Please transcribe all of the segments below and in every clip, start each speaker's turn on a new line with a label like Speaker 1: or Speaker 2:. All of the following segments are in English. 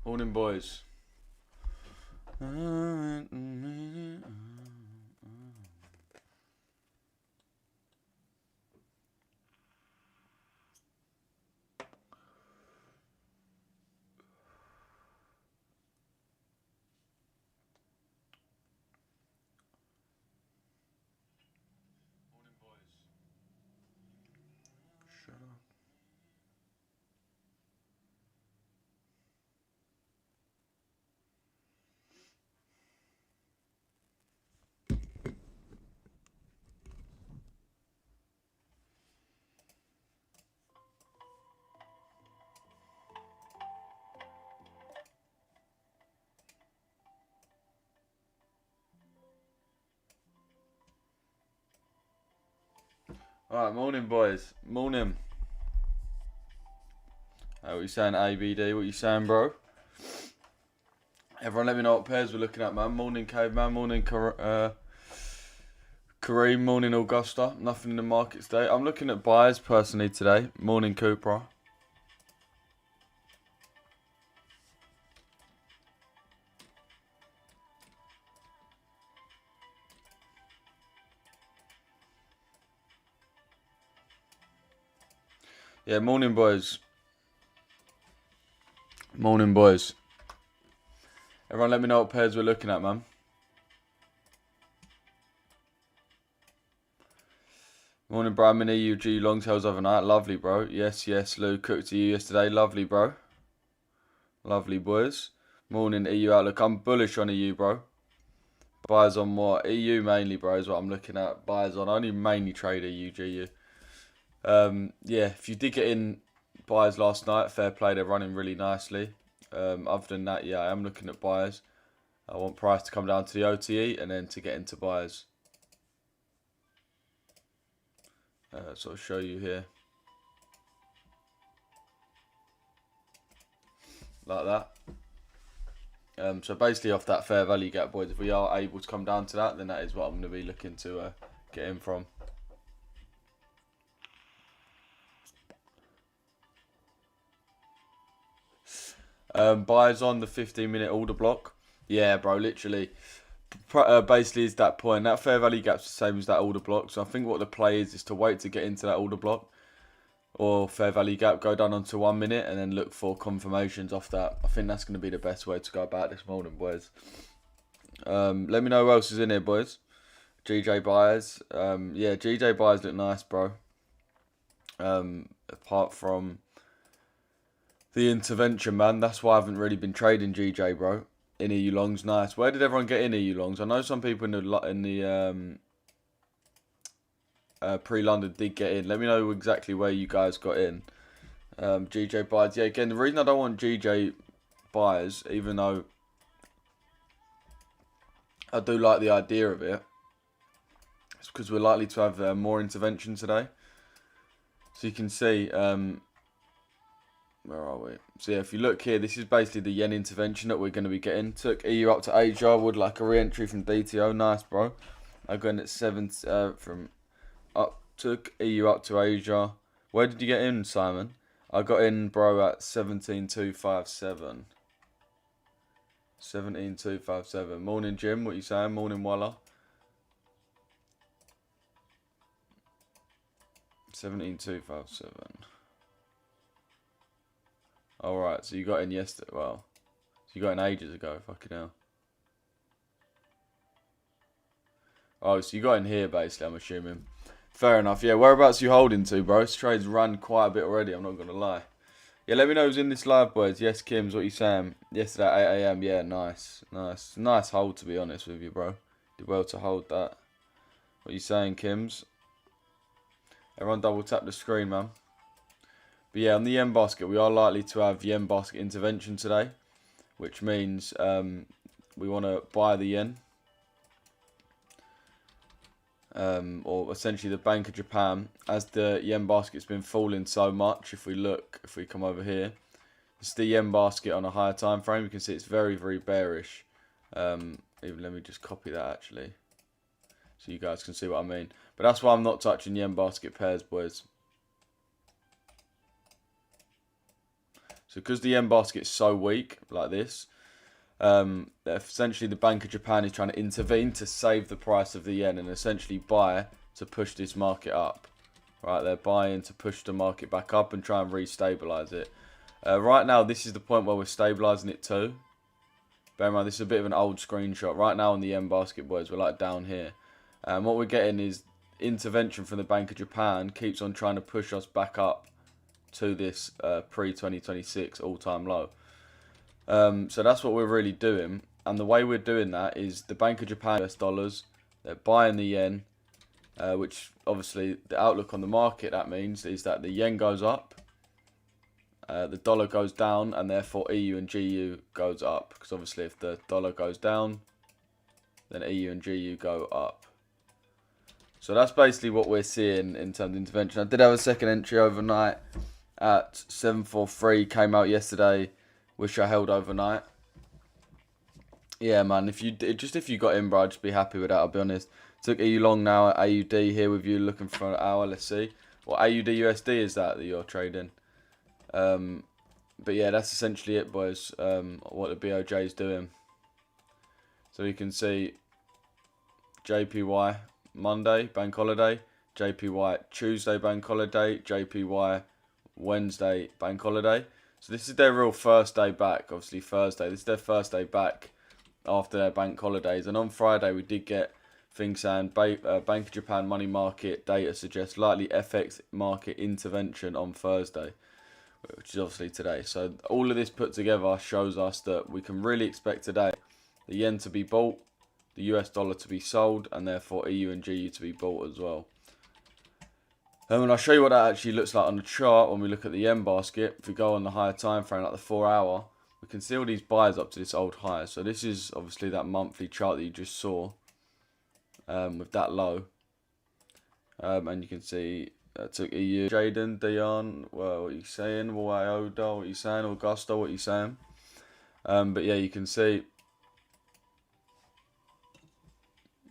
Speaker 1: Morning, boys. Shut up. Alright, morning, boys. Morning. What you saying, ABD? What you saying, bro? Everyone let me know what pairs we're looking at, man. Morning, Caveman. Morning, Kareem. Morning, Augusta. Nothing in the market today. I'm looking at buyers personally today. Morning, Cooper. Yeah, morning, boys. Morning, boys. Everyone let me know what pairs we're looking at, man. Morning, bro. I'm in EUG long tails overnight. Lovely, bro. Yes, Lou. Cooked to you yesterday. Lovely, bro. Lovely, boys. Morning, EU outlook. I'm bullish on EU, bro. Buyers on what? EU mainly, bro, is what I'm looking at. Buyers on. I only mainly trade EU, GU. Yeah, if you did get in buyers last night, fair play. They're running really nicely. Other than that, yeah, I am looking at buyers. I want price to come down to the OTE and then to get into buyers. So I'll show you here. Like that. So basically off that fair value gap, boys, if we are able to come down to that, then that is what I'm going to be looking to get in from. Buyers on the 15-minute order block. Yeah, bro, literally. Basically is that point. That fair value gap's the same as that order block. So I think what the play is to wait to get into that order block or fair value gap, go down onto 1 minute and then look for confirmations off that. I think that's going to be the best way to go about this morning, boys. Let me know who else is in here, boys. GJ buyers. Yeah, GJ buyers look nice, bro. Apart from the intervention, man. That's why I haven't really been trading GJ, bro. In EU longs, nice. Where did everyone get in EU longs? I know some people in the pre-London did get in. Let me know exactly where you guys got in. GJ buyers. Yeah, again, the reason I don't want GJ buyers, even though I do like the idea of it, it's because we're likely to have more intervention today. So you can see, where are we? So yeah, if you look here, this is basically the yen intervention that we're going to be getting. Took EU up to Asia, would like a re-entry from DTO. Nice, bro. I got in at 7 from up. Took EU up to Asia. Where did you get in, Simon? I got in, bro, at 17,257. 17,257. Morning, Jim. What you saying? Morning, Walla. 17,257. Alright, so you got in yesterday. Well, so you got in ages ago. Fucking hell. Oh, so you got in here, basically, I'm assuming. Fair enough. Yeah, whereabouts you holding to, bro? This trade's run quite a bit already, I'm not going to lie. Yeah, let me know who's in this live, boys. Yes, Kim's, what you saying? Yesterday at 8 AM. Yeah, nice. Nice hold, to be honest with you, bro. Did well to hold that. What you saying, Kim's? Everyone double tap the screen, man. But yeah, on the yen basket, we are likely to have yen basket intervention today, which means we want to buy the yen. Or essentially the Bank of Japan, as the yen basket's been falling so much. If we come over here, it's the yen basket on a higher time frame. You can see it's very, very bearish. Even let me just copy that actually, so you guys can see what I mean. But that's why I'm not touching yen basket pairs, boys. So because the yen basket's so weak like this, essentially the Bank of Japan is trying to intervene to save the price of the yen and essentially buy to push this market up. Right, they're buying to push the market back up and try and re-stabilize it. Right now, this is the point where we're stabilizing it too. Bear in mind, this is a bit of an old screenshot. Right now on the yen basket, boys, we're like down here. And what we're getting is intervention from the Bank of Japan keeps on trying to push us back up to this pre-2026 all-time low. So that's what we're really doing. And the way we're doing that is the Bank of Japan US dollars, they're buying the yen, which obviously the outlook on the market, that means is that the yen goes up, the dollar goes down, and therefore EU and GU goes up. Because obviously if the dollar goes down, then EU and GU go up. So that's basically what we're seeing in terms of intervention. I did have a second entry overnight at 743, came out yesterday, which I held overnight. Yeah, man, if you got in, bro, I'd just be happy with that, I'll be honest. Took EU long now at AUD here with you, looking for an hour. Let's see. What AUD USD is that you're trading? But yeah, that's essentially it, boys. What the BOJ is doing. So you can see JPY Monday, bank holiday. JPY Tuesday, bank holiday. JPY Wednesday, bank holiday. So this is their real first day back. Obviously Thursday. This is their first day back after their bank holidays. And on Friday we did get things saying Bank of Japan money market data suggests likely FX market intervention on Thursday, which is obviously today. So all of this put together shows us that we can really expect today the yen to be bought, the US dollar to be sold, and therefore EU and GU to be bought as well. And I'll show you what that actually looks like on the chart when we look at the yen basket. If we go on the higher time frame, like the 4 hour, we can see all these buys up to this old high. So this is obviously that monthly chart that you just saw with that low. And you can see that took EU. Jaden, Dion, well, what are you saying? Wyoda, what are you saying? Augusto, what are you saying? But yeah, you can see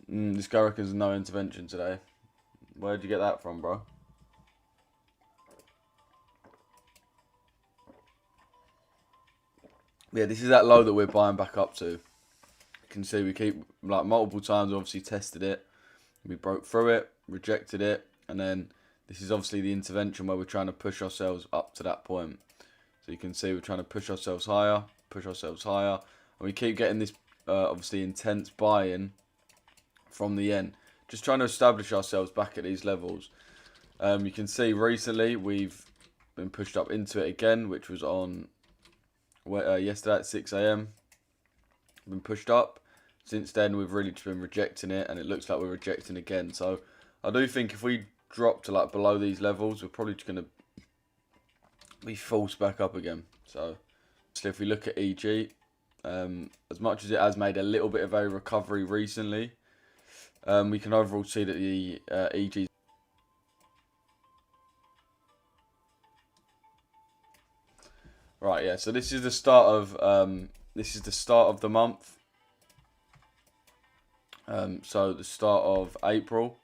Speaker 1: this guy reckons no intervention today. Where'd you get that from, bro? Yeah, this is that low that we're buying back up to. You can see we keep, like, multiple times obviously tested it. We broke through it, rejected it, and then this is obviously the intervention where we're trying to push ourselves up to that point. So you can see we're trying to push ourselves higher, and we keep getting this obviously intense buy-in from the yen. Just trying to establish ourselves back at these levels. You can see recently we've been pushed up into it again, which was on yesterday at 6 AM. Been pushed up. Since then, we've really just been rejecting it, and it looks like we're rejecting again. So I do think if we drop to like below these levels, we're probably just going to be forced back up again. So if we look at EG, as much as it has made a little bit of a recovery recently, we can overall see that the EG. Right, yeah. So this is the start of the month. So the start of April,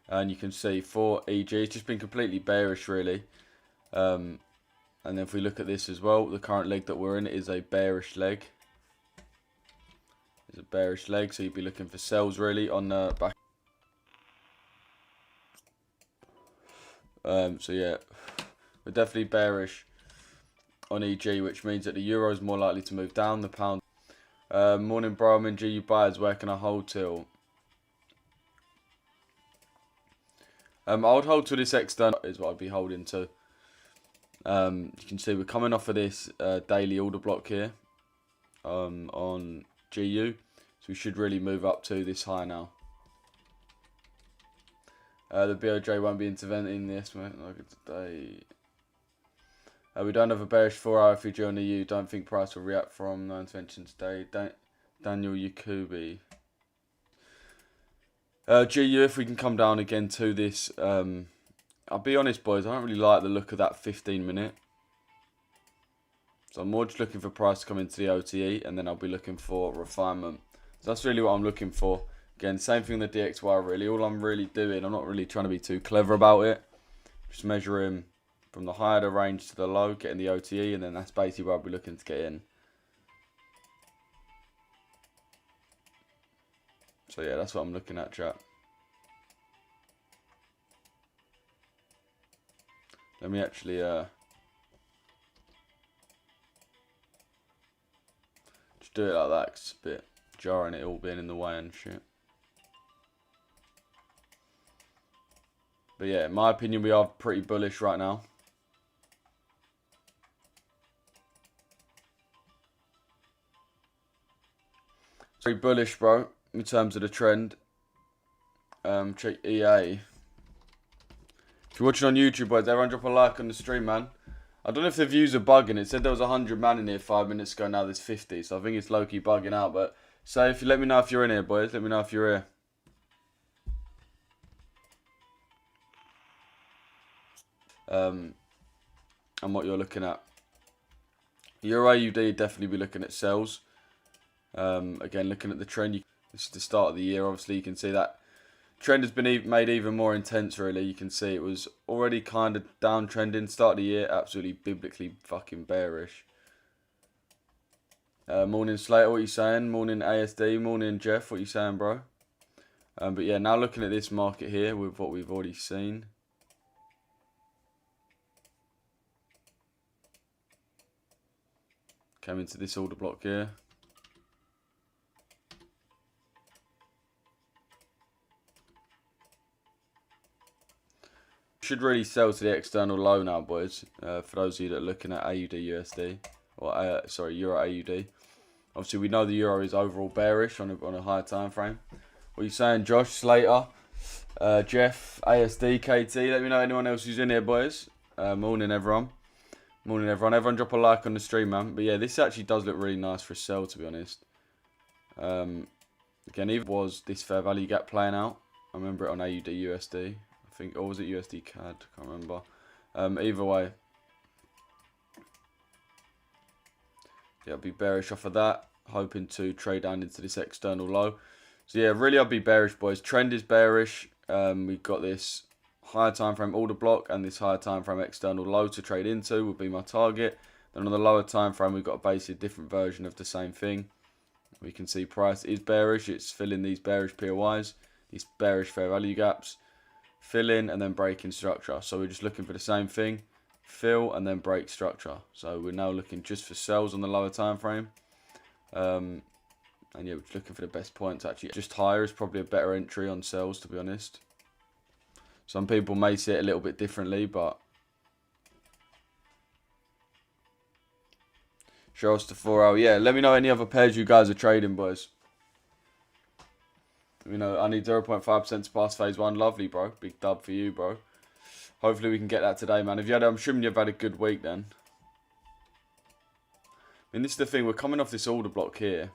Speaker 1: and you can see for EG, it's just been completely bearish, really. And then if we look at this as well, the current leg that we're in is a bearish leg. It's a bearish leg, so you'd be looking for sells really on the back. So yeah, we're definitely bearish on EG, which means that the euro is more likely to move down. The pound. Morning, bro. I'm in GU buyers. Where can I hold till? I would hold to this external is what I'd be holding to. You can see we're coming off of this daily order block here on GU, so we should really move up to this high now. The BOJ won't be intervening this like today. We don't have a bearish 4-hour FUG on the EU. Don't think price will react from no intervention today. Daniel Yakubi. GU, if we can come down again to this. I'll be honest, boys. I don't really like the look of that 15-minute. So I'm more just looking for price to come into the OTE, and then I'll be looking for refinement. So that's really what I'm looking for. Again, same thing with the DXY, really. All I'm really doing, I'm not really trying to be too clever about it. Just measuring from the higher the range to the low, getting the OTE, and then that's basically where I'll be looking to get in. So yeah, that's what I'm looking at, chat. Let me actually just do it like that, 'cause it's a bit jarring, it all being in the way and shit. But yeah, in my opinion, we are pretty bullish right now. Very bullish, bro, in terms of the trend. Check EA. If you're watching on YouTube, boys, everyone drop a like on the stream, man. I don't know if the views are bugging. It said there was 100 man in here 5 minutes ago. Now there's 50. So I think it's low-key bugging out. But so if you let me know if you're in here, boys. Let me know if you're here. And what you're looking at. Your AUD, definitely be looking at sells. Again, looking at the trend. This is the start of the year. Obviously, you can see that trend has been made even more intense, really. You can see it was already kind of downtrending. Start of the year, absolutely biblically fucking bearish. Morning Slater, what you saying? Morning ASD, morning Jeff, what you saying, bro? But yeah, now looking at this market here with what we've already seen. Came into this order block here. Should really sell to the external low now, boys. For those of you that are looking at AUD USD, or sorry, Euro AUD. Obviously, we know the Euro is overall bearish on a higher time frame. What are you saying, Josh, Slater, Jeff, ASD, KT? Let me know anyone else who's in here, boys. Morning, everyone. Morning, everyone. Everyone drop a like on the stream, man. But yeah, this actually does look really nice for a sell, to be honest. Again, even was this fair value gap playing out. I remember it on AUD USD. I think, or was it USD CAD? Can't remember. Either way. Yeah, I'll be bearish off of that. Hoping to trade down into this external low. So yeah, really I'll be bearish, boys. Trend is bearish. We've got this higher time frame order block and this higher time frame external low to trade into will be my target. Then on the lower time frame, we've got basically a different version of the same thing. We can see price is bearish. It's filling these bearish POIs, these bearish fair value gaps, fill in and then breaking structure. So we're just looking for the same thing, fill and then break structure. So we're now looking just for sells on the lower time frame. And yeah, we're just looking for the best points actually. Just higher is probably a better entry on sells, to be honest. Some people may see it a little bit differently, but show us the 4 hour. Yeah, let me know any other pairs you guys are trading, boys. You know, I need 0.5% to pass phase 1. Lovely, bro. Big dub for you, bro. Hopefully we can get that today, man. If you had, I'm assuming you've had a good week then. I mean, this is the thing. We're coming off this order block here.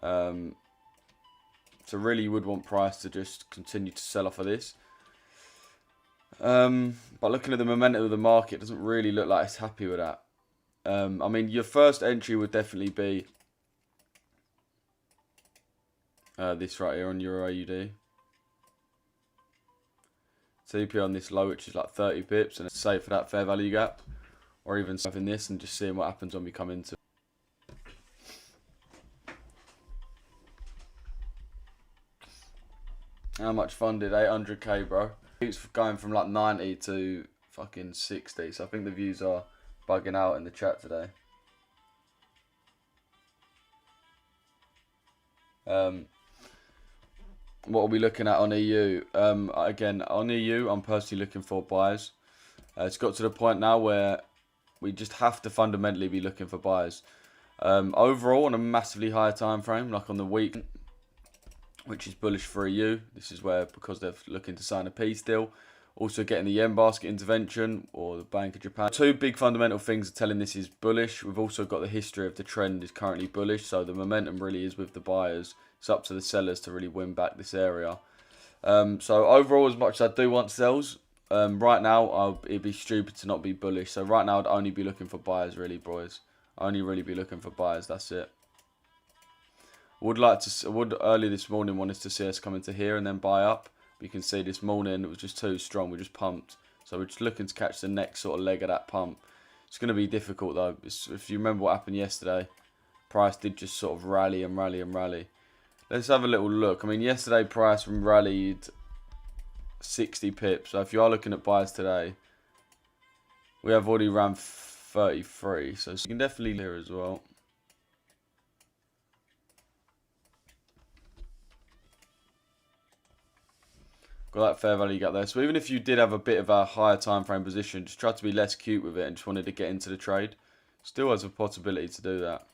Speaker 1: So really you would want price to just continue to sell off of this. But looking at the momentum of the market, it doesn't really look like it's happy with that. I mean, your first entry would definitely be this right here on Euro AUD. TP on this low, which is like 30 pips, and it's safe for that fair value gap. Or even in this and just seeing what happens when we come into. How much funded? 800k, bro. It's going from like 90 to fucking 60. So I think the views are bugging out in the chat today. What are we looking at on EU? Again, on EU, I'm personally looking for buys. It's got to the point now where we just have to fundamentally be looking for buys. Overall, on a massively higher time frame, like on the week, which is bullish for EU. This is where, because they're looking to sign a peace deal, also getting the yen basket intervention or the Bank of Japan. Two big fundamental things are telling this is bullish. We've also got the history of the trend is currently bullish, so the momentum really is with the buyers. It's up to the sellers to really win back this area. So overall, as much as I do want sells, right now it'd be stupid to not be bullish. So right now I'd only be looking for buyers, really, boys. Only really be looking for buyers. That's it. Would early this morning wanted to see us come into here and then buy up. But you can see this morning it was just too strong. We just pumped. So we're just looking to catch the next sort of leg of that pump. It's going to be difficult though. If you remember what happened yesterday, price did just sort of rally and rally and rally. Let's have a little look. I mean, yesterday price rallied 60 pips. So if you are looking at buys today, we have already ran 33. So you can definitely here as well. Got that fair value gap there. So even if you did have a bit of a higher time frame position, just try to be less cute with it and just wanted to get into the trade. Still has a possibility to do that.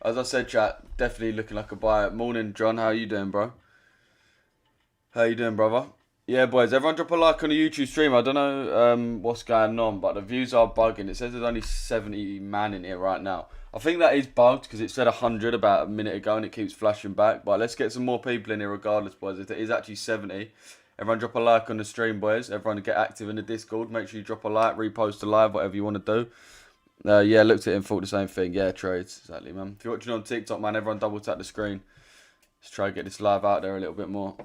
Speaker 1: As I said, chat, definitely looking like a buy. Morning, John. How you doing, bro? How you doing, brother? Yeah, boys. Everyone drop a like on the YouTube stream. I don't know what's going on, but the views are bugging. It says there's only 70 man in here right now. I think that is bugged because it said 100 about a minute ago and it keeps flashing back. But let's get some more people in here regardless, boys. If it is actually 70, everyone drop a like on the stream, boys. Everyone get active in the Discord. Make sure you drop a like, repost a live, whatever you want to do. Yeah, looked at it and thought the same thing. Yeah, trades. Exactly, man. If you're watching on TikTok, man, everyone double tap the screen. Let's try and get this live out there a little bit more.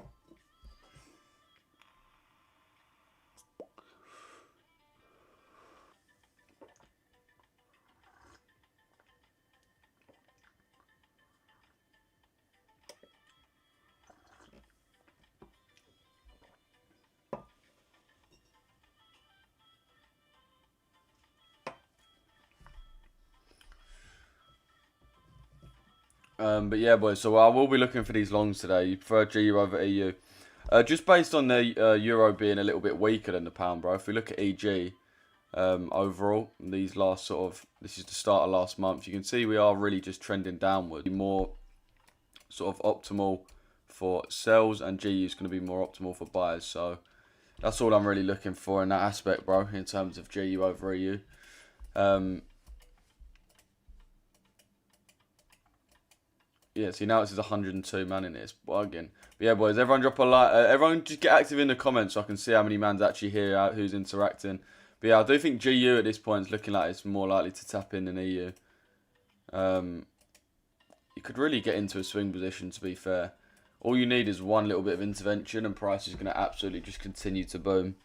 Speaker 1: But yeah, boys, so I will be looking for these longs today. You prefer GU over EU. Just based on the Euro being a little bit weaker than the pound, bro. If we look at EG overall, these last this is the start of last month, you can see we are really just trending downward. More sort of optimal for sells and GU is going to be more optimal for buyers. So that's all I'm really looking for in that aspect, bro, in terms of GU over EU. Yeah, see now it says 102 man in this. But again, but yeah, boys, everyone drop a like. Everyone just get active in the comments so I can see how many man's actually here, who's interacting. But yeah, I do think GU at this point is looking like it's more likely to tap in than EU. You could really get into a swing position, to be fair. All you need is one little bit of intervention and price is going to absolutely just continue to boom.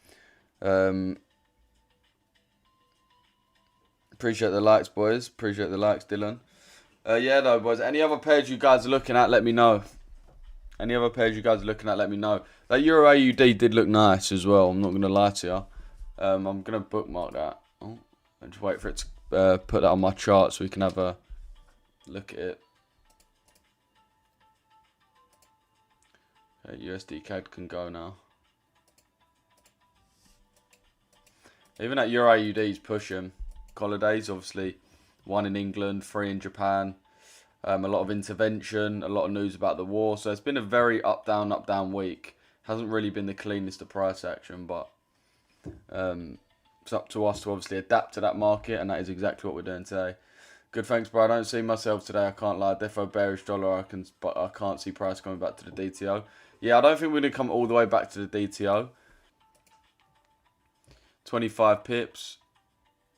Speaker 1: Appreciate the likes, boys. Appreciate the likes, Dylan. Yeah, though, boys. Any other pairs you guys are looking at, let me know. Any other pairs you guys are looking at, let me know. That Euro AUD did look nice as well. I'm not going to lie to you. I'm going to bookmark that. Oh, and just wait for it to put that on my chart so we can have a look at it. Okay, USD CAD can go now. Even that Euro AUD is pushing. Holidays, obviously. 1 in England, 3 in Japan. A lot of intervention, a lot of news about the war. So it's been a very up, down week. Hasn't really been the cleanest of price action, but it's up to us to obviously adapt to that market, and that is exactly what we're doing today. Good, thanks, bro. I don't see myself today. I can't lie. Defo bearish dollar. But I can't see price coming back to the DTO. Yeah, I don't think we're going to come all the way back to the DTO. 25 pips.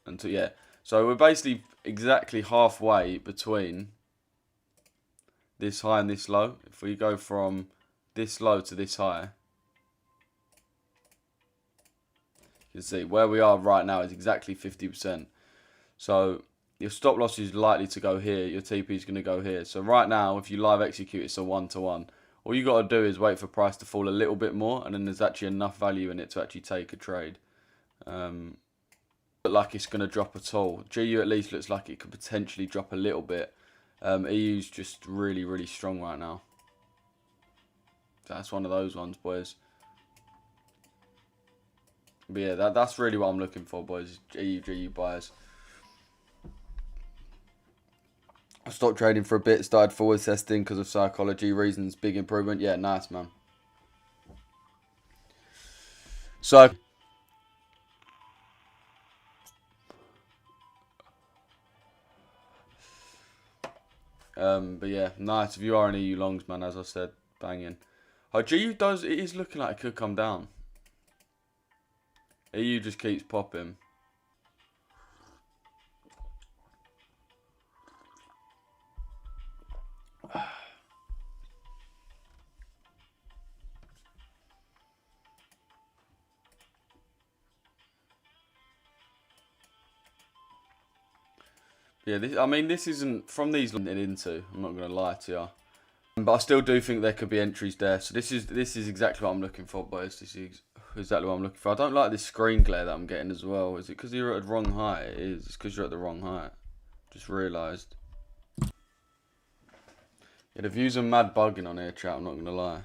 Speaker 1: Until, yeah. So we're basically exactly halfway between this high and this low. If we go from this low to this high, you can see where we are right now is exactly 50%. So your stop loss is likely to go here. Your TP is going to go here. So right now, if you live execute, it's a 1-to-1. All you got to do is wait for price to fall a little bit more, and then there's actually enough value in it to actually take a trade. Look like it's going to drop at all. GU at least looks like it could potentially drop a little bit. EU's just really, really strong right now. So that's one of those ones, boys. But yeah, that's really what I'm looking for, boys. GU buyers. I stopped trading for a bit, started forward testing because of psychology reasons. Big improvement. Yeah, nice, man. So... but yeah, nice. If you are in EU longs, man, as I said, banging. Oh, GU does, it is looking like it could come down. EU just keeps popping. Yeah, I mean, this isn't from these into. I'm not gonna lie to you, but I still do think there could be entries there. So this is exactly what I'm looking for, boys. This is exactly what I'm looking for. I don't like this screen glare that I'm getting as well. Is it because you're at the wrong height? It is. It's because you're at the wrong height. Just realised. Yeah, the views are mad bugging on here, chat. I'm not gonna lie.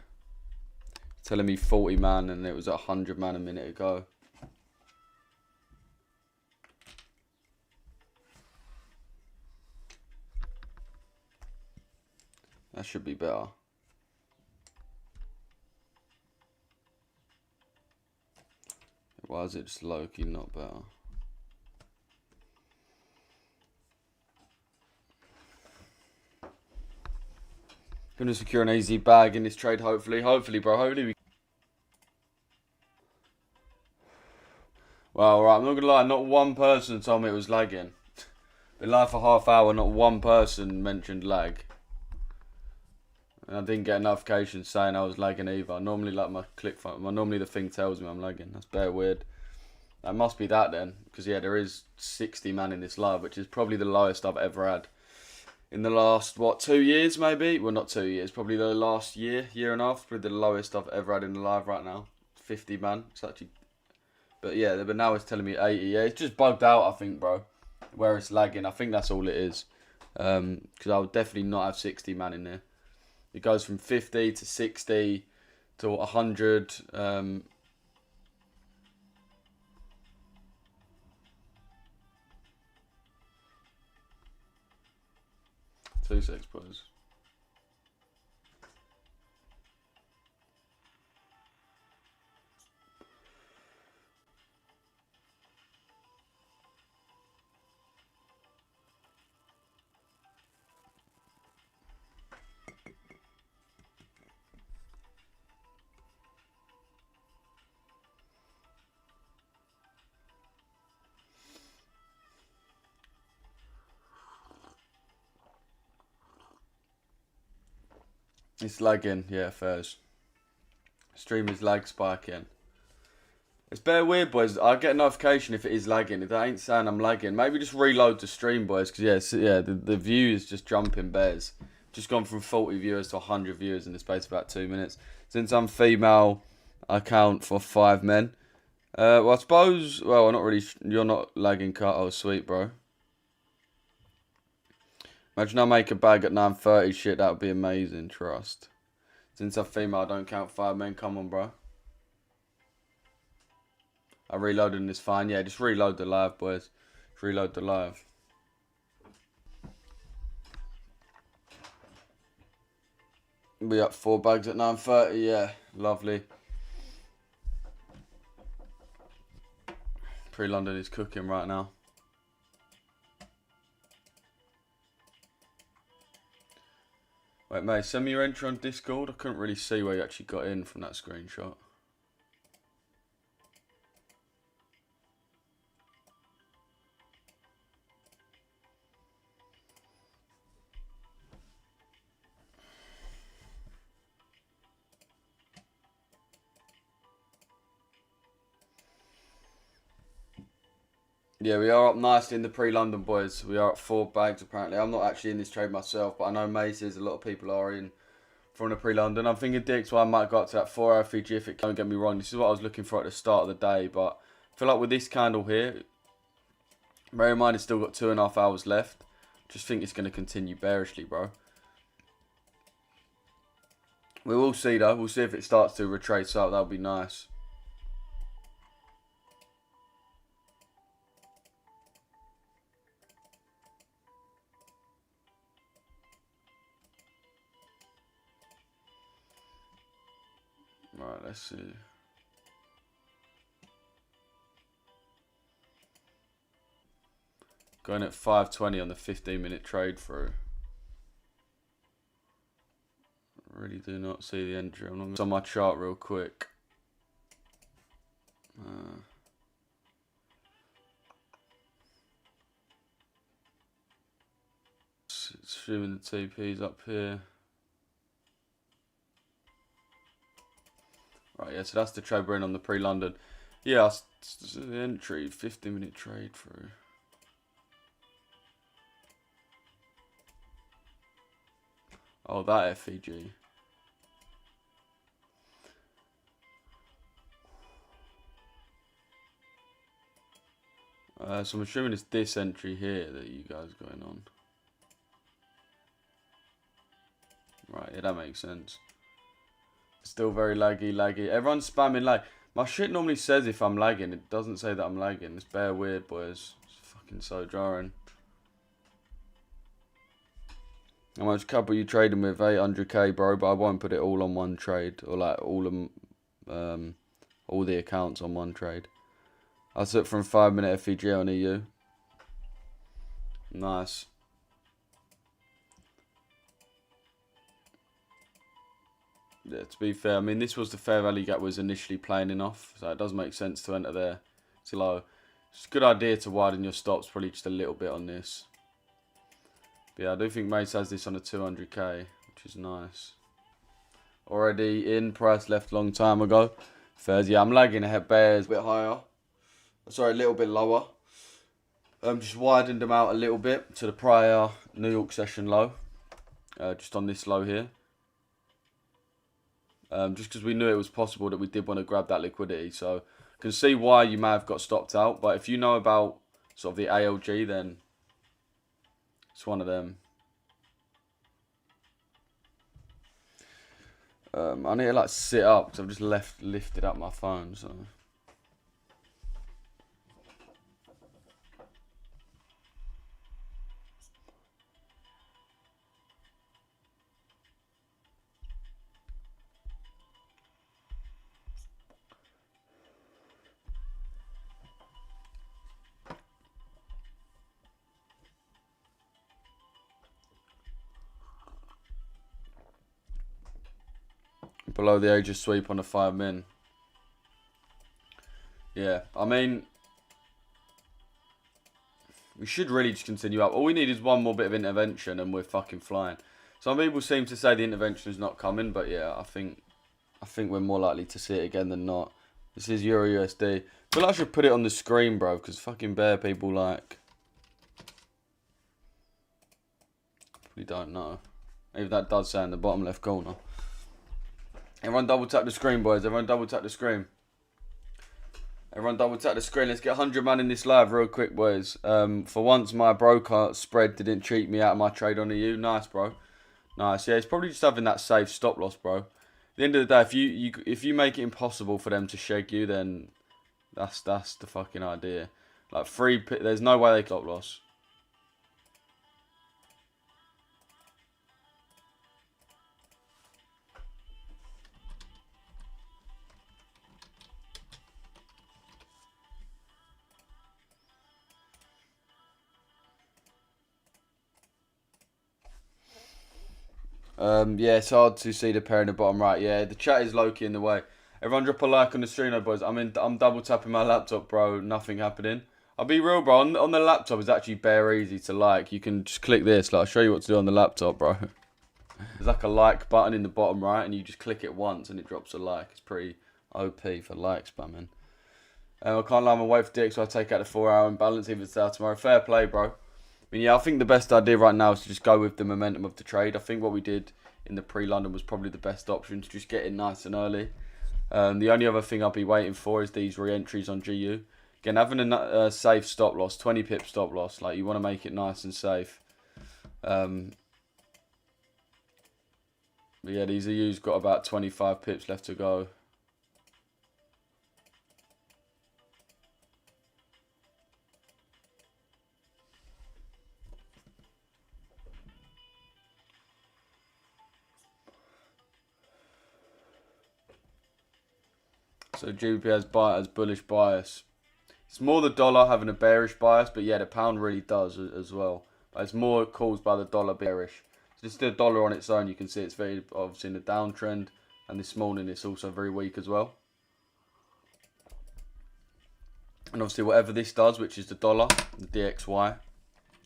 Speaker 1: It's telling me 40 man, and it was 100 man a minute ago. That should be better. Why is it just low-key not better? Gonna secure an easy bag in this trade, hopefully. Hopefully, bro. Hopefully we... Well, right, I'm not gonna lie. Not one person told me it was lagging. Been live for half hour, not one person mentioned lag. And I didn't get a notification saying I was lagging either. Normally, like my click phone, normally the thing tells me I'm lagging. That's very weird. That must be that then, because yeah, there is 60 man in this live, which is probably the lowest I've ever had in the last, what, 2 years maybe? Well, not 2 years, probably the last year and a half. Probably the lowest I've ever had in the live right now. 50 man. It's actually, but yeah, but now it's telling me 80. Yeah, it's just bugged out, I think, bro. Where it's lagging, I think that's all it is. Because I would definitely not have 60 man in there. It goes from 50 to 60 to 100. 2 seconds, please. It's lagging, yeah, fairs. Stream is lag spiking. It's very weird, boys. I get a notification if it is lagging. If that ain't saying I'm lagging, maybe just reload the stream, boys. Because yeah, the view is just jumping bears. Just gone from 40 viewers to 100 viewers in the space of about 2 minutes. Since I'm female, I count for 5 men. Well, I suppose. Well, I'm not really. You're not lagging, cut. Oh, sweet, bro. Imagine I make a bag at 9:30. Shit, that would be amazing. Trust. Since I'm female, I don't count 5 men. Come on, bro. I reloaded and it's fine. Yeah, just reload the live, boys. Just reload the live. We up 4 bags at 9:30. Yeah, lovely. Pre-London is cooking right now. Wait, mate, send me your entry on Discord. I couldn't really see where you actually got in from that screenshot. Yeah, we are up nicely in the pre-London, boys. We are at 4 bags, apparently. I'm not actually in this trade myself, but I know Macy's, a lot of people are in from the pre-London. I'm thinking DXY I might go up to that 4-hour Fiji if it can't get me wrong. This is what I was looking for at the start of the day, but I feel like with this candle here, bear in mind it's still got 2.5 hours left. Just think it's going to continue bearishly, bro. We will see, though. We'll see if it starts to retrace up. That'll be nice. Right, let's see. Going at 520 on the 15-minute trade through. I really do not see the entry. I'm not going to on my chart real quick. It's showing the TP's up here. Right, yeah, so that's the trade we're in on the pre-London. Yeah, the entry, 15-minute trade through. Oh, that FEG. So I'm assuming it's this entry here that you guys are going on. Right, yeah, that makes sense. Still very laggy. Everyone's spamming lag. My shit normally says if I'm lagging. It doesn't say that I'm lagging. It's bare weird, boys. It's fucking so jarring. How much couple you trading with? 800k, bro. But I won't put it all on one trade, or like all the accounts on one trade. I took from 5-minute FEG on EU. Nice. Yeah, to be fair, I mean, this was the fair value gap was initially playing off, so it does make sense to enter there. It's low. It's a good idea to widen your stops probably just a little bit on this. But yeah, I do think Mace has this on a 200k, which is nice. Already in, price left a long time ago. Fairs, yeah, I'm lagging ahead. Bears a bit higher. Sorry, a little bit lower. Just widened them out a little bit to the prior New York session low. Just on this low here. Just because we knew it was possible that we did want to grab that liquidity. So, I can see why you may have got stopped out. But if you know about sort of the ALG, then it's one of them. I need to like sit up because I've just lifted up my phone. So. Below the age of sweep on the 5 min. Yeah, I mean, we should really just continue up. All we need is one more bit of intervention and we're fucking flying. Some people seem to say the intervention is not coming, but yeah, I think we're more likely to see it again than not. This is Euro USD. I feel like I should put it on the screen, bro, because fucking bare people like we don't know. Maybe that does say in the bottom left corner. Everyone double tap the screen, boys. Everyone double tap the screen. Everyone double tap the screen. Let's get 100 man in this live real quick, boys. For once, my broker spread didn't cheat me out of my trade on EU. Nice, bro. Nice. Yeah, it's probably just having that safe stop loss, bro. At the end of the day, if you make it impossible for them to shake you, then that's the fucking idea. Like there's no way they stop loss. Yeah, it's hard to see the pair in the bottom right. Yeah, the chat is low-key in the way. Everyone drop a like on the stream, though, boys. I'm double tapping my laptop, bro. Nothing happening. I'll be real, bro. On the laptop, it's actually bare easy to like. You can just click this. Like, I'll show you what to do on the laptop, bro. There's like a like button in the bottom right, and you just click it once, and it drops a like. It's pretty OP for like spamming. I can't lie, I'm away for dick, so I take out the 4-hour imbalance if it's out tomorrow. Fair play, bro. I mean, yeah, I think the best idea right now is to just go with the momentum of the trade. I think what we did in the pre-London was probably the best option to just get in nice and early. The only other thing I'll be waiting for is these re-entries on GU. Again, having a safe stop loss, 20 pip stop loss, like you want to make it nice and safe. But yeah, these EU's got about 25 pips left to go. So GBP has bullish bias. It's more the dollar having a bearish bias, but yeah, the pound really does as well. But it's more caused by the dollar bearish. So just the dollar on its own, you can see it's very obviously in the downtrend, and this morning it's also very weak as well. And obviously whatever this does, which is the dollar, the DXY,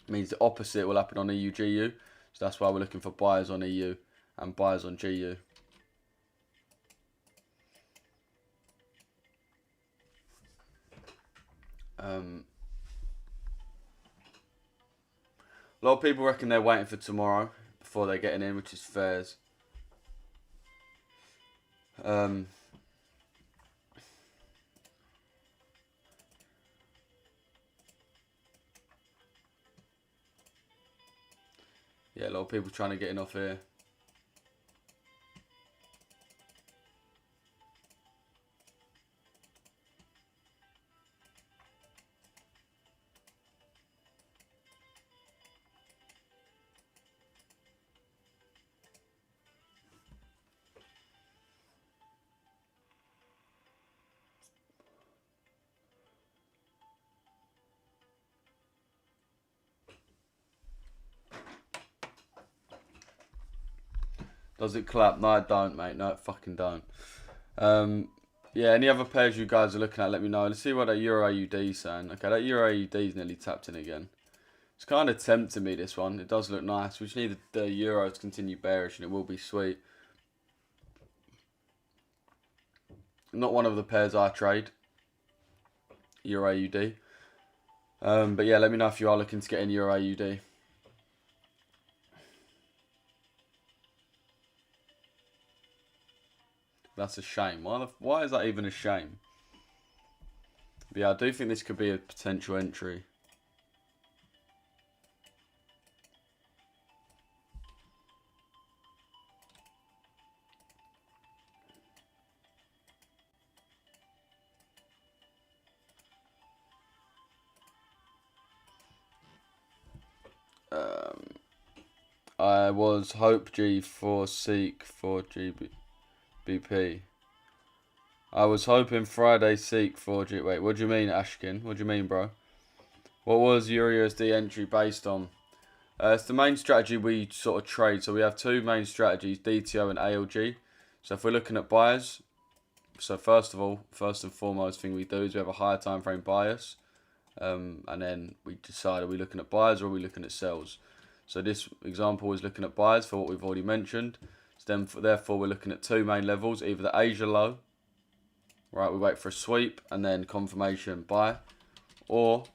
Speaker 1: means the opposite will happen on EU GU. So that's why we're looking for buyers on EU and buyers on GU. A lot of people reckon they're waiting for tomorrow before they're getting in, which is fairs. Yeah, a lot of people trying to get in off here. Does it clap? No, it don't, mate. No, it fucking don't. Yeah, any other pairs you guys are looking at, let me know. Let's see what that Euro AUD's saying. Okay, that Euro AUD's nearly tapped in again. It's kind of tempting me, this one. It does look nice. We just need the Euro to continue bearish, and it will be sweet. Not one of the pairs I trade, Euro AUD. But yeah, let me know if you are looking to get in Euro AUD. That's a shame. Why is that even a shame? But yeah, I do think this could be a potential entry. I was Hope G for Seek for GBP. I was hoping Friday Seek for G. Wait, what do you mean, Ashkin? What do you mean, bro? What was EURUSD entry based on? It's the main strategy we sort of trade. So we have two main strategies, DTO and ALG. So if we're looking at buyers, so first and foremost thing we do is we have a higher time frame bias. And then we decide, are we looking at buyers or are we looking at sells? So this example is looking at buyers for what we've already mentioned. So then, therefore, we're looking at two main levels, either the Asia low, right, we wait for a sweep and then confirmation buy, or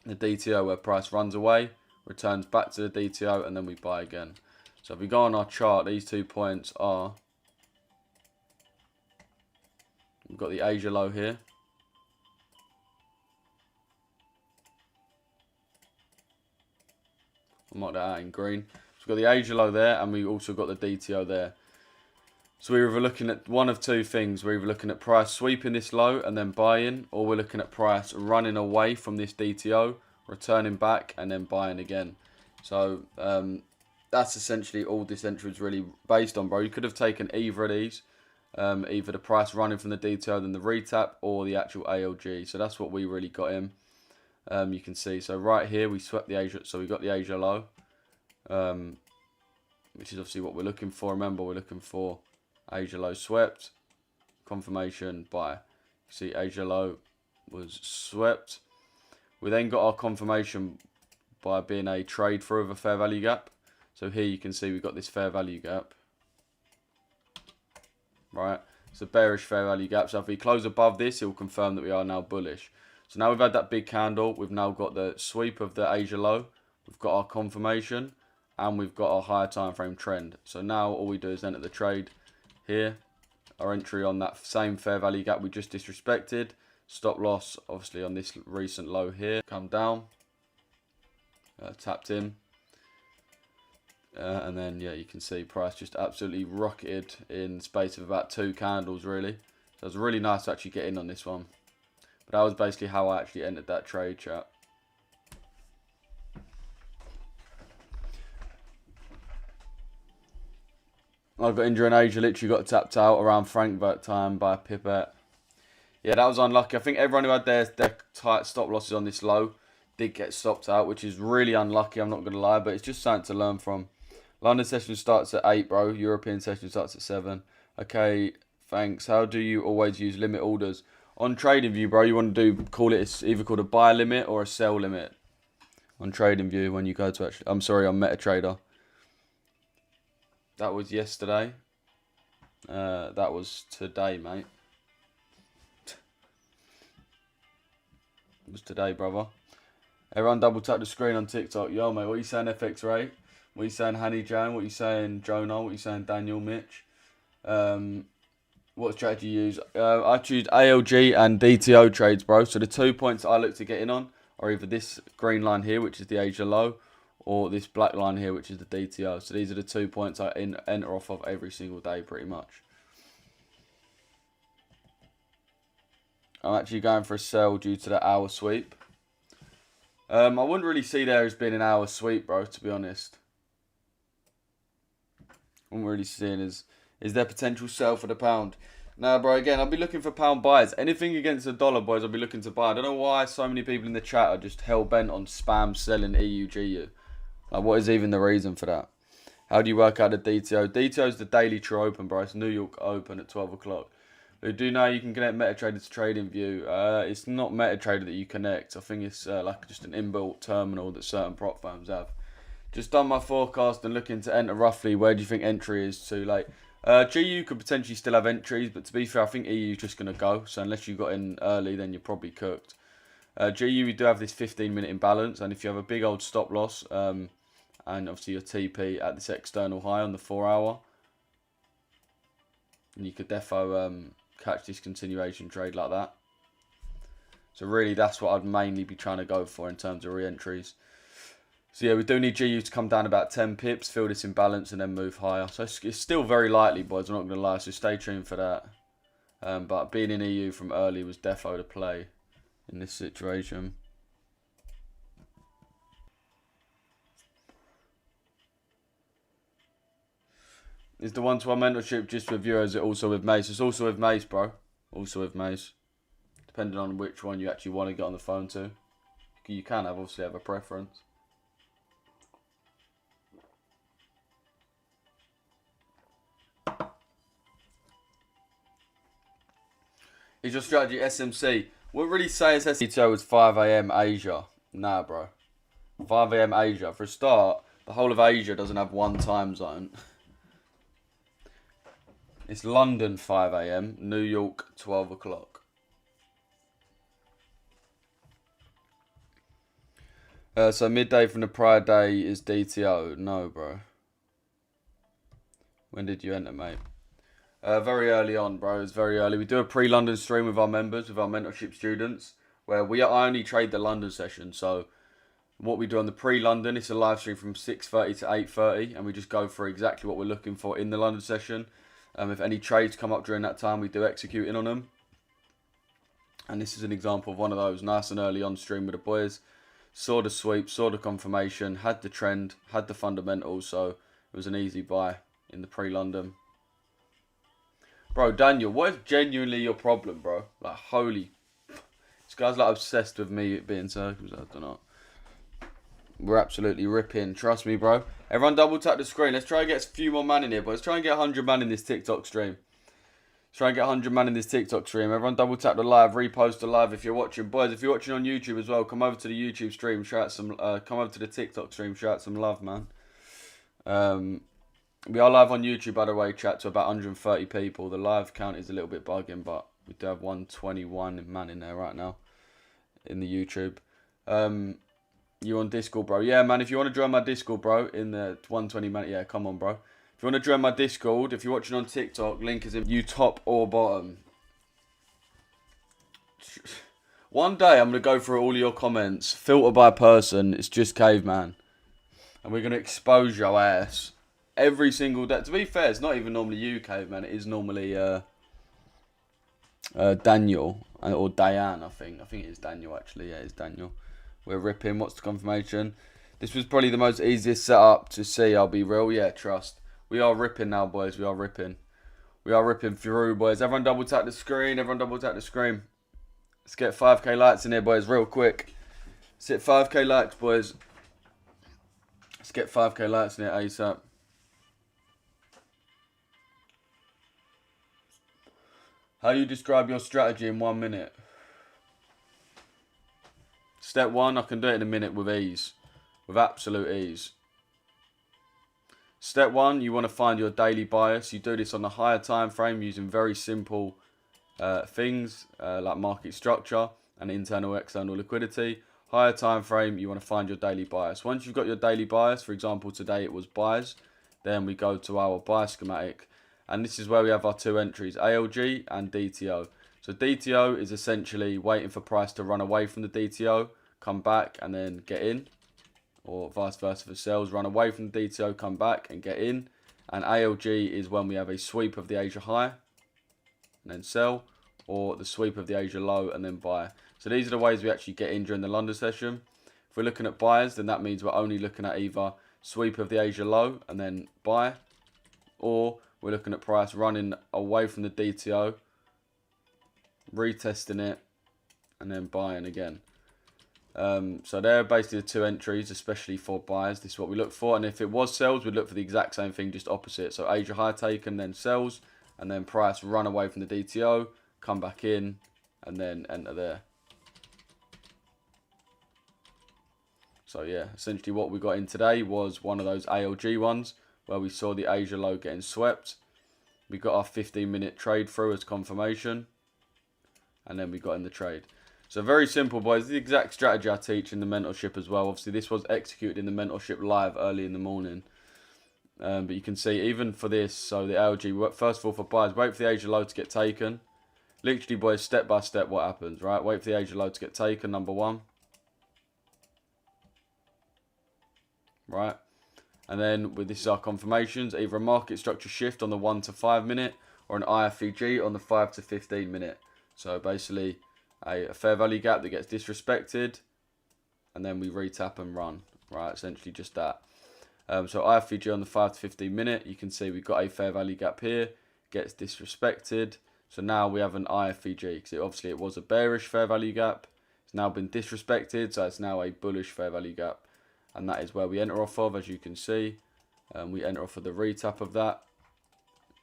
Speaker 1: the DTO where price runs away, returns back to the DTO, and then we buy again. So if we go on our chart, these 2 points are, we've got the Asia low here. I'll mark that out in green. So we've got the Asia low there, and we also got the DTO there. So we're either looking at one of two things. We're either looking at price sweeping this low and then buying, or we're looking at price running away from this DTO, returning back, and then buying again. So that's essentially all this entry is really based on, bro. You could have taken either of these, either the price running from the DTO, then the retap, or the actual ALG. So that's what we really got in. You can see, so right here we swept the Asia, so we got the Asia low, which is obviously what we're looking for. Remember, we're looking for Asia low swept, confirmation buy. See, Asia low was swept. We then got our confirmation by being a trade through of a fair value gap. So here you can see we got this fair value gap, right? It's a bearish fair value gap. So if we close above this, it will confirm that we are now bullish. So now we've had that big candle. We've now got the sweep of the Asia low. We've got our confirmation, and we've got our higher time frame trend. So now all we do is enter the trade here. Our entry on that same fair value gap we just disrespected. Stop loss, obviously, on this recent low here. Come down. Tapped in. And then, yeah, you can see price just absolutely rocketed in space of about 2 candles, really. So it was really nice to actually get in on this one. But that was basically how I actually entered that trade, chat. I got injured in Asia, literally got tapped out around Frankfurt time by Pipette. Yeah, that was unlucky. I think everyone who had their tight stop losses on this low did get stopped out, which is really unlucky, I'm not going to lie, but it's just something to learn from. London session starts at 8, bro. European session starts at 7. Okay, thanks. How do you always use limit orders? On TradingView, bro, you want to call it, it's either called a buy limit or a sell limit. On TradingView, when you go to actually, I'm sorry, on MetaTrader. That was yesterday. That was today, mate. It was today, brother. Everyone double tap the screen on TikTok. Yo, mate, what are you saying, FX Ray? What are you saying, Hanny Jan? What are you saying, Jonah? What are you saying, Daniel, Mitch? What strategy you use? I choose ALG and DTO trades, bro. So the 2 points I look to get in on are either this green line here, which is the Asia low, or this black line here, which is the DTO. So these are the 2 points I enter off of every single day, pretty much. I'm actually going for a sell due to the hour sweep. I wouldn't really see there as being an hour sweep, bro, to be honest. I wouldn't really see it as... Is there potential sell for the pound? Nah, bro, again, I'll be looking for pound buys. Anything against the dollar, boys, I'll be looking to buy. I don't know why so many people in the chat are just hell-bent on spam selling EUGU. Like, what is even the reason for that? How do you work out the DTO? DTO is the daily true open, bro. It's New York open at 12 o'clock. We do know you can connect MetaTrader to TradingView. It's not MetaTrader that you connect. I think it's like just an inbuilt terminal that certain prop firms have. Just done my forecast and looking to enter roughly. Where do you think entry is too late? GU could potentially still have entries, but to be fair, I think EU is just going to go. So unless you got in early, then you're probably cooked. GU, we do have this 15-minute imbalance, and if you have a big old stop loss, and obviously your TP at this external high on the 4 hour, and you could defo catch this continuation trade like that. So really, that's what I'd mainly be trying to go for in terms of re-entries. So yeah, we do need GU to come down about 10 pips, fill this imbalance, and then move higher. So it's still very likely, boys, I'm not going to lie, so stay tuned for that. But being in EU from early was defo to play in this situation. Is the one-to-one mentorship just with you, or is it also with Mace? It's also with Mace, bro. Also with Mace. Depending on which one you actually want to get on the phone to. You can obviously have a preference. Is your strategy SMC? What really say is SMC is 5 AM Asia? Nah, bro. 5 AM Asia. For a start, the whole of Asia doesn't have one time zone. It's London 5 AM, New York 12 o'clock. So midday from the prior day is DTO. No, bro. When did you enter, mate? Very early on, bro. It's very early. We do a pre-London stream with our members, with our mentorship students, where I only trade the London session. So what we do on the pre-London, it's a live stream from 6:30 to 8:30, and we just go for exactly what we're looking for in the London session. If any trades come up during that time, we do execute in on them. And this is an example of one of those. Nice and early on stream with the boys. Saw the sweep, saw the confirmation, had the trend, had the fundamentals. So it was an easy buy in the pre-London. Bro, Daniel, what is genuinely your problem, bro? Like, holy... This guy's like obsessed with me being circumcised or not. We're absolutely ripping. Trust me, bro. Everyone double tap the screen. Let's try and get a few more man in here, boys. Let's try and get 100 man in this TikTok stream. Let's try and get 100 man in this TikTok stream. Everyone double tap the live, repost the live if you're watching. Boys, if you're watching on YouTube as well, come over to the YouTube stream, shout some come over to the TikTok stream, shout some love, man. We are live on YouTube, by the way, chat, to about 130 people. The live count is a little bit bugging, but we do have 121 man in there right now in the YouTube. You on Discord, bro? Yeah, man, if you want to join my Discord, bro, in the 120 man, yeah, come on, bro. If you want to join my Discord, if you're watching on TikTok, link is in you top or bottom. One day I'm going to go through all of your comments, filter by person, it's just caveman. And we're going to expose your ass. Every single day. To be fair, it's not even normally you, caveman. It is normally Daniel or Diane, I think. I think it is Daniel, actually. Yeah, it's Daniel. We're ripping. What's the confirmation? This was probably the most easiest setup to see, I'll be real. Yeah, trust. We are ripping now, boys. We are ripping. We are ripping through, boys. Everyone double tap the screen. Everyone double tap the screen. Let's get 5k likes in here, boys, real quick. Let's hit 5k likes, boys. Let's get 5k likes in here ASAP. How do you describe your strategy in 1 minute? Step 1, I can do it in a minute with ease. With absolute ease. Step 1, you want to find your daily bias. You do this on the higher time frame using very simple things like market structure and internal external liquidity. higher time frame, you want to find your daily bias. Once you've got your daily bias, for example, today it was buys, then we go to our buy schematic. And this is where we have our two entries, ALG and DTO. So DTO is essentially waiting for price to run away from the DTO, come back and then get in. Or vice versa for sells, run away from the DTO, come back and get in. And ALG is when we have a sweep of the Asia high and then sell, or the sweep of the Asia low and then buy. So these are the ways we actually get in during the London session. If we're looking at buyers, then that means we're only looking at either sweep of the Asia low and then buy, or we're looking at price running away from the DTO, retesting it, and then buying again. So they're basically the two entries, especially for buyers. This is what we look for. And if it was sells, we'd look for the exact same thing, just opposite. So Asia high taken, then sells, and then price run away from the DTO, come back in, and then enter there. So yeah, essentially what we got in today was one of those ALG ones where we saw the Asia low getting swept. We got our 15-minute trade through as confirmation, and then we got in the trade. So very simple, boys. The exact strategy I teach in the mentorship as well. Obviously, this was executed in the mentorship live early in the morning. But you can see, even for this, so the ALG, first of all, for buyers, wait for the Asia low to get taken. Literally, boys, step by step what happens, right? Wait for the Asia low to get taken, number one. Right? And then, with this is our confirmations, either a market structure shift on the 1 to 5 minute, or an IFVG on the 5 to 15 minute. So basically, a fair value gap that gets disrespected, and then we retap and run, right? Essentially just that. So IFVG on the 5 to 15 minute, you can see we've got a fair value gap here, gets disrespected. So now we have an IFVG, because obviously it was a bearish fair value gap. It's now been disrespected, so it's now a bullish fair value gap. And that is where we enter off of, as you can see. We enter off of the retap of that.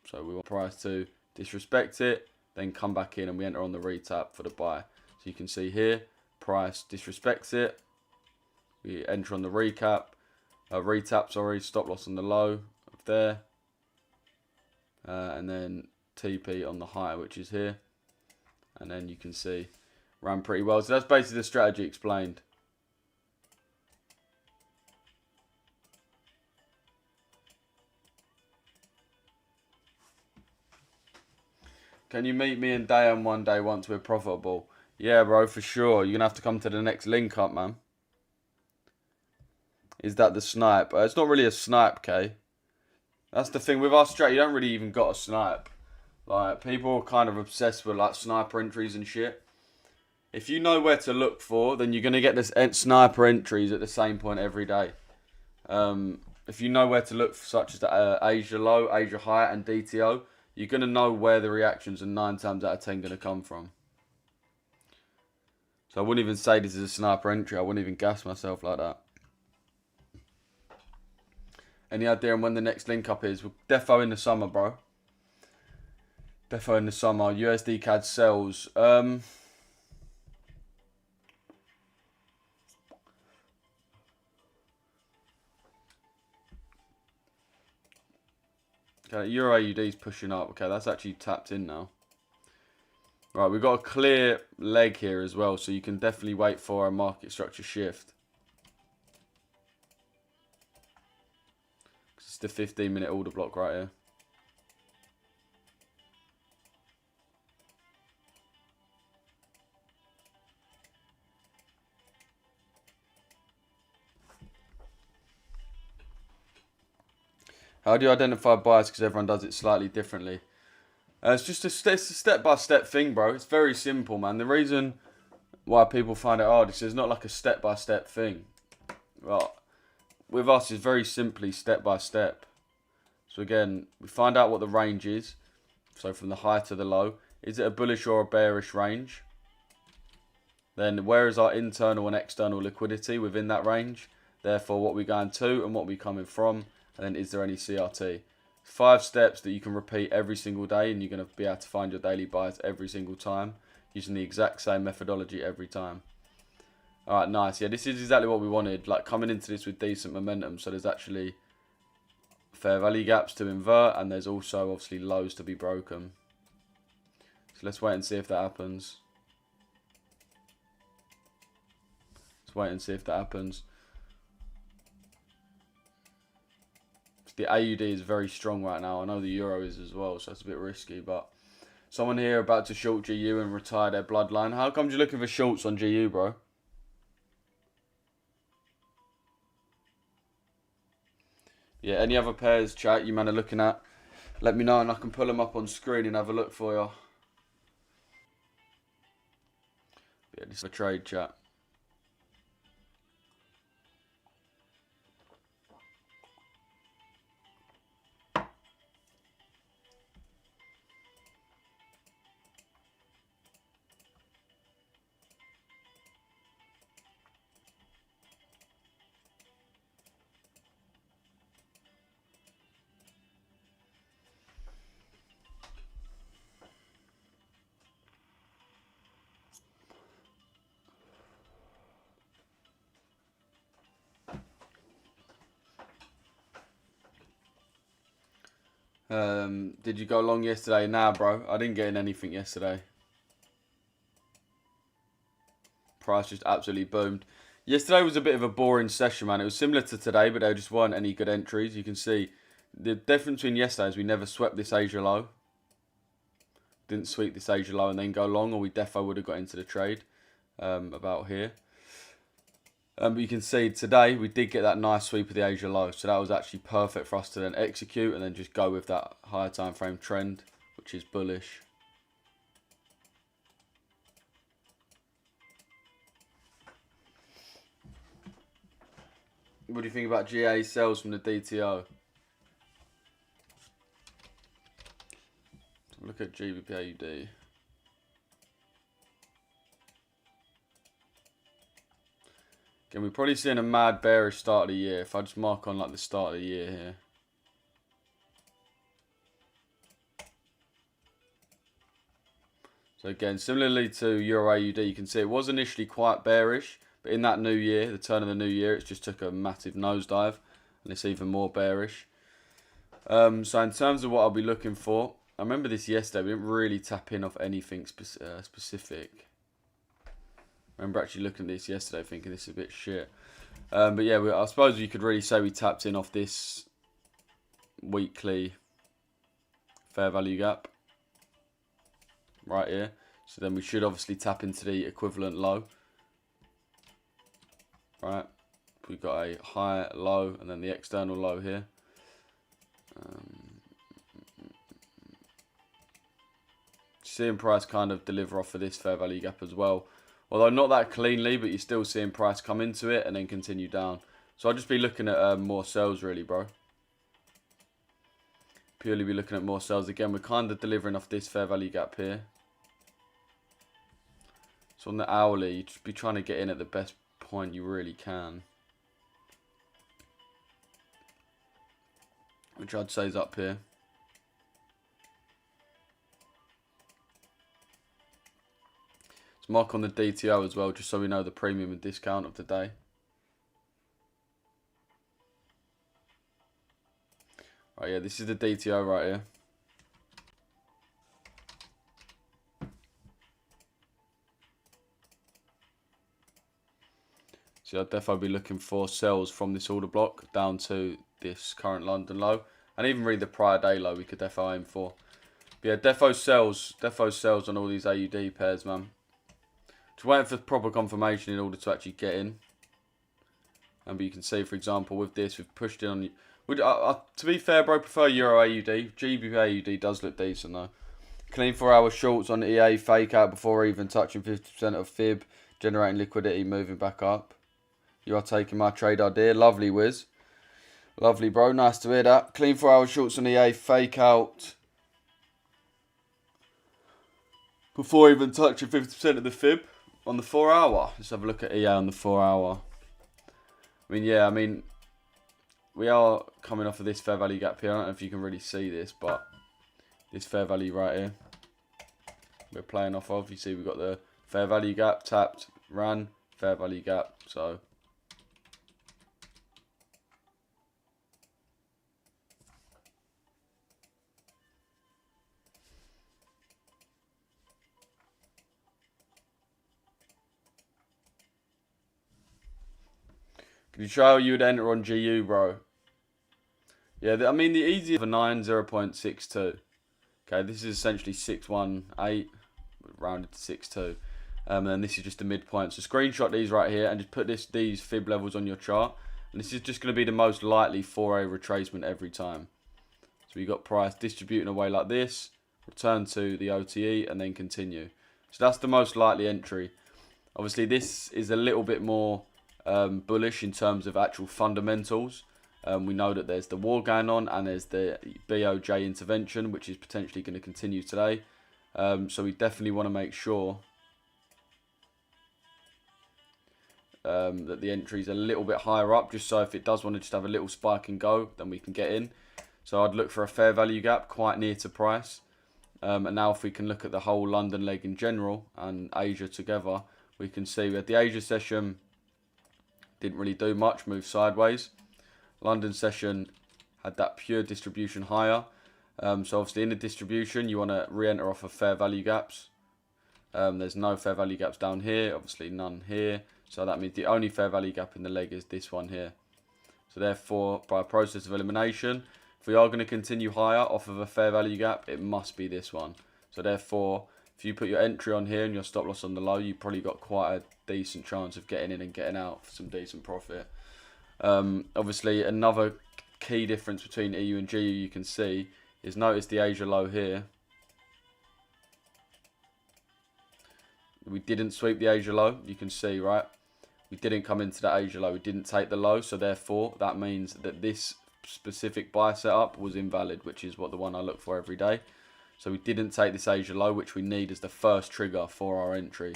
Speaker 1: So we want price to disrespect it, then come back in and we enter on the retap for the buy. So you can see here, price disrespects it. We enter on the retap, stop loss on the low up there. And then TP on the high, which is here. And then you can see, ran pretty well. So that's basically the strategy explained. Can you meet me in Dayan one day once we're profitable? Yeah, bro, for sure. You're going to have to come to the next link up, man. Is that the snipe? It's not really a snipe, K. That's the thing. With our strat, you don't really even got a snipe. Like, people are kind of obsessed with, like, sniper entries and shit. If you know where to look for, then you're going to get this sniper entries at the same point every day. If you know where to look for, such as the Asia low, Asia high, and DTO, you're going to know where the reactions are 9 times out of 10 going to come from. So I wouldn't even say this is a sniper entry. I wouldn't even gas myself like that. Any idea on when the next link up is? Well, defo in the summer, bro. Defo in the summer. USD CAD sells. Okay, Euro AUD's pushing up. Okay, that's actually tapped in now. Right, we've got a clear leg here as well, so you can definitely wait for a market structure shift. It's the 15-minute order block right here. How do you identify bias? Because everyone does it slightly differently. It's just a step-by-step thing, bro. It's very simple, man. The reason why people find it hard is it's not like a step-by-step thing. Well, with us, it's very simply step-by-step. So again, we find out what the range is. So from the high to the low. Is it a bullish or a bearish range? Then where is our internal and external liquidity within that range? Therefore, what we're going to and what we're coming from. And then is there any CRT? 5 steps that you can repeat every single day, and you're going to be able to find your daily buys every single time using the exact same methodology every time. Alright, nice. Yeah, this is exactly what we wanted. Like, coming into this with decent momentum. So there's actually fair value gaps to invert, and there's also obviously lows to be broken. So let's wait and see if that happens. Let's wait and see if that happens. The AUD is very strong right now. I know the Euro is as well, so it's a bit risky. But someone here about to short GU and retire their bloodline. How come you're looking for shorts on GU, bro? Yeah, any other pairs, chat, you man are looking at? Let me know and I can pull them up on screen and have a look for you. Yeah, this is a trade, chat. Did you go long yesterday? Nah, bro. I didn't get in anything yesterday. Price just absolutely boomed. Yesterday was a bit of a boring session, man. It was similar to today, but there just weren't any good entries. You can see the difference between yesterday is we never swept this Asia low. Didn't sweep this Asia low and then go long, or we defo would have got into the trade about here. But you can see today we did get that nice sweep of the Asia low. So that was actually perfect for us to then execute and then just go with that higher time frame trend, which is bullish. What do you think about GA sales from the DTO? Look at GBP-AUD. Again, we're probably seeing a mad bearish start of the year. If I just mark on like the start of the year here. So again, similarly to Euro-AUD, you can see it was initially quite bearish. But in that new year, the turn of the new year, it just took a massive nosedive. And it's even more bearish. So in terms of what I'll be looking for, I remember this yesterday. We didn't really tap in off anything specific. I remember actually looking at this yesterday thinking this is a bit shit. But yeah, I suppose you could really say we tapped in off this weekly fair value gap. Right here. So then we should obviously tap into the equivalent low. Right. We've got a high, low, and then the external low here. Seeing price kind of deliver off of this fair value gap as well. Although not that cleanly, but you're still seeing price come into it and then continue down. So I'll just be looking at more sells really, bro. Purely be looking at more sells. Again, we're kind of delivering off this fair value gap here. So on the hourly, you just be trying to get in at the best point you really can. Which I'd say is up here. Let's mark on the DTO as well, just so we know the premium and discount of the day. Right, yeah, this is the DTO right here. So I'll definitely be looking for sells from this order block down to this current London low. And even read the prior day low we could definitely aim for. But yeah, defo sells on all these AUD pairs, man. Just waiting for proper confirmation in order to actually get in. And but you can see, for example, with this, we've pushed in on... to be fair, bro, I prefer Euro AUD. GBP AUD does look decent, though. Clean 4-hour shorts on EA, fake out before even touching 50% of fib. Generating liquidity, moving back up. You are taking my trade idea. Lovely, Wiz. Lovely, bro. Nice to hear that. Clean 4-hour shorts on EA, fake out before even touching 50% of the fib on the 4-hour. Let's have a look at EA on the 4-hour. I mean, yeah, we are coming off of this fair value gap here. I don't know if you can really see this, but this fair value right here, we're playing off of. You see, we've got the fair value gap, tapped, ran, fair value gap. So Can you show how you would enter on GU, bro? Yeah, I mean, the easiest for 9, 0.62. Okay, this is essentially 618, rounded to 62. And then this is just the midpoint. So screenshot these right here and just put these fib levels on your chart. And this is just going to be the most likely for a retracement every time. So we got price distributing away like this, return to the OTE, and then continue. So that's the most likely entry. Obviously, this is a little bit more bullish in terms of actual fundamentals. We know that there's the war going on and there's the BOJ intervention, which is potentially going to continue today. So we definitely want to make sure that the entry is a little bit higher up, just so if it does want to just have a little spike and go, then we can get in. So I'd look for a fair value gap quite near to price. And now if we can look at the whole London leg in general and Asia together, we can see we had the Asia session, didn't really do much, moved sideways. London session had that pure distribution higher. So obviously in the distribution, you want to re-enter off of fair value gaps. There's no fair value gaps down here, obviously none here. So that means the only fair value gap in the leg is this one here. So therefore, by a process of elimination, if we are going to continue higher off of a fair value gap, it must be this one. So therefore, if you put your entry on here and your stop loss on the low, you've probably got quite a decent chance of getting in and getting out for some decent profit. Obviously, another key difference between EU and GU you can see is notice the Asia low here. We didn't sweep the Asia low, you can see, right? We didn't come into the Asia low, we didn't take the low, so therefore that means that this specific buy setup was invalid, which is what the one I look for every day. So we didn't take this Asia low, which we need as the first trigger for our entry.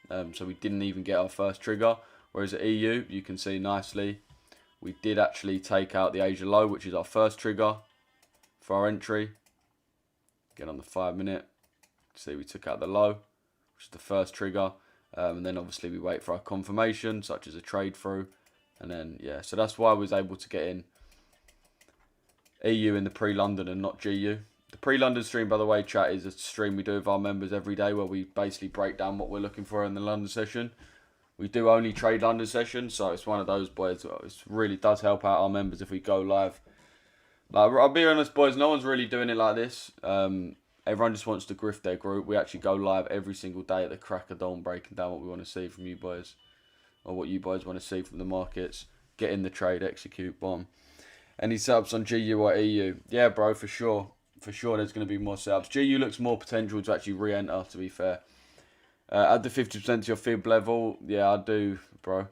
Speaker 1: So we didn't even get our first trigger, whereas at EU, you can see nicely, we did actually take out the Asia low, which is our first trigger for our entry. Get on the 5 minute, see we took out the low, which is the first trigger. And then obviously we wait for our confirmation, such as a trade through. And then, yeah, so that's why I was able to get in EU in the pre-London and not GU. The pre-London stream, by the way, chat, is a stream we do with our members every day where we basically break down what we're looking for in the London session. We do only trade London session, so it's one of those, boys. It really does help out our members if we go live. Like, I'll be honest, boys, no one's really doing it like this. Everyone just wants to grift their group. We actually go live every single day at the crack of dawn, breaking down what we want to see from you boys, or what you boys want to see from the markets. Get in the trade, execute, bomb. Any setups on GU or EU? Yeah, bro, for sure. For sure, there's going to be more setups. GU looks more potential to actually re-enter, to be fair. Add the 50% to your fib level. Yeah, I do, bro.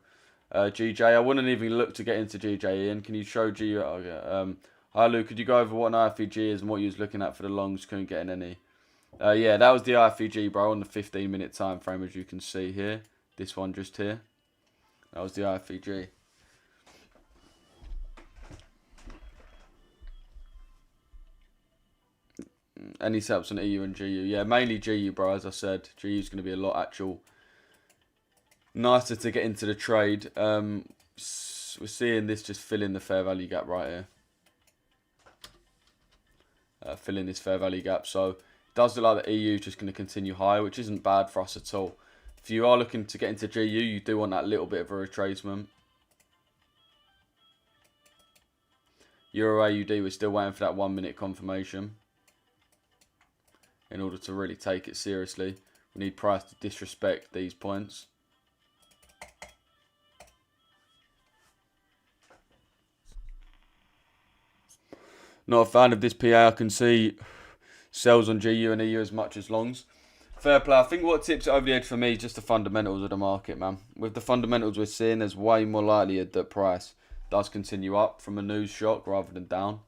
Speaker 1: GJ, I wouldn't even look to get into GJ, Ian. Can you show GU? Okay. Hi, Lou. Could you go over what an IFEG is and what you was looking at for the longs? Couldn't get in any. Yeah, that was the IFEG, bro, on the 15-minute time frame, as you can see here. This one just here. That was the IFEG. Any setups on EU and GU? Yeah, mainly GU, bro. As I said, GU is going to be a lot nicer to get into the trade. We're seeing this just fill in the fair value gap right here. Fill in this fair value gap. So it does look like the EU is just going to continue higher, which isn't bad for us at all. If you are looking to get into GU, you do want that little bit of a retracement. Euro AUD, we're still waiting for that 1 minute confirmation. In order to really take it seriously, we need price to disrespect these points. Not a fan of this PA. I can see sells on GU and EU as much as longs. Fair play. I think what tips it over the edge for me is just the fundamentals of the market, man. With the fundamentals we're seeing, there's way more likelihood that price does continue up from a news shock rather than down.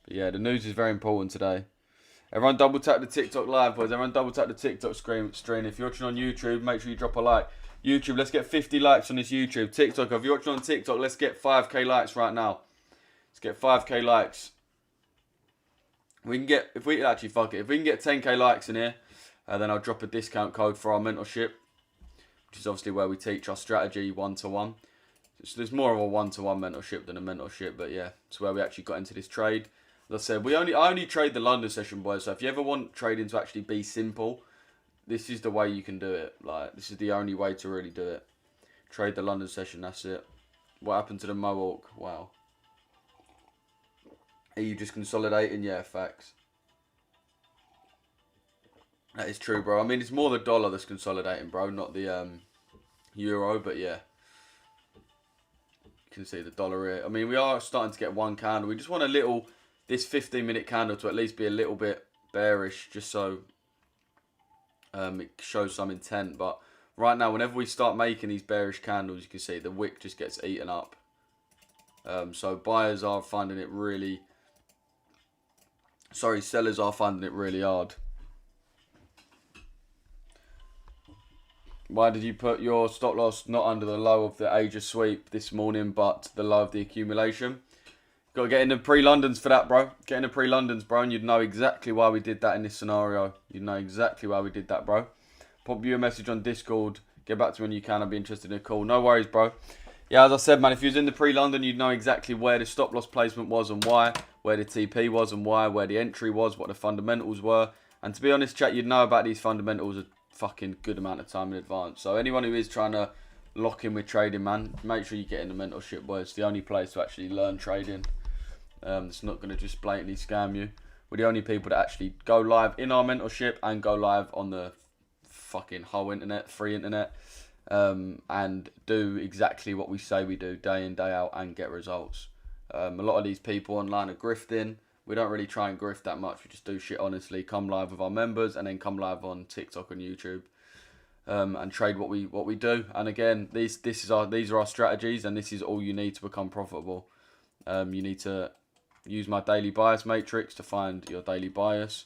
Speaker 1: But yeah, the news is very important today. Everyone double tap the TikTok live, boys. Everyone double tap the TikTok stream. If you're watching on YouTube, make sure you drop a like. YouTube, let's get 50 likes on this YouTube. TikTok, if you're watching on TikTok, let's get 5k likes right now. Let's get 5k likes. We can get, if we can get 10k likes in here, then I'll drop a discount code for our mentorship, which is obviously where we teach our strategy one-to-one. So there's more of a one-to-one mentorship than a mentorship, but yeah, it's where we actually got into this trade. As I said, I only trade the London session, boys. So if you ever want trading to actually be simple, this is the way you can do it. Like, this is the only way to really do it. Trade the London session, that's it. What happened to the Mohawk? Wow. Are you just consolidating? Yeah, facts. That is true, bro. I mean, it's more the dollar that's consolidating, bro, not the euro, but yeah. You can see the dollar here. I mean, we are starting to get one candle. We just want a little, this 15-minute candle to at least be a little bit bearish, just so it shows some intent. But right now, whenever we start making these bearish candles, you can see the wick just gets eaten up. So buyers are finding it really... Sorry, sellers are finding it really hard. Why did you put your stop loss not under the low of the Asia sweep this morning, but the low of the accumulation? Got to get in the pre-Londons for that, bro. Get in the pre-Londons, bro, and you'd know exactly why we did that in this scenario. You'd know exactly why we did that, bro. Pop you a message on Discord. Get back to me when you can. I'd be interested in a call. No worries, bro. Yeah, as I said, man, if you was in the pre-London, you'd know exactly where the stop loss placement was and why, where the TP was and why, where the entry was, what the fundamentals were. And to be honest, chat, you'd know about these fundamentals a fucking good amount of time in advance. So anyone who is trying to lock in with trading, man, make sure you get in the mentorship, boy. It's the only place to actually learn trading. It's not going to just blatantly scam you. We're the only people that actually go live in our mentorship and go live on the fucking whole internet, free internet, and do exactly what we say we do day in, day out, and get results. A lot of these people online are grifting. We don't really try and grift that much. We just do shit honestly. Come live with our members, and then come live on TikTok and YouTube, and trade what we do. And again, these are our strategies, and this is all you need to become profitable. You need to use my daily bias matrix to find your daily bias.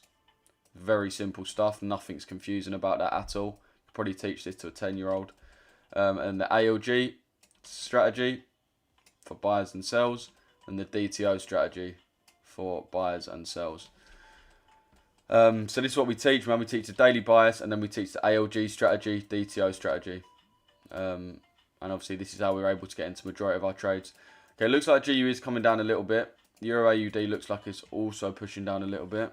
Speaker 1: Very simple stuff. Nothing's confusing about that at all. You probably teach this to a 10-year-old. And the ALG strategy for buyers and sells, and the DTO strategy for buyers and sells. So this is what we teach, man. We teach the daily bias, and then we teach the ALG strategy, DTO strategy. And obviously this is how we're able to get into the majority of our trades. Okay, looks like GU is coming down a little bit. Euro AUD looks like it's also pushing down a little bit.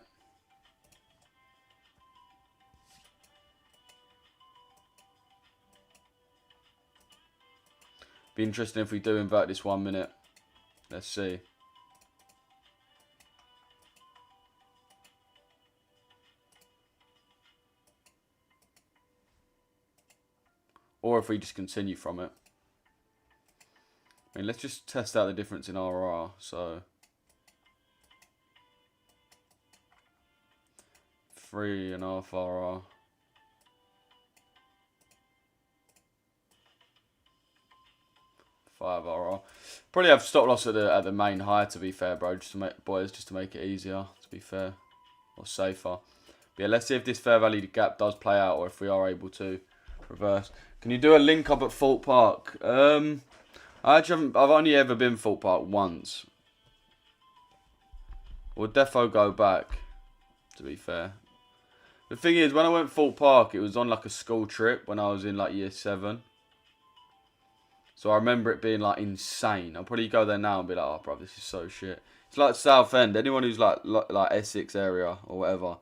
Speaker 1: Be interesting if we do invert this 1 minute. Let's see. Or if we just continue from it. I mean, let's just test out the difference in RR. So 3.5 RR. 5 RR. Probably have stop loss at the main high, to be fair, bro. Just to make it easier, to be fair, or safer. But yeah, let's see if this fair value gap does play out, or if we are able to reverse. Can you do a link up at Thorpe Park? I've only ever been Thorpe Park once. We'll defo go back, to be fair. The thing is, when I went Thorpe Park, it was on like a school trip when I was in like year 7. So I remember it being like insane. I'll probably go there now and be like, oh bro, this is so shit. It's like Southend. Anyone who's like Essex area or whatever.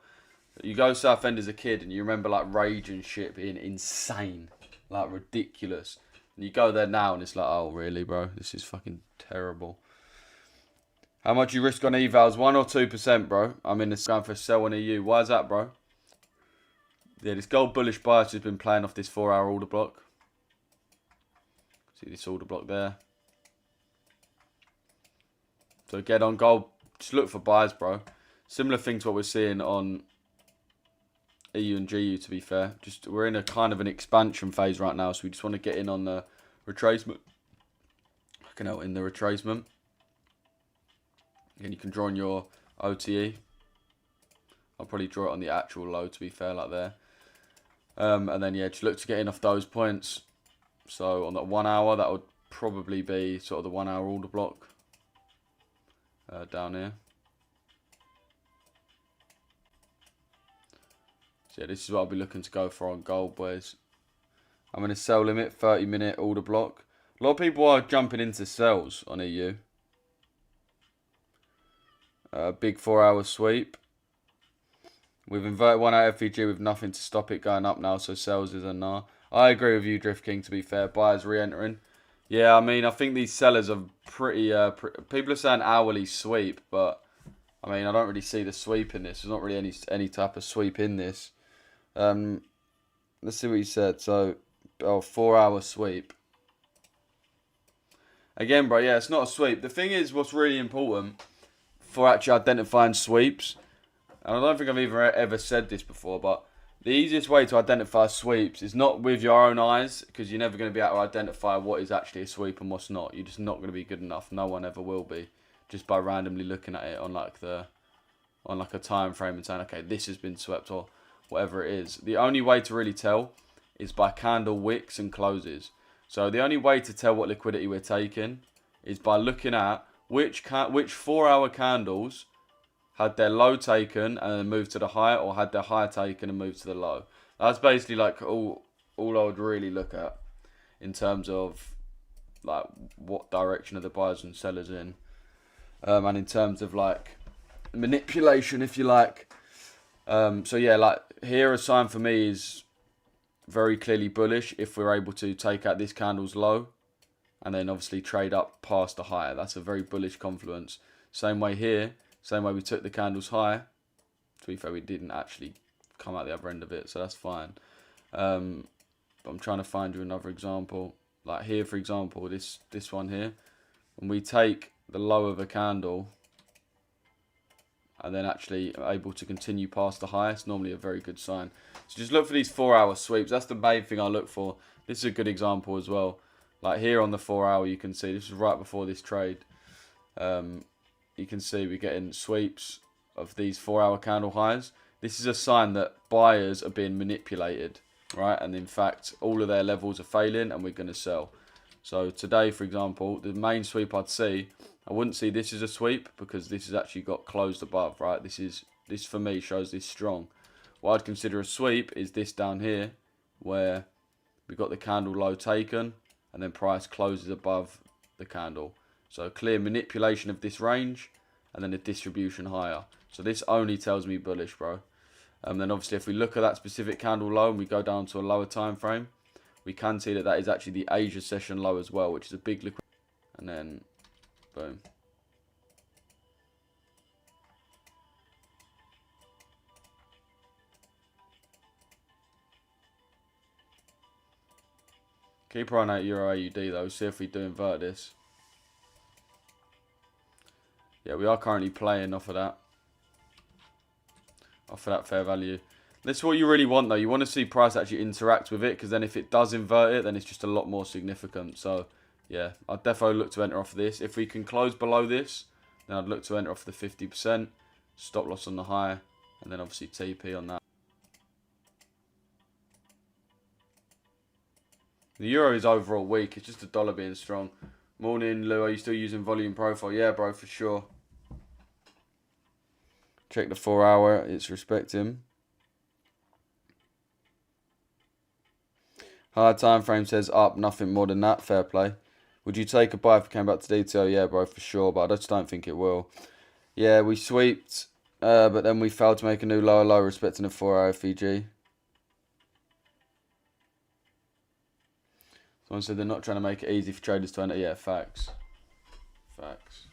Speaker 1: You go Southend as a kid and you remember like rage and shit being insane. Like ridiculous. And you go there now and it's like, oh really bro, this is fucking terrible. How much you risk on evals? 1 or 2%, bro. I'm in this going for a sell on EU. Why is that, bro? Yeah, this gold bullish bias has been playing off this 4-hour order block. See this order block there. So again, on gold, just look for buys, bro. Similar thing to what we're seeing on EU and GU, to be fair. Just we're in a kind of an expansion phase right now, so we just want to get in on the retracement. In the retracement. And you can draw on your OTE. I'll probably draw it on the actual low, to be fair, like there. And then, yeah, just look to get in off those points. So on that 1 hour, that would probably be sort of the 1 hour order block down here. So yeah, this is what I'll be looking to go for on gold, boys. I'm in a sell limit, 30-minute order block. A lot of people are jumping into sells on EU. Big 4-hour sweep. We've inverted 1 out FVG with nothing to stop it going up now, so sells is a nah. I agree with you, Drift King, to be fair. Buyers re-entering. Yeah, I mean, I think these sellers are pretty... people are saying hourly sweep, but... I mean, I don't really see the sweep in this. There's not really any type of sweep in this. Let's see what he said. So, 4-hour sweep. Again, bro, yeah, it's not a sweep. The thing is, what's really important for actually identifying sweeps, and I don't think I've ever said this before, but the easiest way to identify sweeps is not with your own eyes, because you're never going to be able to identify what is actually a sweep and what's not. You're just not going to be good enough. No one ever will be, just by randomly looking at it on like a time frame and saying, okay, this has been swept or whatever it is. The only way to really tell is by candle wicks and closes. So the only way to tell what liquidity we're taking is by looking at which 4-hour candles had their low taken and then moved to the high, or had their high taken and moved to the low. That's basically like all I would really look at in terms of like what direction are the buyers and sellers in, and in terms of like manipulation, if you like. So yeah, like here a sign for me is very clearly bullish if we're able to take out this candle's low and then obviously trade up past the high. That's a very bullish confluence. Same way here, same way we took the candle's high. To be fair, we didn't actually come out the other end of it, so that's fine. But I'm trying to find you another example. Like here, for example, this one here. When we take the low of a candle and then actually able to continue past the high, it's normally a very good sign. So just look for these 4-hour sweeps. That's the main thing I look for. This is a good example as well. Like here on the 4-hour, you can see, this is right before this trade. You can see we're getting sweeps of these 4-hour candle highs. This is a sign that buyers are being manipulated, right? And in fact, all of their levels are failing and we're going to sell. So today, for example, the main sweep I'd see, I wouldn't see this as a sweep because this has actually got closed above, right? This for me shows this strong. What I'd consider a sweep is this down here where we got the candle low taken and then price closes above the candle. So clear manipulation of this range and then a distribution higher. So this only tells me bullish, bro. Then obviously if we look at that specific candle low and we go down to a lower time frame, we can see that that is actually the Asia session low as well, which is a big liquid. And then, boom. Keep an eye on that Euro AUD though, see if we do invert this. Yeah, we are currently playing off of that. Off of that fair value. This is what you really want though. You want to see price actually interact with it, because then if it does invert it, then it's just a lot more significant. So yeah, I'd definitely look to enter off this. If we can close below this, then I'd look to enter off the 50%. Stop loss on the high, and then obviously TP on that. The euro is overall weak. It's just the dollar being strong. Morning, Lou. Are you still using volume profile? Yeah, bro, for sure. Check the 4-hour. It's respecting. Higher time frame says up. Nothing more than that. Fair play. Would you take a buy if it came back to detail? Yeah, bro, for sure. But I just don't think it will. Yeah, we sweeped. But then we failed to make a new lower low respecting the 4-hour FEG. Someone said they're not trying to make it easy for traders to enter. Yeah, facts. Facts.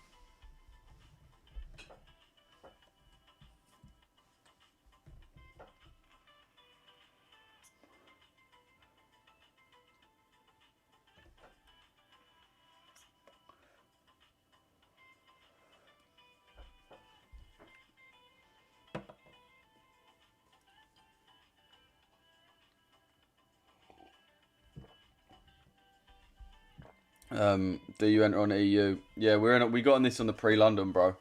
Speaker 1: Do you enter on EU? Yeah, we got on this on the pre-London, bro.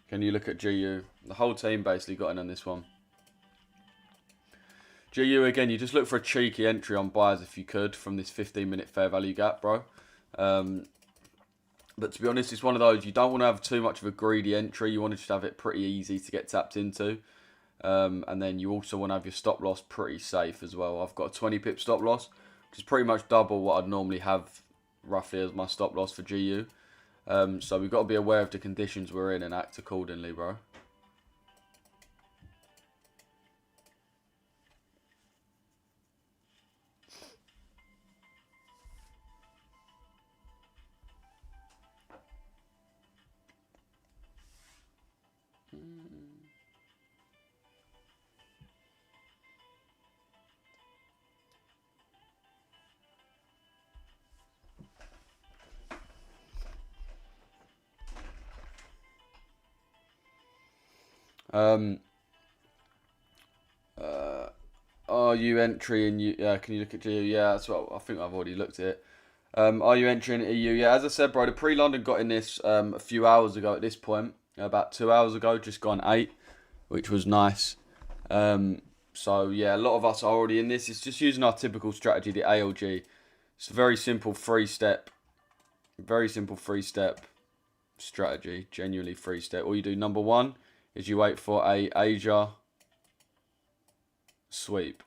Speaker 1: Can you look at GU? The whole team basically got in on this one. GU again, you just look for a cheeky entry on buyers if you could from this 15-minute fair value gap, bro. But to be honest, it's one of those, you don't want to have too much of a greedy entry. You want to just have it pretty easy to get tapped into. And then you also want to have your stop loss pretty safe as well. I've got a 20 pip stop loss, which is pretty much double what I'd normally have roughly as my stop loss for GU. So we've got to be aware of the conditions we're in and act accordingly, bro. Are you entering? Can you look at EU? Yeah, that's what I think I've already looked at it. Are you entering EU? Yeah, as I said, bro, the pre-London got in this a few hours ago at this point. About 2 hours ago, just gone 8, which was nice. So, yeah, a lot of us are already in this. It's just using our typical strategy, the ALG. It's a very simple three-step strategy, genuinely three-step. All you do, number one, is you wait for a Asia sweep.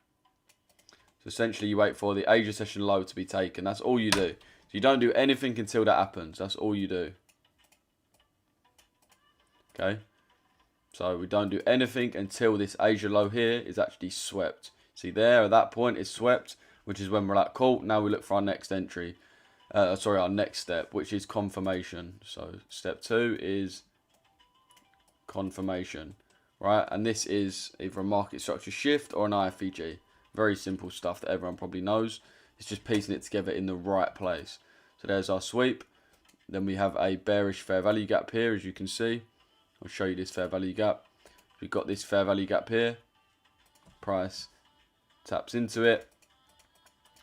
Speaker 1: So essentially you wait for the Asia session low to be taken. That's all you do. So you don't do anything until that happens. That's all you do. Okay. So we don't do anything until this Asia low here is actually swept. See there, at that point it's swept, which is when we're at call. Now we look for our next entry. Our next step, which is confirmation. So step 2 is confirmation, right? And this is either a market structure shift or an IFEG. Very simple stuff that everyone probably knows. It's just piecing it together in the right place. So there's our sweep. Then we have a bearish fair value gap here, as you can see. I'll show you this fair value gap. We've got this fair value gap here. Price taps into it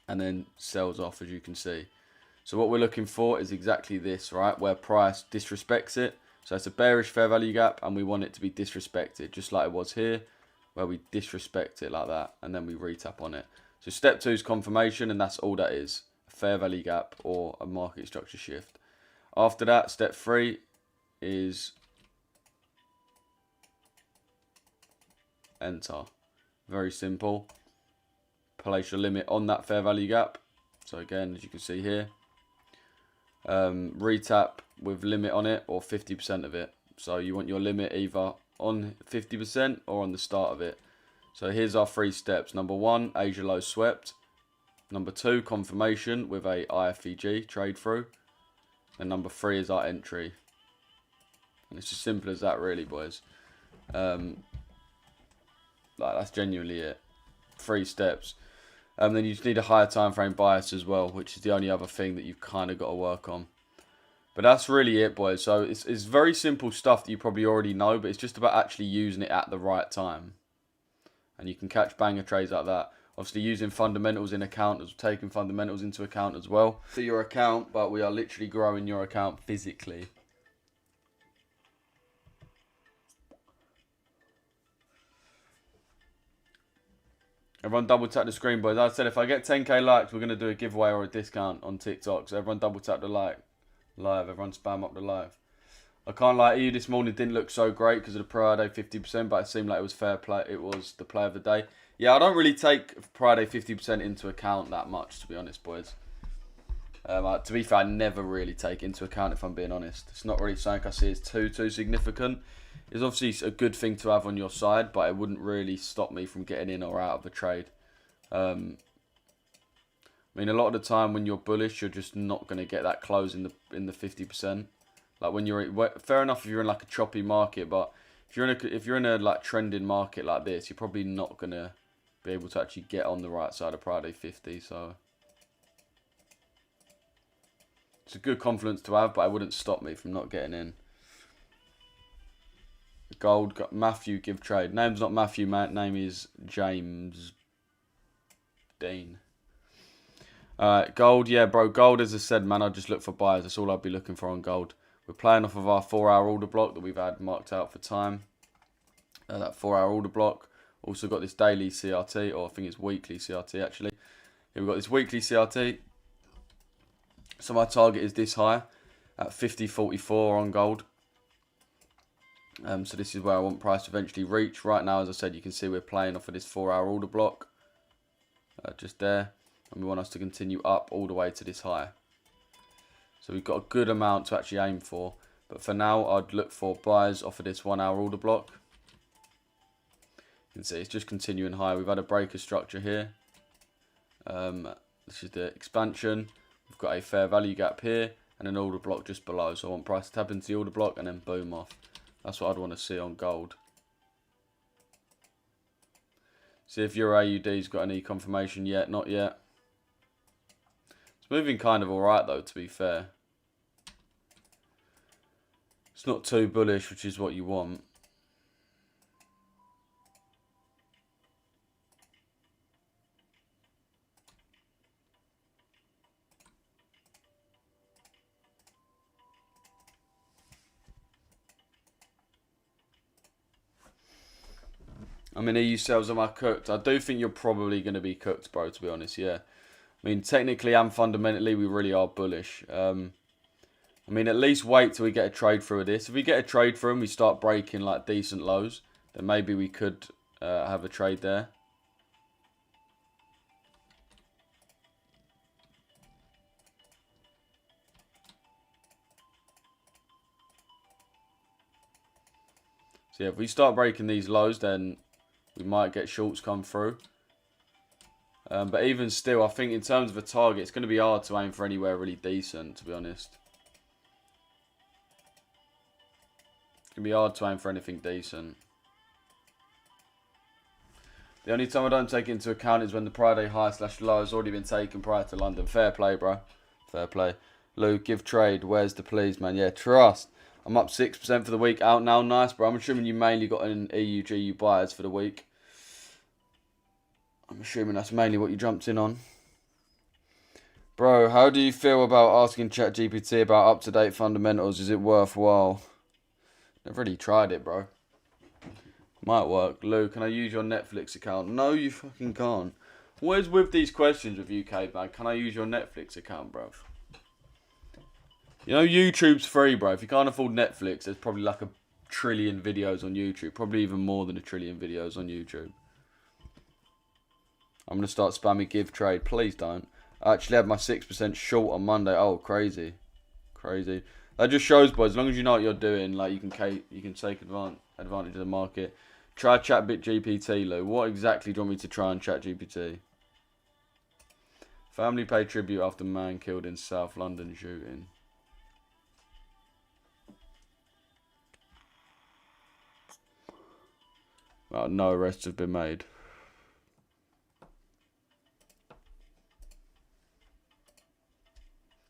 Speaker 1: and then sells off, as you can see. So what we're looking for is exactly this, right? Where price disrespects it. So it's a bearish fair value gap and we want it to be disrespected, just like it was here, where we disrespect it like that and then we retap on it. So step 2 is confirmation, and that's all that is. A fair value gap or a market structure shift. After that, step 3 is enter. Very simple. Place your limit on that fair value gap. So again, as you can see here, retap with limit on it or 50% of it. So you want your limit either on 50% or on the start of it. So here's our 3 steps. Number 1, Asia low swept. Number 2, confirmation with a IFEG trade through. And number 3 is our entry. And it's as simple as that, really, boys. That's genuinely it. 3 steps. Then you just need a higher time frame bias as well, which is the only other thing that you've kind of got to work on. But that's really it, boys. So it's very simple stuff that you probably already know, but it's just about actually using it at the right time. And you can catch banger trades like that. Obviously using fundamentals in account, taking fundamentals into account as well. For your account, but we are literally growing your account physically. Everyone double tap the screen, boys. As I said, if I get 10k likes, we're going to do a giveaway or a discount on TikTok. So everyone double tap the live. Everyone spam up the live. I can't lie to you, this morning didn't look so great because of the Friday 50%, but it seemed like it was fair play. It was the play of the day. Yeah, I don't really take Friday 50% into account that much, to be honest, boys. To be fair, I never really take it into account, if I'm being honest. It's not really something I see as too significant. It's obviously a good thing to have on your side, but it wouldn't really stop me from getting in or out of a trade. I mean, a lot of the time when you're bullish, you're just not going to get that close in the 50%. Like when you're fair enough if you're in like a choppy market, but if you're in a like trending market like this, you're probably not going to be able to actually get on the right side of Friday 50. So it's a good confidence to have, but it wouldn't stop me from not getting in. Gold, got Matthew, give trade. Name's not Matthew, man. Name is James Dean. Gold, yeah, bro. Gold, as I said, man, I just look for buyers. That's all I'd be looking for on gold. We're playing off of our 4-hour order block that we've had marked out for time. That 4-hour order block. Also got this daily CRT, or I think it's weekly CRT actually. Here we've got this weekly CRT. So my target is this high at 50.44 on gold. So this is where I want price to eventually reach. Right now, as I said, you can see we're playing off of this 4-hour order block. Just there. And we want us to continue up all the way to this high. So we've got a good amount to actually aim for. But for now, I'd look for buys off of this 1-hour order block. You can see it's just continuing high. We've had a breaker structure here. This is the expansion. We've got a fair value gap here and an order block just below. So I want price to tap into the order block and then boom off. That's what I'd want to see on gold. See if your AUD's got any confirmation yet. Not yet. It's moving kind of alright though, to be fair. It's not too bullish, which is what you want. I mean, EU sales, am I cooked? I do think you're probably going to be cooked, bro, to be honest, yeah. I mean, technically and fundamentally, we really are bullish. I mean, at least wait till we get a trade through this. If we get a trade through and we start breaking, like, decent lows, then maybe we could have a trade there. So, yeah, if we start breaking these lows, then we might get shorts come through. But even still, I think in terms of a target, it's going to be hard to aim for anywhere really decent, to be honest. It's going to be hard to aim for anything decent. The only time I don't take into account is when the Friday high/low has already been taken prior to London. Fair play, bro. Fair play. Lou, give trade. Where's the please, man? Yeah, trust. I'm up 6% for the week. Out now. Nice, bro. I'm assuming you mainly got an EU-GU buyers for the week. I'm assuming that's mainly what you jumped in on. Bro, how do you feel about asking ChatGPT about up-to-date fundamentals? Is it worthwhile? Never really tried it, bro. Might work. Lou, can I use your Netflix account? No, you fucking can't. What is with these questions with UK, man? Can I use your Netflix account, bro? You know, YouTube's free, bro. If you can't afford Netflix, there's probably like 1 trillion videos on YouTube. Probably even more than 1 trillion videos on YouTube. I'm going to start spamming give trade. Please don't. I actually had my 6% short on Monday. Oh, crazy. Crazy. That just shows, boys, as long as you know what you're doing, like you can take advantage of the market. Try ChatBit GPT, Lou. What exactly do you want me to try on ChatGPT? Family pay tribute after man killed in South London shooting. Well, no arrests have been made.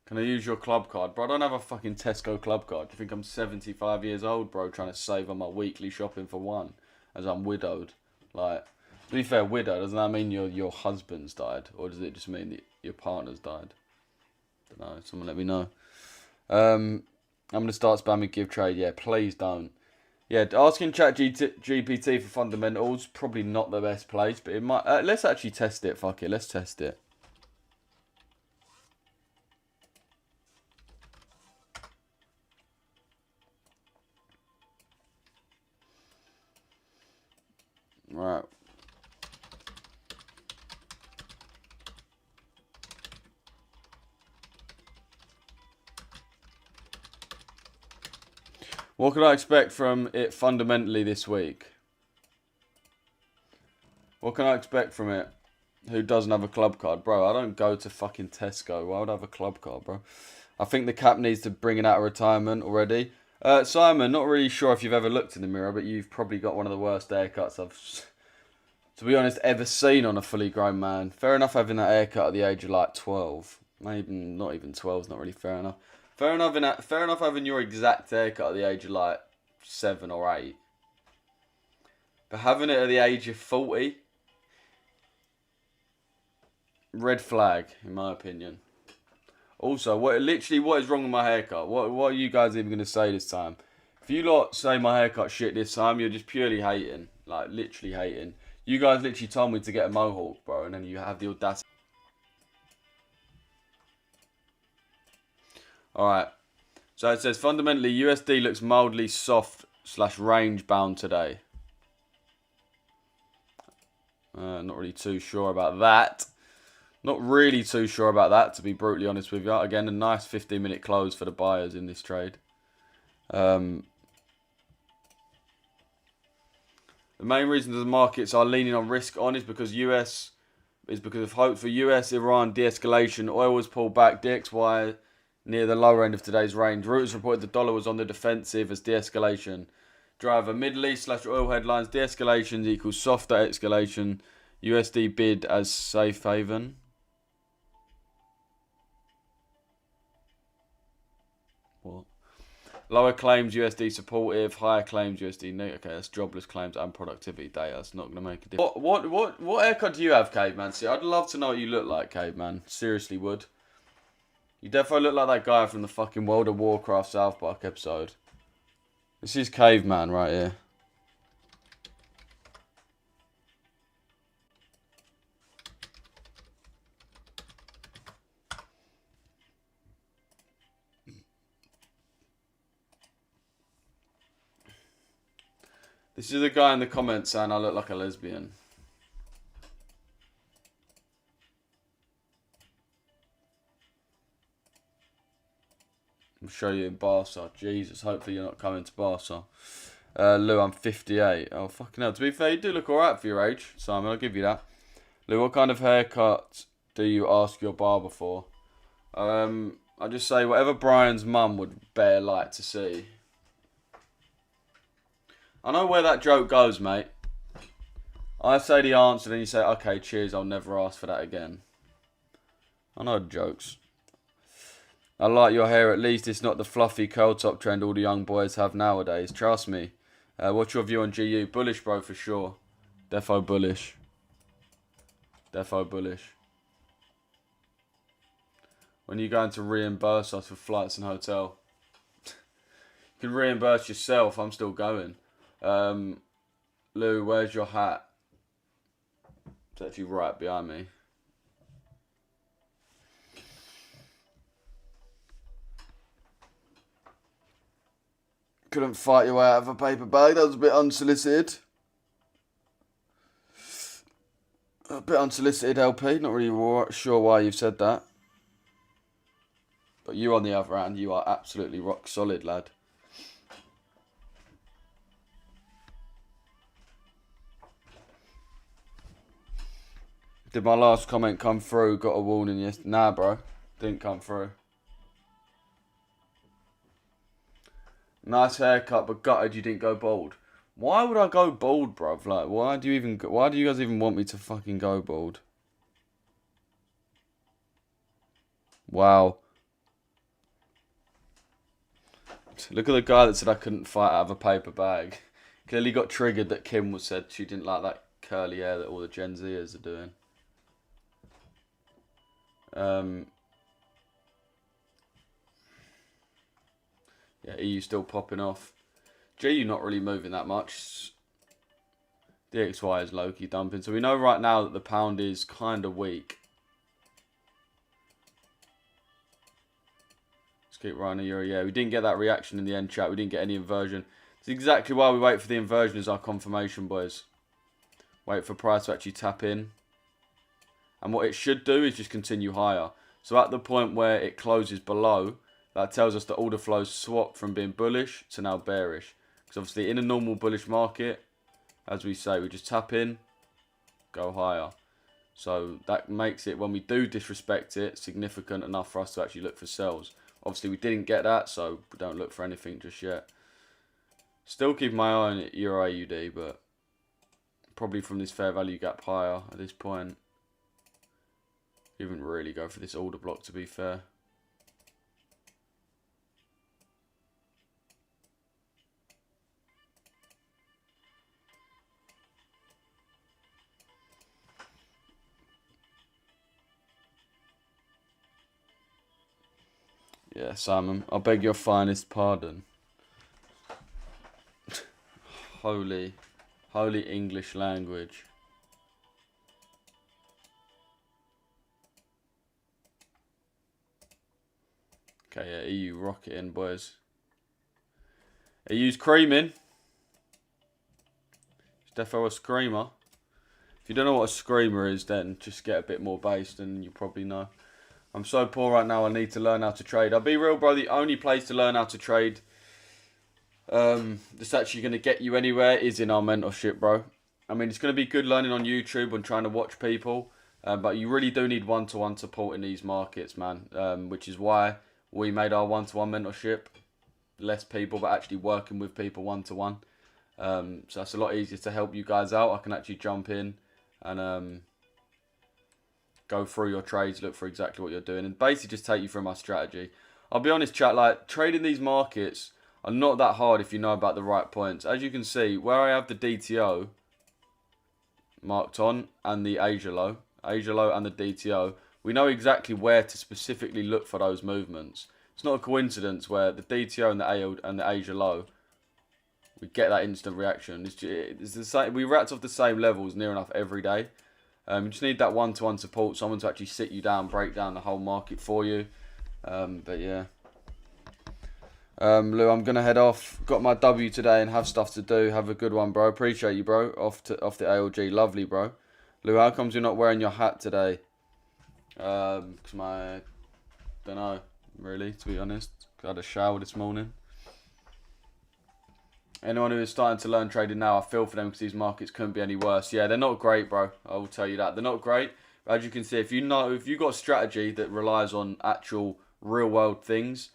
Speaker 1: Can I use your club card? Bro, I don't have a fucking Tesco club card. Do you think I'm 75 years old, bro, trying to save on my weekly shopping for one? As I'm widowed. Like, to be fair, widow, doesn't that mean your husband's died? Or does it just mean that your partner's died? I don't know. Someone let me know. I'm going to start spamming give trade. Yeah, please don't. Yeah, asking ChatGPT for fundamentals, probably not the best place, but it might. Let's actually test it. Fuck it, let's test it. Right. What can I expect from it fundamentally this week? What can I expect from it? Who doesn't have a club card? Bro, I don't go to fucking Tesco. Why would I have a club card, bro? I think the cap needs to bring it out of retirement already. Simon, not really sure if you've ever looked in the mirror, but you've probably got one of the worst haircuts I've, to be honest, ever seen on a fully grown man. Fair enough having that haircut at the age of like 12. Maybe not even 12 is not really fair enough. Fair enough having your exact haircut at the age of like 7 or 8. But having it at the age of 40, red flag, in my opinion. Also, what is wrong with my haircut? What are you guys even going to say this time? If you lot say my haircut shit this time, you're just purely hating. Like, literally hating. You guys literally told me to get a mohawk, bro, and then you have the audacity. Alright. So it says, fundamentally, USD looks mildly soft / range bound today. Not really too sure about that. Not really too sure about that, to be brutally honest with you. Again, a nice 15-minute close for the buyers in this trade. The main reason the markets are leaning on risk on is because of hope for US-Iran de-escalation. Oil was pulled back. DXY near the lower end of today's range. Reuters reported the dollar was on the defensive as de-escalation. Driver, Middle East / oil headlines. De-escalation equals softer escalation. USD bid as safe haven. What? Lower claims USD supportive, higher claims USD negative. Okay, that's jobless claims and productivity data. That's not going to make a difference. What haircut do you have, Caveman? See, I'd love to know what you look like, Caveman. Seriously would. You definitely look like that guy from the fucking World of Warcraft South Park episode. This is Caveman right here. This is a guy in the comments saying I look like a lesbian. I'll show you in Barca. Jesus, hopefully you're not coming to Barca. Lou, I'm 58. Oh, fucking hell. To be fair, you do look alright for your age, Simon. I'll give you that. Lou, what kind of haircut do you ask your barber for? I'll just say whatever Brian's mum would bear like to see. I know where that joke goes, mate. I say the answer, then you say, okay, cheers, I'll never ask for that again. I know the jokes. I like your hair, at least it's not the fluffy curl top trend all the young boys have nowadays. Trust me. What's your view on GU? Bullish, bro, for sure. Defo bullish. Defo bullish. When are you going to reimburse us for flights and hotel? You can reimburse yourself, I'm still going. Lou, where's your hat? It's actually right behind me. Couldn't fight your way out of a paper bag. That was a bit unsolicited. A bit unsolicited, LP. Not really sure why you've said that. But you, on the other hand, you are absolutely rock solid, lad. Did my last comment come through? Got a warning yesterday? Nah, bro. Didn't come through. Nice haircut, but gutted you didn't go bald. Why would I go bald, bruv? Like, why do you guys even want me to fucking go bald? Wow. Look at the guy that said I couldn't fight out of a paper bag. Clearly got triggered that Kim said she didn't like that curly hair that all the Gen Zers are doing. Yeah, EU still popping off. GU not really moving that much. DXY is low-key dumping. So we know right now that the pound is kind of weak. Let's keep running euro. Yeah, we didn't get that reaction in the end, chat. We didn't get any inversion. It's exactly why we wait for the inversion as our confirmation, boys. Wait for price to actually tap in. And what it should do is just continue higher. So at the point where it closes below, that tells us that order flows swap from being bullish to now bearish. Because obviously in a normal bullish market, as we say, we just tap in, go higher. So that makes it, when we do disrespect it, significant enough for us to actually look for sells. Obviously we didn't get that, so we don't look for anything just yet. Still keep my eye on Euro AUD, but probably from this fair value gap higher at this point. Even really go for this order block, to be fair. Yeah, Simon, I beg your finest pardon. Holy English language. Okay, yeah, EU rocketing, boys. EU's creaming. It's defo a screamer. If you don't know what a screamer is, then just get a bit more based and you probably know. I'm so poor right now, I need to learn how to trade. I'll be real, bro, the only place to learn how to trade that's actually going to get you anywhere is in our mentorship, bro. I mean, it's going to be good learning on YouTube and trying to watch people, but you really do need one-to-one support in these markets, man, which is why we made our one-to-one mentorship. Less people, but actually working with people one-to-one. So that's a lot easier to help you guys out. I can actually jump in and go through your trades, look for exactly what you're doing, and basically just take you through my strategy. I'll be honest, chat, like, trading these markets are not that hard if you know about the right points. As you can see, where I have the DTO marked on and the Asia low and the DTO, we know exactly where to specifically look for those movements. It's not a coincidence where the DTO and the Asia low, we get that instant reaction. It's the same. We react off the same levels near enough every day. You just need that one-to-one support, someone to actually sit you down, break down the whole market for you. But yeah, Lou, I'm gonna head off. Got my W today and have stuff to do. Have a good one, bro. Appreciate you, bro. Off the ALG, lovely, bro. Lou, how comes you're not wearing your hat today? Cause don't know, really, to be honest. I had a shower this morning. Anyone who is starting to learn trading now, I feel for them because these markets couldn't be any worse. Yeah, they're not great, bro. I will tell you that. They're not great. But as you can see, if you've got a strategy that relies on actual real world things,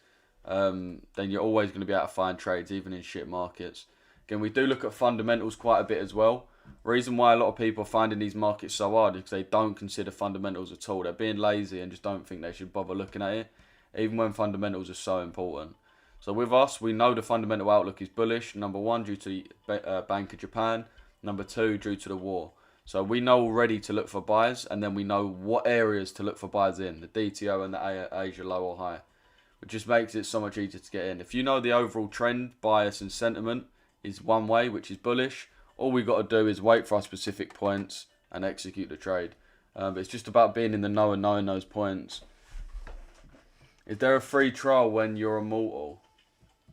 Speaker 1: then you're always going to be able to find trades, even in shit markets. Again, we do look at fundamentals quite a bit as well. Reason why a lot of people are finding these markets so hard is because they don't consider fundamentals at all. They're being lazy and just don't think they should bother looking at it, even when fundamentals are so important. So with us, we know the fundamental outlook is bullish. Number one, due to the Bank of Japan. Number two, due to the war. So we know already to look for buys, and then we know what areas to look for buys in. The DTO and the Asia low or high. Which just makes it so much easier to get in. If you know the overall trend, bias and sentiment is one way, which is bullish, all we got to do is wait for our specific points and execute the trade. But it's just about being in the know and knowing those points. Is there a free trial when you're immortal?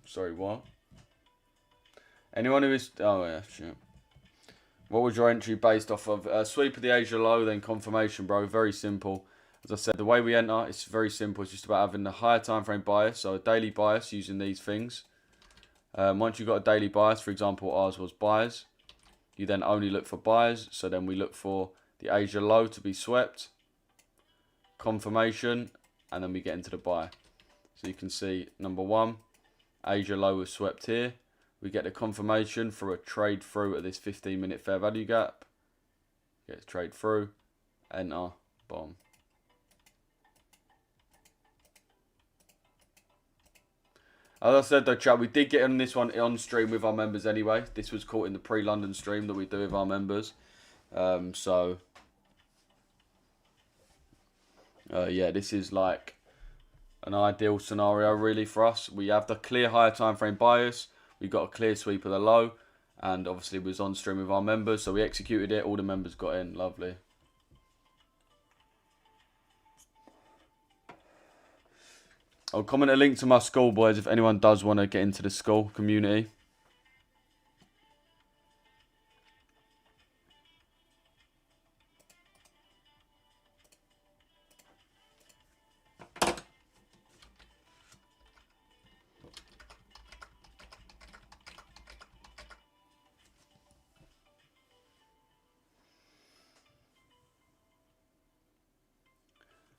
Speaker 1: Sorry, what? Anyone who is... Oh, yeah, shit. What was your entry based off of? Sweep of the Asia low, then confirmation, bro. Very simple. As I said, the way we enter, it's very simple. It's just about having the higher time frame bias, so a daily bias using these things. Once you've got a daily bias, for example, ours was buys, you then only look for buys. So then we look for the Asia low to be swept, confirmation, and then we get into the buy. So you can see, number one, Asia low was swept here. We get the confirmation for a trade through at this 15-minute fair value gap. Get trade through, enter, boom. As I said though, chat, we did get on this one on stream with our members anyway. This was caught in the pre-London stream that we do with our members. Yeah, this is like an ideal scenario really for us. We have the clear higher time frame bias. We got a clear sweep of the low, and obviously we was on stream with our members, so we executed it. All the members got in. Lovely. I'll comment a link to my school, boys, if anyone does want to get into the school community.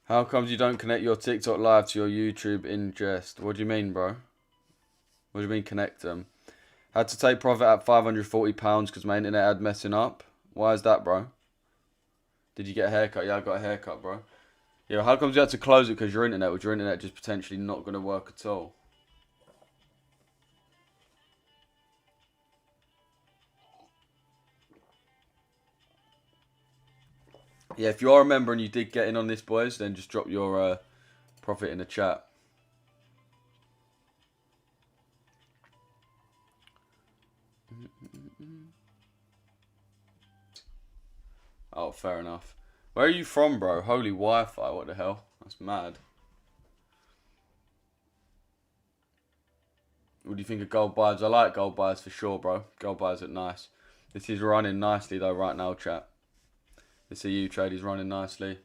Speaker 1: How comes you don't connect your TikTok live to your YouTube ingest? What do you mean, bro? What do you mean connect them? Had to take profit at £540 because my internet had messing up. Why is that, bro? Did you get a haircut? Yeah, I got a haircut, bro. Yeah, how comes you had to close it because your internet? Was your internet just potentially not going to work at all? Yeah, if you are a member and you did get in on this, boys, then just drop your profit in the chat. Oh, fair enough. Where are you from, bro? Holy Wi-Fi, what the hell? That's mad. What do you think of gold buys? I like gold buys for sure, bro. Gold buys are nice. This is running nicely, though, right now, chat. This EU trade is running nicely.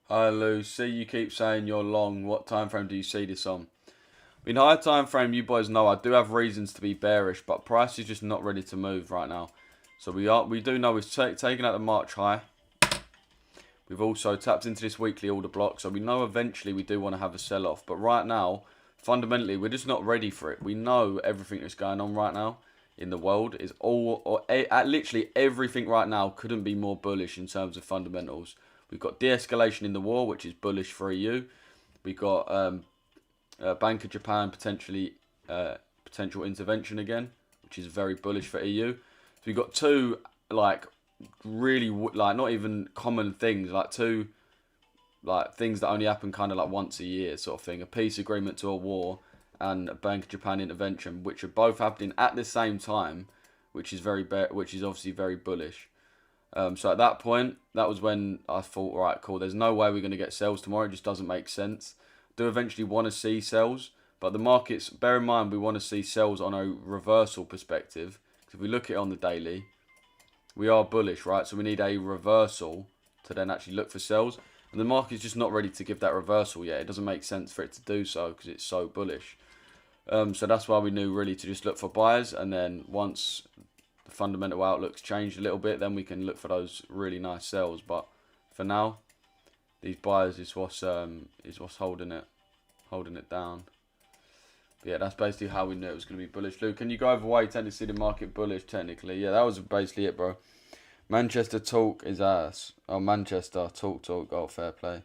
Speaker 1: Hi, Lou. See, you keep saying you're long. What time frame do you see this on? In higher time frame, you boys know I do have reasons to be bearish, but price is just not ready to move right now. So we do know it's taken out the March high. We've also tapped into this weekly order block, so we know eventually we do want to have a sell-off. But right now, fundamentally, we're just not ready for it. We know everything that's going on right now in the world is literally everything right now couldn't be more bullish in terms of fundamentals. We've got de-escalation in the war, which is bullish for EU. We've got Bank of Japan potential intervention again, which is very bullish for EU. So we've got two really not even common things, two things that only happen kind of once a year sort of thing. A peace agreement to a war and a Bank of Japan intervention, which are both happening at the same time, which is obviously very bullish. So at that point, that was when I thought, right, cool, there's no way we're going to get sells tomorrow. It just doesn't make sense. Do eventually want to see sells, but the markets, bear in mind, we want to see sells on a reversal perspective. Because if we look at it on the daily, we are bullish, right? So we need a reversal to then actually look for sells. And the market's just not ready to give that reversal yet. It doesn't make sense for it to do so because it's so bullish. So that's why we knew really to just look for buyers. And then once the fundamental outlook's changed a little bit, then we can look for those really nice sells. But for now, these buyers is what's holding it down. But yeah, that's basically how we knew it was going to be bullish. Luke, can you go over why you tend to see the market bullish technically? Yeah, that was basically it, bro. Manchester talk is ass. Oh, Manchester talk. Oh, fair play.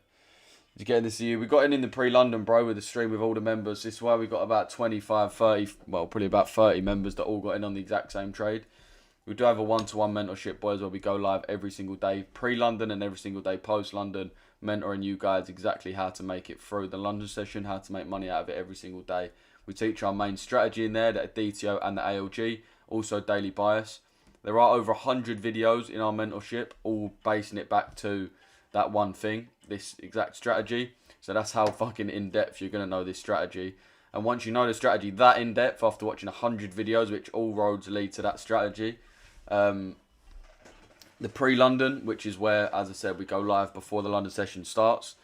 Speaker 1: Did you get this to you? We got in the pre-London, bro, with the stream with all the members. This is why we got about 25, 30, well, probably about 30 members that all got in on the exact same trade. We do have a one-to-one mentorship, boys, where we go live every single day pre-London and every single day post-London, mentoring you guys exactly how to make it through the London session, how to make money out of it every single day. We teach our main strategy in there, the DTO and the ALG, also daily bias. There are over 100 videos in our mentorship, all basing it back to that one thing, this exact strategy. So that's how fucking in-depth you're going to know this strategy. And once you know the strategy that in-depth, after watching 100 videos, which all roads lead to that strategy, the pre-London, which is where, as I said, we go live before the London session starts,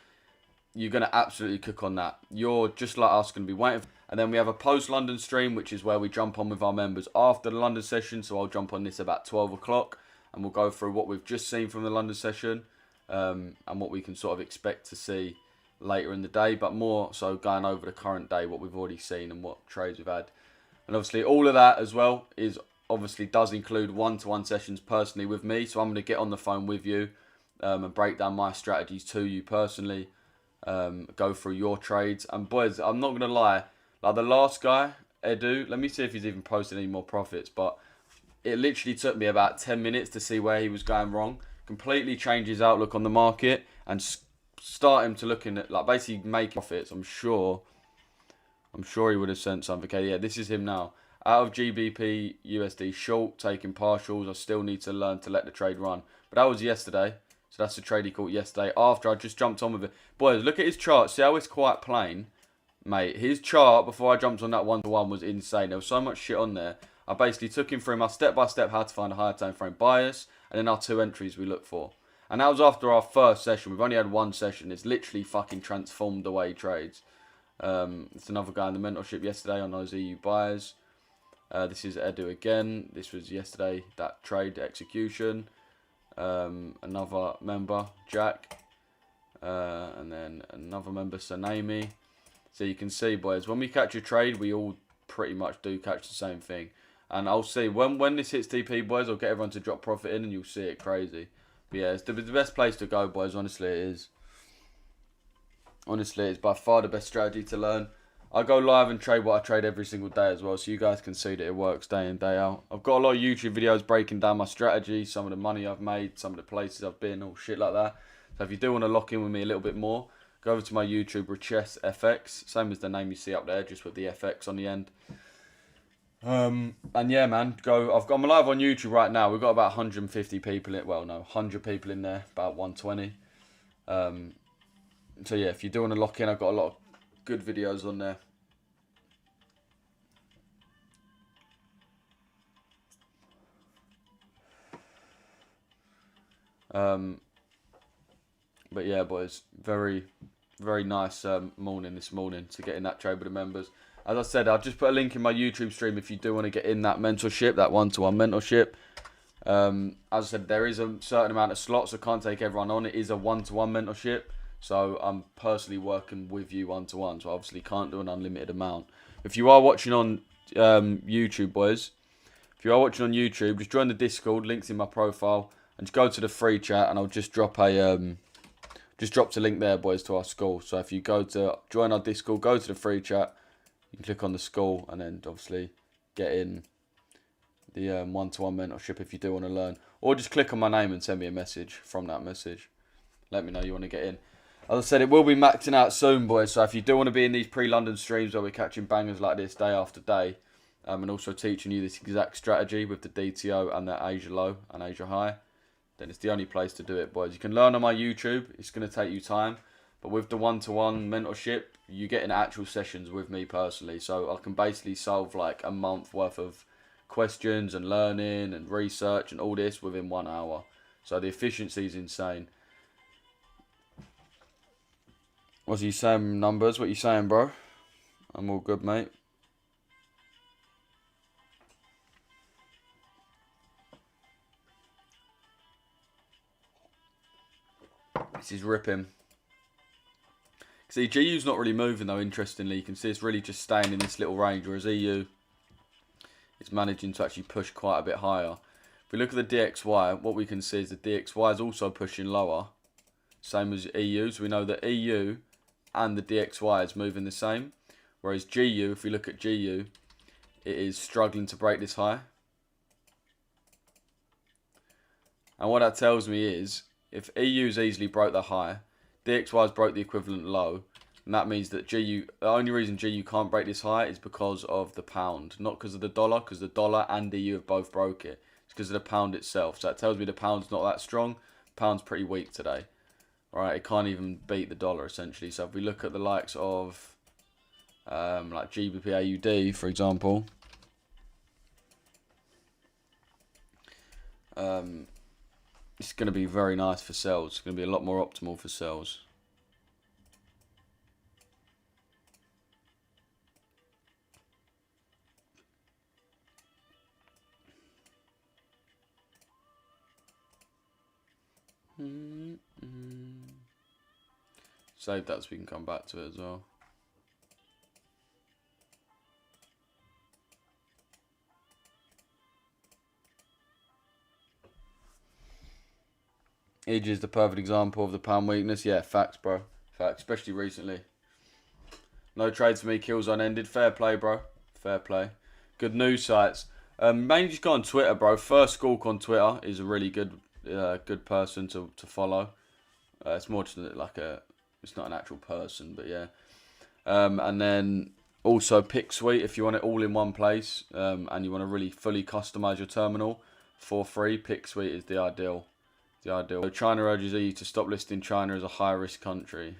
Speaker 1: you're going to absolutely cook on that. You're just like us going to be waiting. And then we have a post-London stream, which is where we jump on with our members after the London session. So I'll jump on this about 12 o'clock and we'll go through what we've just seen from the London session and what we can sort of expect to see later in the day. But more so going over the current day, what we've already seen and what trades we've had. And obviously all of that as well is obviously does include one-to-one sessions personally with me. So I'm going to get on the phone with you and break down my strategies to you personally. Go through your trades. And boys, I'm not going to lie. Like the last guy, Edu, let me see if he's even posted any more profits. But it literally took me about 10 minutes to see where he was going wrong. Completely change his outlook on the market and start him to looking at, like, basically make profits. I'm sure he would have sent something. Okay, yeah, this is him now. Out of GBP USD short, taking partials. I still need to learn to let the trade run. But that was yesterday. So that's the trade he caught yesterday after I just jumped on with it. Boys, look at his chart. See how it's quite plain? Mate, his chart before I jumped on that one-to-one was insane. There was so much shit on there. I basically took him through my step-by-step how to find a higher time frame bias and then our 2 entries we look for. And that was after our first session. We've only had 1 session. It's literally fucking transformed the way he trades. It's another guy in the mentorship yesterday on those EU buyers. This is Edu again. This was yesterday, that trade execution. Another member, Jack. And then another member, Sanami. So you can see, boys, when we catch a trade, we all pretty much do catch the same thing. And I'll see, when this hits TP, boys, I'll get everyone to drop profit in and you'll see it crazy. But yeah, it's the best place to go, boys. Honestly, it is. Honestly, it's by far the best strategy to learn. I go live and trade what I trade every single day as well, so you guys can see that it works day in, day out. I've got a lot of YouTube videos breaking down my strategy, some of the money I've made, some of the places I've been, all shit like that. So if you do want to lock in with me a little bit more, go over to my YouTube, Richesse FX. Same as the name you see up there, just with the FX on the end. And yeah, man, I'm live on YouTube right now. We've got about 150 people in, well, no, 100 people in there, about 120. So yeah, if you do want to lock in, I've got a lot of good videos on there. But yeah, boys, very nice morning this morning to get in that trade with the members. As I said, I'll just put a link in my YouTube stream if you do want to get in that mentorship, that one-to-one mentorship. As I said, there is a certain amount of slots. I can't take everyone on. It is a one-to-one mentorship. So I'm personally working with you one-to-one. So I obviously can't do an unlimited amount. If you are watching on YouTube, boys, if you are watching on YouTube, just join the Discord. Link's in my profile. And just go to the free chat and I'll just drop a... Just dropped a link there, boys, to our school. So if you go to join our Discord, go to the free chat, you can click on the school and then obviously get in the one-to-one mentorship if you do want to learn. Or just click on my name and send me a message from that message. Let me know you want to get in. As I said, it will be maxing out soon, boys. So if you do want to be in these pre-London streams where we're catching bangers like this day after day, and also teaching you this exact strategy with the DTO and the Asia low and Asia high, then it's the only place to do it, boys. You can learn on my YouTube. It's going to take you time. But with the one-to-one mentorship, you get in actual sessions with me personally. So I can basically solve like a month worth of questions and learning and research and all this within 1 hour. So the efficiency is insane. What's he saying, numbers? What you saying, bro? I'm all good, mate. This is ripping. See, GU's not really moving though, interestingly. You can see it's really just staying in this little range, whereas EU is managing to actually push quite a bit higher. If we look at the DXY, what we can see is the DXY is also pushing lower. Same as EU. So we know that EU and the DXY is moving the same. Whereas GU, if we look at GU, it is struggling to break this high. And what that tells me is, if EU's easily broke the high, DXY's broke the equivalent low, and that means that GU, the only reason GU can't break this high is because of the pound, not because of the dollar, because the dollar and EU have both broke it. It's because of the pound itself. So that tells me the pound's not that strong. Pound's pretty weak today. Alright, it can't even beat the dollar essentially. So if we look at the likes of like GBP AUD, for example, it's going to be very nice for sells. It's going to be a lot more optimal for sells. Save that so we can come back to it as well. EG is the perfect example of the pound weakness. Yeah, facts, bro. Facts, especially recently. No trades for me, kills unended. Fair play, bro. Fair play. Good news sites. Mainly just go on Twitter, bro. First Skulk on Twitter is a really good person to follow. It's more just like it's not an actual person, but yeah. And then also Pick Suite if you want it all in one place and you want to really fully customize your terminal for free. Pick Suite is the ideal. So China urges EU to stop listing China as a high-risk country.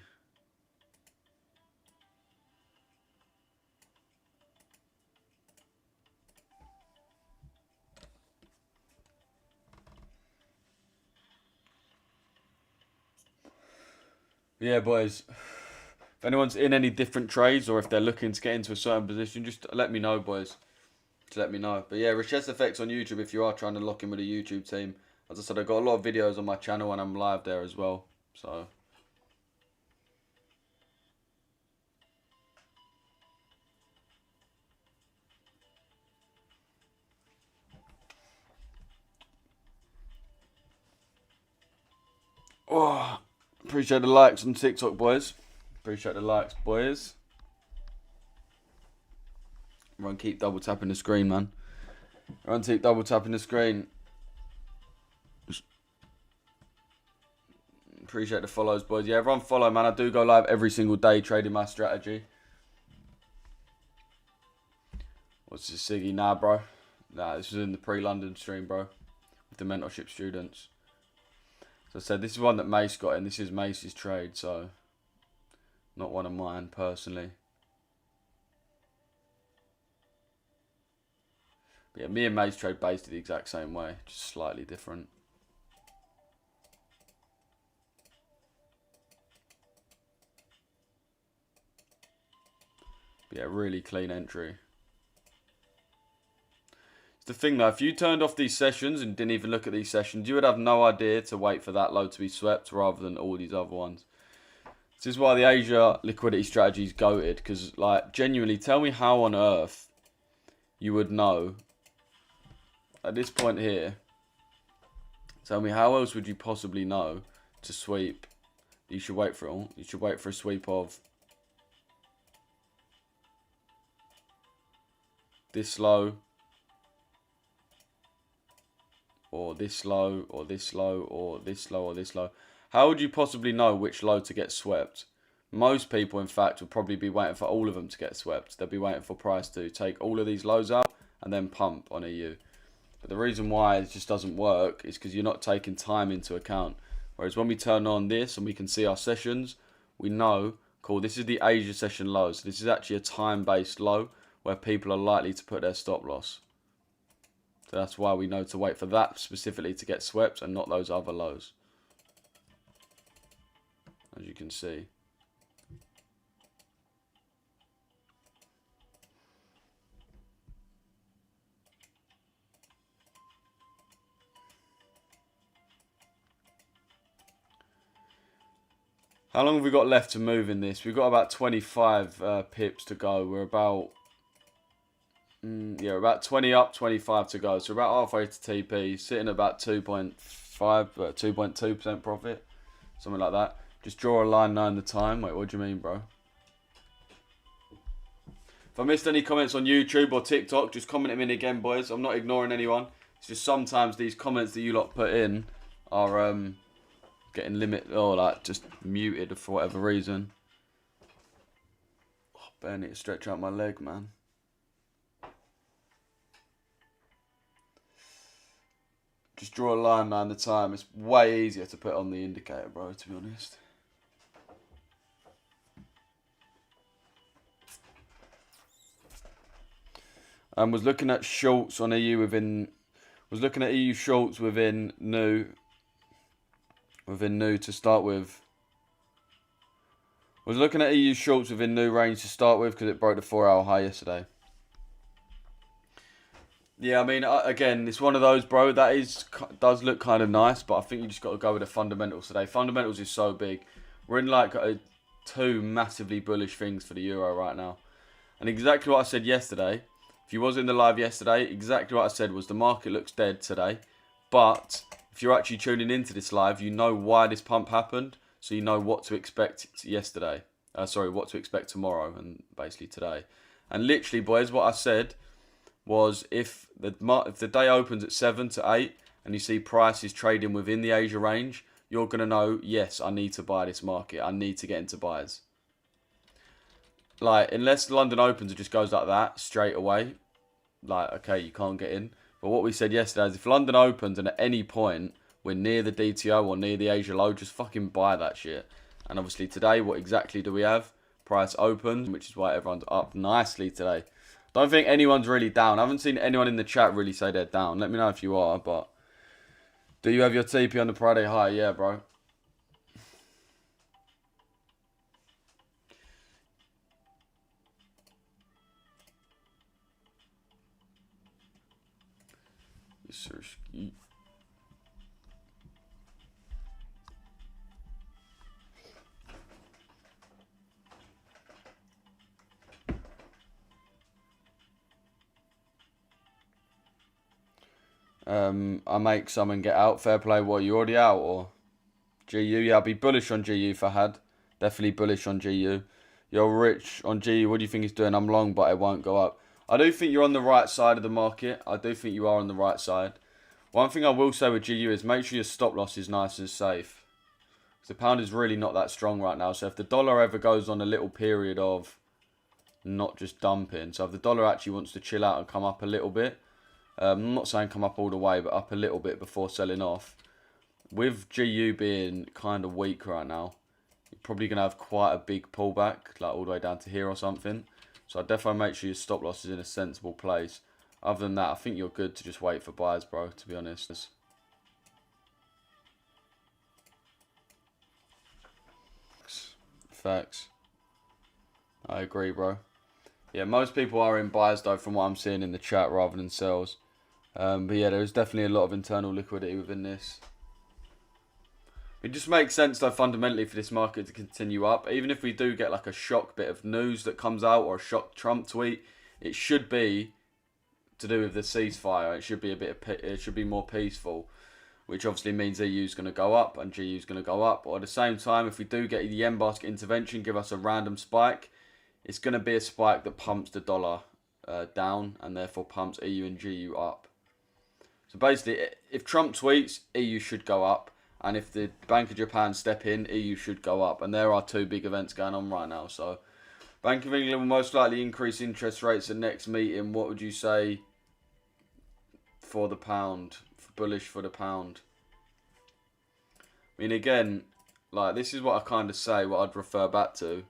Speaker 1: Yeah, boys. If anyone's in any different trades or if they're looking to get into a certain position, just let me know, boys. Just let me know. But yeah, Richesse Effects on YouTube if you are trying to lock in with a YouTube team. As I said, I've got a lot of videos on my channel and I'm live there as well. So oh, appreciate the likes on TikTok, boys. Appreciate the likes, boys. Everyone keep double tapping the screen, man. Everyone keep double tapping the screen. Appreciate the follows, boys. Yeah, everyone follow, man. I do go live every single day trading my strategy. What's this, Siggy? Nah, bro. Nah, this was in the pre-London stream, bro. With the mentorship students. So I said, this is one that Mace got in. This is Mace's trade, so not one of mine, personally. But yeah, me and Mace trade based the exact same way. Just slightly different. But yeah, really clean entry. It's the thing though, if you turned off these sessions and didn't even look at these sessions, you would have no idea to wait for that low to be swept rather than all these other ones. This is why the Asia liquidity strategy is goated, because like genuinely, tell me how on earth you would know at this point here. Tell me how else would you possibly know to sweep? You should wait for it. You should wait for a sweep of this low, or this low, or this low, or this low, or this low. How would you possibly know which low to get swept? Most people, in fact, would probably be waiting for all of them to get swept. They'll be waiting for price to take all of these lows out and then pump on EU. But the reason why it just doesn't work is because you're not taking time into account. Whereas when we turn on this and we can see our sessions, we know, cool, this is the Asia session low. So this is actually a time-based low where people are likely to put their stop loss. So that's why we know to wait for that specifically to get swept and not those other lows. As you can see. How long have we got left to move in this? We've got about 25 pips to go. We're about, about 20 up, 25 to go. So we're about halfway to TP, sitting at about 2.5, 2.2% profit, something like that. Just draw a line knowing the time. Wait, what do you mean, bro? If I missed any comments on YouTube or TikTok, just comment them in again, boys. I'm not ignoring anyone. It's just sometimes these comments that you lot put in are getting just muted for whatever reason. Oh, better need to stretch out my leg, man. Just draw a line down the time. It's way easier to put on the indicator, bro, to be honest. Was looking at shorts on EU within. Was looking at EU shorts within new to start with. Was looking at EU shorts within new range to start with because it broke the 4-hour high yesterday. Yeah, I mean, again, it's one of those, bro. Does look kind of nice, but I think you just got to go with the fundamentals today. Fundamentals is so big. We're in like two massively bullish things for the euro right now, and exactly what I said yesterday. If you was in the live yesterday, exactly what I said was the market looks dead today, but if you're actually tuning into this live, you know why this pump happened, so you know what to expect yesterday. What to expect tomorrow and basically today. And literally, boys, what I said was if the day opens at 7 to 8 and you see prices trading within the Asia range, you're going to know, yes, I need to buy this market. I need to get into buys. Like, unless London opens, it just goes like that straight away. Like, okay, you can't get in. But what we said yesterday is if London opens and at any point we're near the DTO or near the Asia low, just fucking buy that shit. And obviously today, what exactly do we have? Price open, which is why everyone's up nicely today. Don't think anyone's really down. I haven't seen anyone in the chat really say they're down. Let me know if you are, but do you have your TP on the Friday high? Yeah, bro. I make some and get out. Fair play. What, you already out or GU? Yeah, I'll be bullish on GU Fahad. Definitely bullish on GU. You're rich on GU. What do you think he's doing? I'm long, but it won't go up. I do think you're on the right side of the market. I do think you are on the right side. One thing I will say with GU is make sure your stop loss is nice and safe. The pound is really not that strong right now. So if the dollar ever goes on a little period of not just dumping. So if the dollar actually wants to chill out and come up a little bit. I'm not saying come up all the way, but up a little bit before selling off. With GU being kind of weak right now, you're probably going to have quite a big pullback, like all the way down to here or something. So I'd definitely make sure your stop loss is in a sensible place. Other than that, I think you're good to just wait for buys, bro, to be honest. Facts. I agree, bro. Yeah, most people are in buys, though, from what I'm seeing in the chat, rather than sells. But yeah, there is definitely a lot of internal liquidity within this. It just makes sense, though, fundamentally for this market to continue up. Even if we do get like a shock bit of news that comes out or a shock Trump tweet, it should be to do with the ceasefire. It should be it should be more peaceful, which obviously means EU is going to go up and GU is going to go up. Or at the same time, if we do get the yen basket intervention, give us a random spike, it's going to be a spike that pumps the dollar down and therefore pumps EU and GU up. So basically, if Trump tweets, EU should go up. And if the Bank of Japan step in, EU should go up. And there are two big events going on right now. So Bank of England will most likely increase interest rates at next meeting. What would you say for the pound, bullish for the pound. I mean, again, like, this is what I kind of say, what I'd refer back to.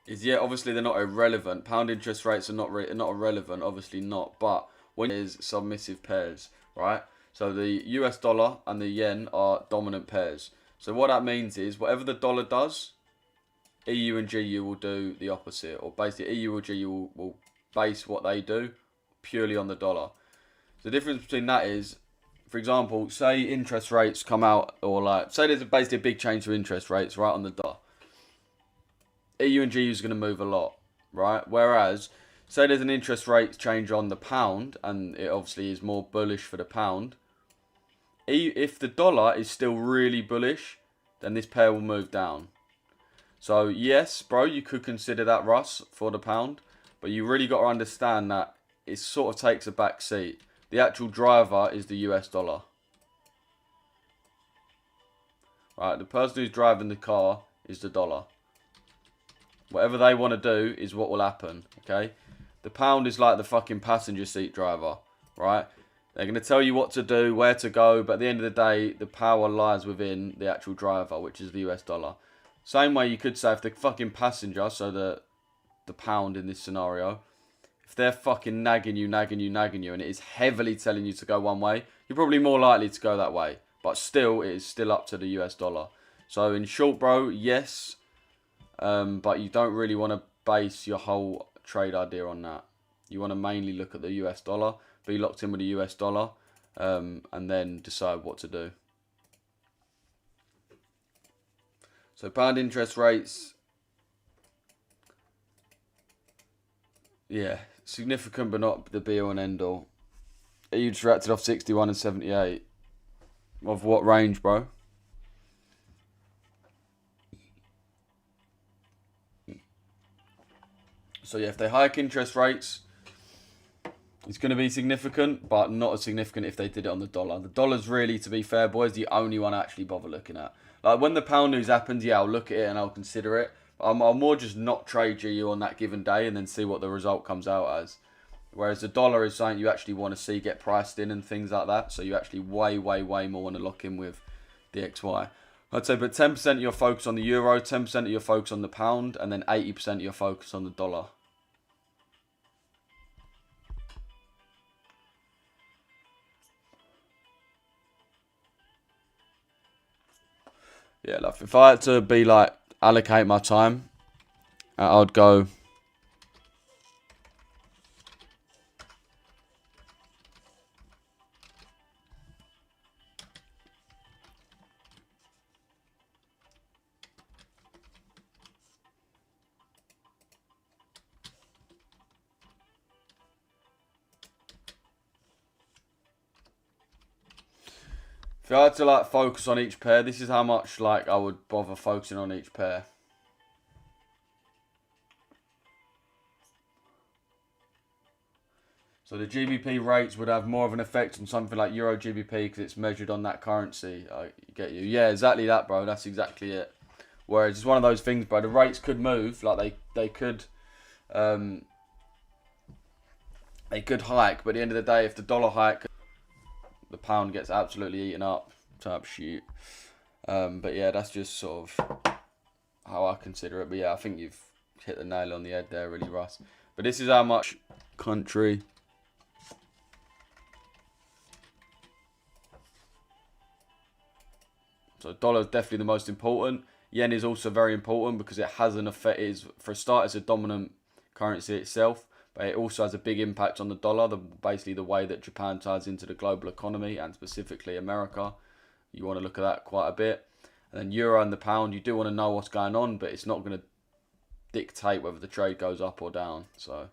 Speaker 1: Is, yeah, obviously they're not irrelevant. Pound interest rates are not irrelevant, obviously not. But when it is submissive pairs, right? So the US dollar and the yen are dominant pairs. So what that means is whatever the dollar does, EU and GU will do the opposite. Or basically EU or GU will base what they do purely on the dollar. The difference between that is, for example, say interest rates come out, or like, say there's basically a big change to interest rates right on the dollar. EU and GU is going to move a lot, right? Whereas, say there's an interest rate change on the pound, and it obviously is more bullish for the pound. If the dollar is still really bullish, then this pair will move down. So yes, bro, you could consider that Russ for the pound, but you really got to understand that it sort of takes a back seat. The actual driver is the US dollar. Right, the person who's driving the car is the dollar. Whatever they want to do is what will happen, okay? The pound is like the fucking passenger seat driver, right? They're going to tell you what to do, where to go, but at the end of the day, the power lies within the actual driver, which is the US dollar. Same way you could say if the fucking passenger, so the pound in this scenario, if they're fucking nagging you, and it is heavily telling you to go one way, you're probably more likely to go that way. But still, it is still up to the US dollar. So in short, bro, yes, but you don't really want to base your whole trade idea on that. You want to mainly look at the US dollar, be locked in with the US dollar, and then decide what to do. So pound interest rates, yeah, significant but not the be all and end all. EU retracted off 61 and 78. Of what range, bro? So yeah, if they hike interest rates, it's going to be significant, but not as significant if they did it on the dollar. The dollar's really, to be fair, boys, the only one I actually bother looking at. Like, when the pound news happens, yeah, I'll look at it and I'll consider it. I'll more just not trade GU on that given day and then see what the result comes out as. Whereas the dollar is something you actually want to see get priced in and things like that. So you actually way more want to lock in with DXY. I'd say, but 10% of your focus on the euro, 10% of your focus on the pound, and then 80% of your focus on the dollar. Yeah, like, if I had to be like, allocate my time, I'd go. If I had to like focus on each pair, this is how much like I would bother focusing on each pair. So the GBP rates would have more of an effect on something like Euro GBP because it's measured on that currency. I get you. Yeah, exactly that, bro. That's exactly it. Whereas it's one of those things, bro. The rates could move, like they could hike, but at the end of the day, if the dollar hike, the pound gets absolutely eaten up type shit. But yeah, that's just sort of how I consider it. But yeah, I think you've hit the nail on the head there, really, Russ. But this is how much country. So dollar is definitely the most important. Yen is also very important because it has an effect. For a start, it's a dominant currency itself. But it also has a big impact on the dollar, basically the way that Japan ties into the global economy and specifically America. You want to look at that quite a bit. And then euro and the pound, you do want to know what's going on, but it's not going to dictate whether the trade goes up or down. So,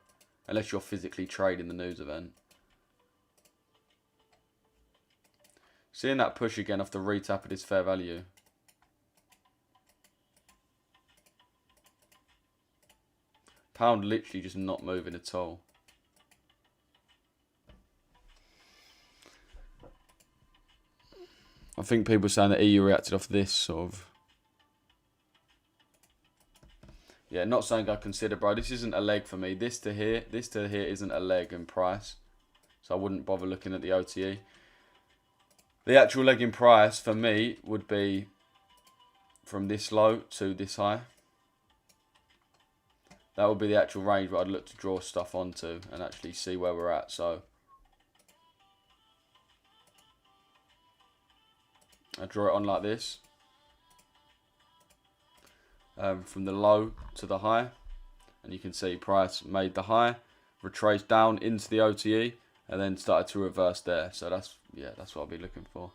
Speaker 1: unless you're physically trading the news event. Seeing that push again off the retap of this fair value. Pound literally just not moving at all. I think people are saying that EU reacted off this sort of. Yeah, not something I consider, bro. This isn't a leg for me. This to here isn't a leg in price. So I wouldn't bother looking at the OTE. The actual leg in price for me would be from this low to this high. That would be the actual range where I'd look to draw stuff onto and actually see where we're at. So I draw it on like this. From the low to the high. And you can see price made the high, retraced down into the OTE, and then started to reverse there. So that's what I'll be looking for.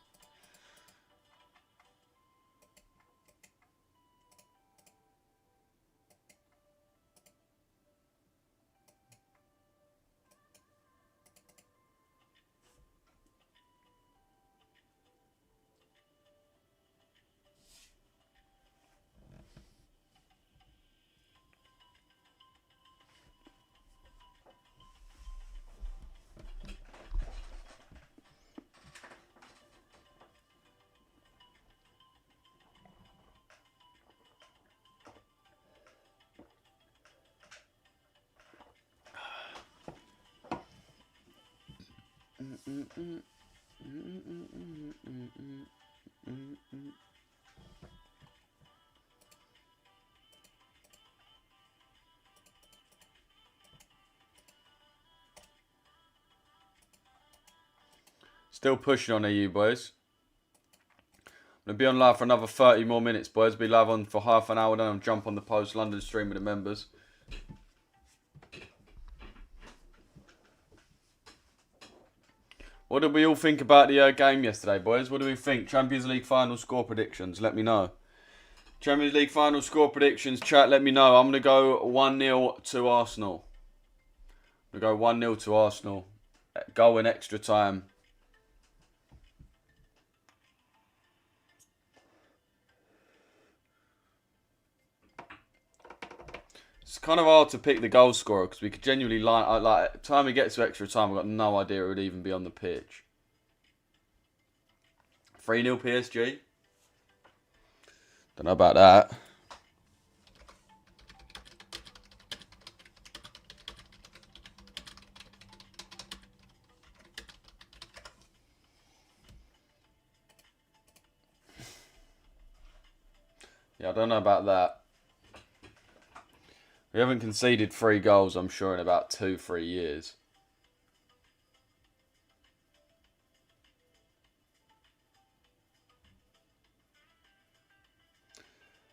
Speaker 1: Still pushing on you boys. I'm going to be on live for another 30 more minutes, boys. Be live on for half an hour, then I'll jump on the post London stream with the members. What did we all think about the game yesterday, boys? What do we think? Champions League final score predictions. Let me know. Champions League final score predictions. Chat, let me know. I'm going to go 1-0 to Arsenal. I'm going to go 1-0 to Arsenal. Goal in extra time. It's kind of hard to pick the goal scorer because we could genuinely like time we get to extra time, I've got no idea it would even be on the pitch. 3-0 PSG. Don't know about that. Yeah, I don't know about that. We haven't conceded 3 goals, I'm sure, in about 2-3 years.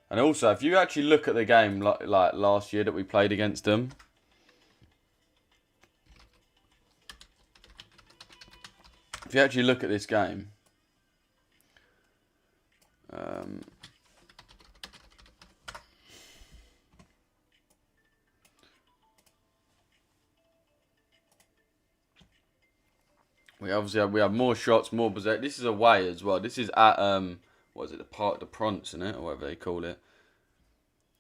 Speaker 1: And also, if you actually look at the game like last year that we played against them, if you actually look at this game, we have more shots, more possession. This is away as well. This is at what is it, the Parc des Princes, isn't it, or whatever they call it.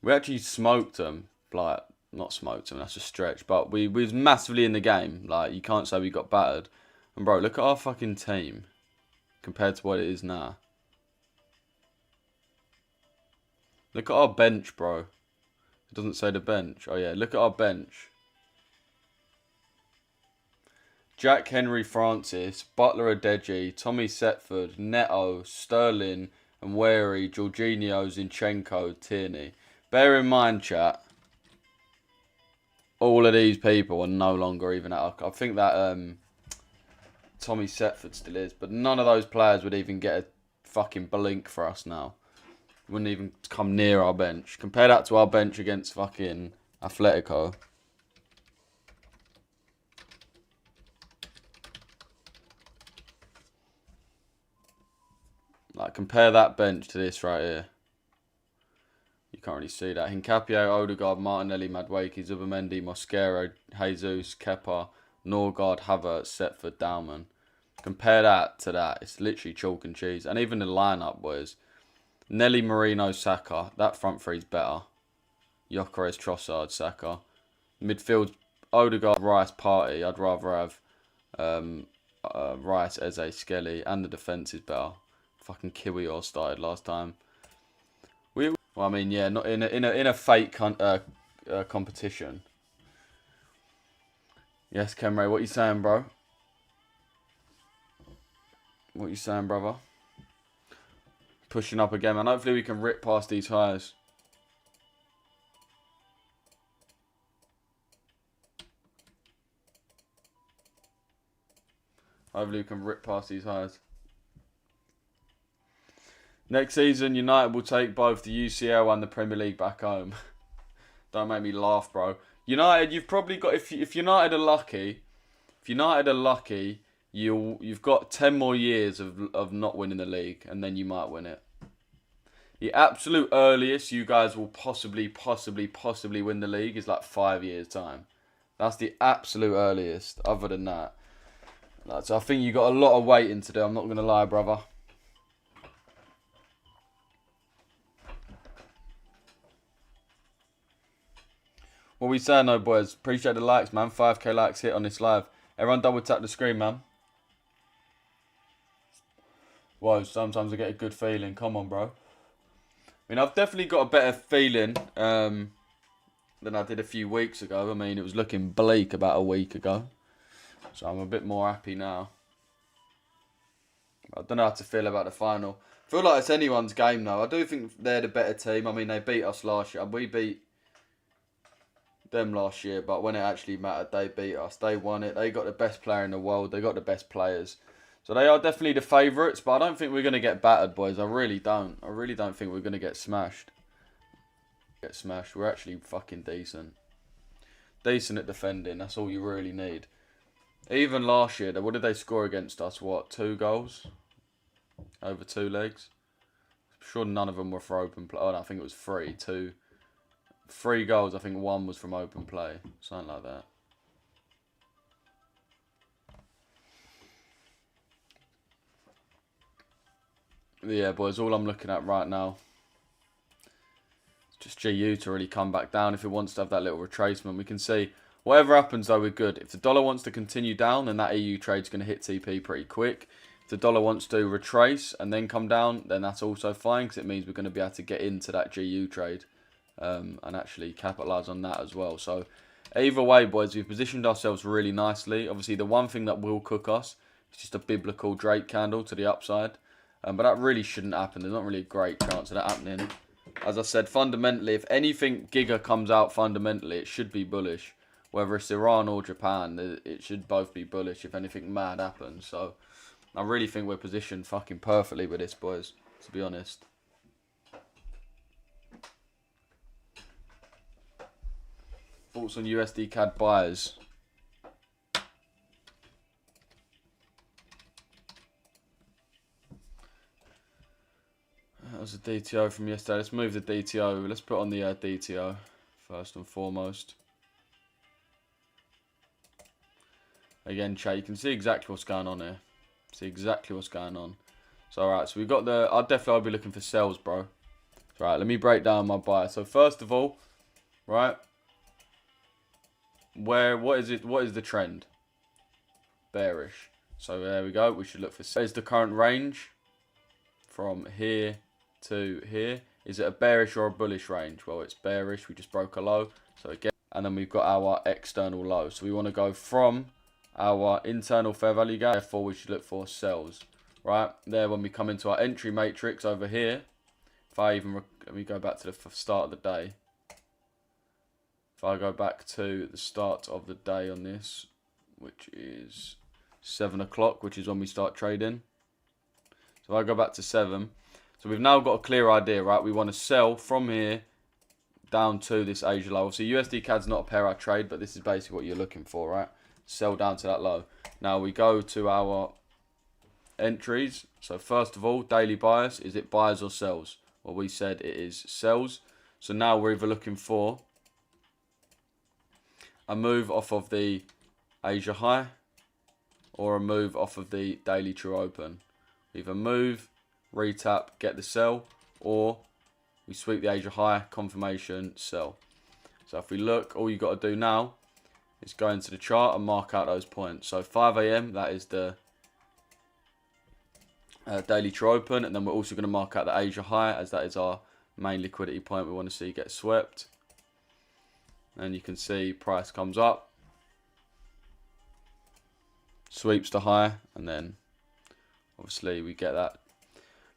Speaker 1: We actually smoked them, like not smoked them. That's a stretch, but we was massively in the game. Like you can't say we got battered. And bro, look at our fucking team compared to what it is now. Look at our bench, bro. It doesn't say the bench. Oh yeah, look at our bench. Jack Henry Francis, Butler Adeji, Tommy Setford, Neto, Sterling, and Wary, Jorginho, Zinchenko, Tierney. Bear in mind, chat, all of these people are no longer even at... I think that Tommy Setford still is, but none of those players would even get a fucking blink for us now. Wouldn't even come near our bench. Compare that to our bench against fucking Atletico. Like, compare that bench to this right here. You can't really see that. Hincapié, Odegaard, Martinelli, Madueke, Zubimendi, Mosquera, Jesus, Kepa, Norgard, Havertz, Setford, Dauman. Compare that to that. It's literally chalk and cheese. And even the lineup was Nelly, Marino, Saka. That front three's better. Gyökeres, Trossard, Saka. Midfield, Odegaard, Rice, Partey. I'd rather have Rice, Eze, Skelly. And the defence is better. Fucking Kiwi all started last time. Well, I mean, yeah, not in a fake competition. Yes, Kemre, what you saying, bro? What you saying, brother? Pushing up again, and hopefully we can rip past these highs. Hopefully we can rip past these highs. Next season, United will take both the UCL and the Premier League back home. Don't make me laugh, bro. United, you've probably got, if United are lucky, you've got 10 more years of not winning the league, and then you might win it. The absolute earliest you guys will possibly win the league is like 5 years' time. That's the absolute earliest. Other than that, so I think you got a lot of waiting to do. I'm not gonna lie, brother. What we saying though, boys? Appreciate the likes, man. 5k likes hit on this live. Everyone double tap the screen, man. Whoa, sometimes I get a good feeling. Come on, bro. I mean, I've definitely got a better feeling than I did a few weeks ago. I mean, it was looking bleak about a week ago. So I'm a bit more happy now. I don't know how to feel about the final. I feel like it's anyone's game, though. I do think they're the better team. I mean, they beat us last year. We beat them last year, but when it actually mattered, they beat us. They won it. They got the best player in the world. They got the best players. So they are definitely the favourites, but I don't think we're going to get battered, boys. I really don't. I really don't think we're going to get smashed. We're actually fucking decent. Decent at defending. That's all you really need. Even last year, what did they score against us? What, 2 goals? Over 2 legs? I'm sure none of them were for open play. Oh, no, I think it was 3. 3 goals. I think 1 was from open play. Something like that. Yeah, boys, all I'm looking at right now is just GU to really come back down if it wants to have that little retracement. We can see whatever happens, though, we're good. If the dollar wants to continue down, then that EU trade's going to hit TP pretty quick. If the dollar wants to retrace and then come down, then that's also fine because it means we're going to be able to get into that GU trade and actually capitalise on that as well. So either way, boys, we've positioned ourselves really nicely. Obviously, the one thing that will cook us is just a biblical Drake candle to the upside. But that really shouldn't happen. There's not really a great chance of that happening. As I said, fundamentally, if anything Giga comes out fundamentally, it should be bullish. Whether it's Iran or Japan, it should both be bullish if anything mad happens. So I really think we're positioned fucking perfectly with this, boys, to be honest. Thoughts on USD CAD buyers? That was a DTO from yesterday. Let's move the DTO. Let's put on the DTO first and foremost. Again, chat, you can see exactly what's going on here. See exactly what's going on. So, alright, so we've got the... I'll be looking for sells, bro. So, alright, let me break down my buy. So, first of all, right, what is the trend? Bearish. So, there we go. We should look for... Is the current range from here to here? Is it a bearish or a bullish range? Well, it's bearish. We just broke a low. So again, and then we've got our external low. So we want to go from our internal fair value gap. Therefore, we should look for sells. Right there, when we come into our entry matrix over here, if I even let me go back to the start of the day. If I go back to the start of the day on this, which is 7 o'clock, which is when we start trading. So if I go back to 7. So we've now got a clear idea, right? We want to sell from here down to this Asia low. So USD CAD's not a pair I trade, but this is basically what you're looking for, right? Sell down to that low. Now we go to our entries. So first of all, daily bias. Is it buys or sells? Well, we said it is sells. So now we're either looking for a move off of the Asia high or a move off of the daily true open. Either move, retap, get the sell, or we sweep the Asia high, confirmation, sell. So if we look, all you got to do now is go into the chart and mark out those points. So 5 AM, that is the daily true open, and then we're also going to mark out the Asia high, as that is our main liquidity point we want to see get swept. And you can see price comes up, sweeps the high, and then obviously we get that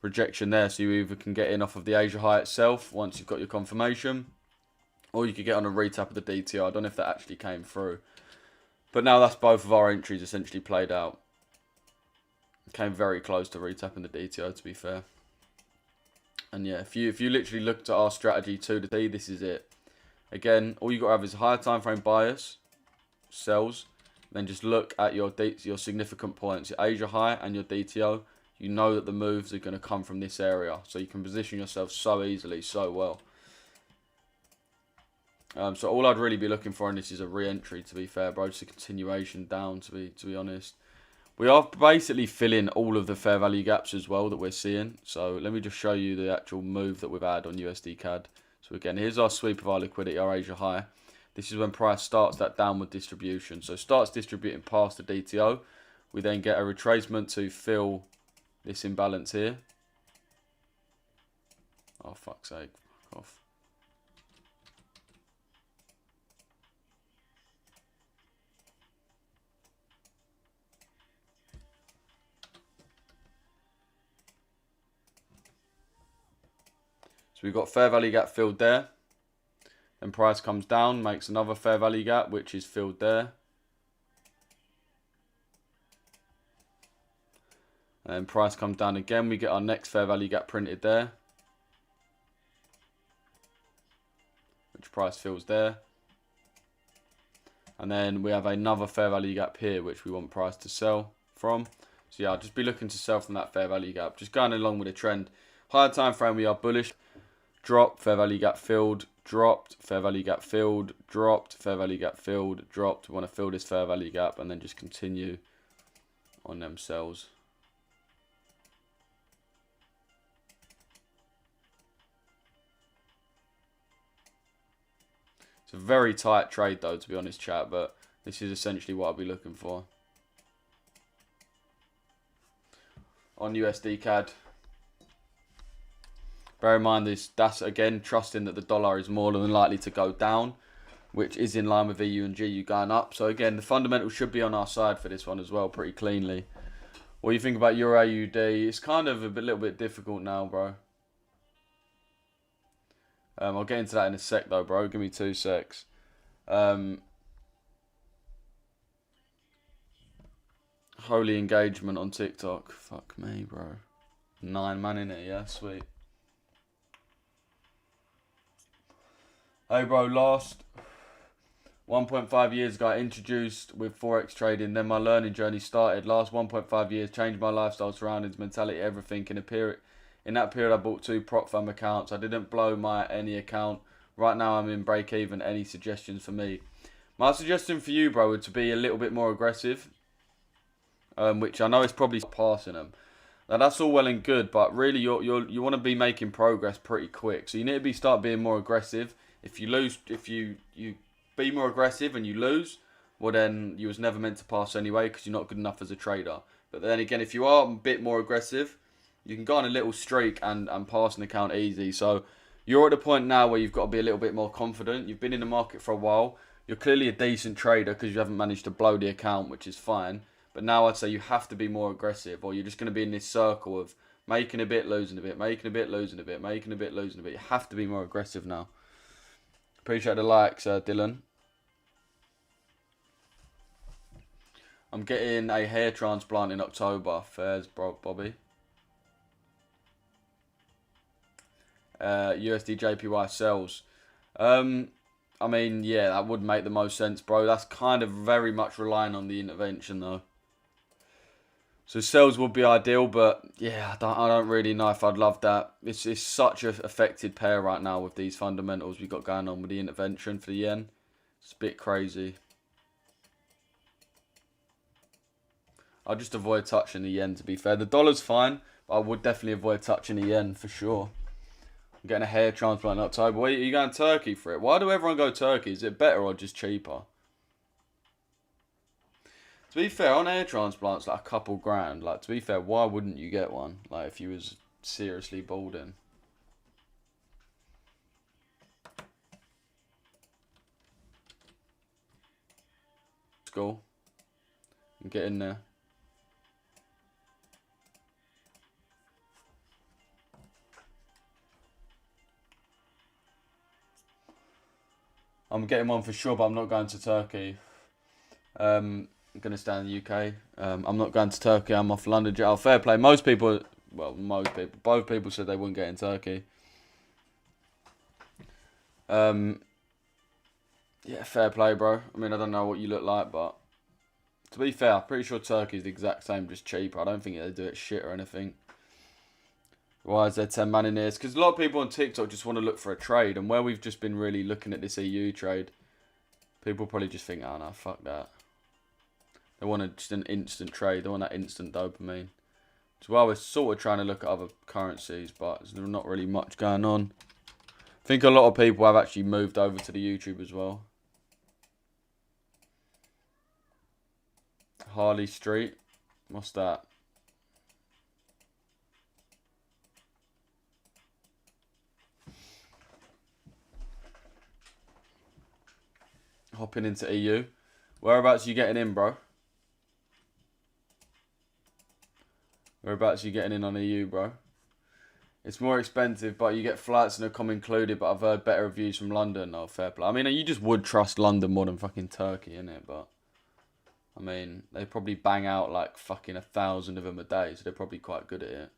Speaker 1: rejection there. So you either can get in off of the Asia high itself once you've got your confirmation, or you could get on a retap of the DTR. I don't know if that actually came through. But now that's both of our entries essentially played out. Came very close to retapping the DTR, to be fair. And yeah, if you literally looked at our strategy to the T, this is it. Again, all you got to have is a higher time frame bias, sells. Then just look at your significant points, your Asia high and your DTO. You know that the moves are going to come from this area, so you can position yourself so easily, so well. So all I'd really be looking for in this is a re-entry, to be fair, bro. Just a continuation down, to be honest. We are basically filling all of the fair value gaps as well that we're seeing. So let me just show you the actual move that we've had on USD CAD. So again, here's our sweep of our liquidity, our Asia high. This is when price starts that downward distribution. So starts distributing past the DTO. We then get a retracement to fill this imbalance here. Oh, fuck's sake. Fuck off. So we've got fair value gap filled there. Then price comes down, makes another fair value gap, which is filled there. And then price comes down again. We get our next fair value gap printed there, which price fills there. And then we have another fair value gap here, which we want price to sell from. So yeah, I'll just be looking to sell from that fair value gap. Just going along with the trend. Higher time frame, we are bullish. Drop, fair value gap filled, dropped, fair value gap filled, dropped, fair value gap filled, dropped. We want to fill this fair value gap and then just continue on them sells. It's a very tight trade though, to be honest, chat, but this is essentially what I'll be looking for. On USD CAD. Bear in mind that's again trusting that the dollar is more than likely to go down, which is in line with EU and GU going up. So again, the fundamentals should be on our side for this one as well, pretty cleanly. What do you think about Euro AUD? It's kind of a little bit difficult now, bro. I'll get into that in a sec though, bro. Give me 2 secs. Holy engagement on TikTok. Fuck me, bro. 9 man in it, yeah, sweet. Hey bro, last 1.5 years got introduced with Forex trading, then my learning journey started. Last 1.5 years changed my lifestyle, surroundings, mentality, everything. In that period I bought 2 prop firm accounts. I didn't blow my any account. Right now I'm in break even. Any suggestions for me? My suggestion for you, bro, would to be a little bit more aggressive. Which I know is probably passing them. Now that's all well and good, but really you want to be making progress pretty quick. So you need to start being more aggressive. If you lose, if you be more aggressive and you lose, well then you was never meant to pass anyway because you're not good enough as a trader. But then again, if you are a bit more aggressive, you can go on a little streak and pass an account easy. So you're at the point now where you've got to be a little bit more confident. You've been in the market for a while. You're clearly a decent trader because you haven't managed to blow the account, which is fine. But now I'd say you have to be more aggressive, or you're just going to be in this circle of making a bit, losing a bit, making a bit, losing a bit, making a bit, losing a bit. You have to be more aggressive now. Appreciate the likes, Dylan. I'm getting a hair transplant in October. Fairs, Bobby. USD JPY sells. I mean, yeah, that would make the most sense, bro. That's kind of very much relying on the intervention, though. So sells would be ideal, but yeah, I don't really know if I'd love that. It's such an affected pair right now with these fundamentals we've got going on with the intervention for the yen. It's a bit crazy. I'll just avoid touching the yen, to be fair. The dollar's fine, but I would definitely avoid touching the yen for sure. I'm getting a hair transplant in October. Wait, are you going to Turkey for it? Why do everyone go Turkey? Is it better or just cheaper? To be fair, on hair transplants, like a couple grand. Like, to be fair, why wouldn't you get one? Like, if you was seriously balding. Let's go. And get in there. I'm getting one for sure, but I'm not going to Turkey. I'm going to stay in the UK. I'm not going to Turkey. I'm off London. Oh, fair play. Both people said they wouldn't get in Turkey. Yeah, fair play, bro. I mean, I don't know what you look like, but to be fair, I'm pretty sure Turkey's the exact same, just cheaper. I don't think they do it shit or anything. Why is there 10 man in here? Because a lot of people on TikTok just want to look for a trade, and where we've just been really looking at this EU trade, people probably just think, oh no, fuck that. They want just an instant trade. They want that instant dopamine. So while we're sort of trying to look at other currencies, but there's not really much going on. I think a lot of people have actually moved over to the YouTube as well. Harley Street. What's that? Hopping into EU. Whereabouts are you getting in, bro? Whereabouts are you getting in on EU, bro? It's more expensive, but you get flights and a com included, but I've heard better reviews from London. Oh, fair play. I mean, you just would trust London more than fucking Turkey, innit? But, I mean, they probably bang out like fucking 1,000 of them a day, so they're probably quite good at it.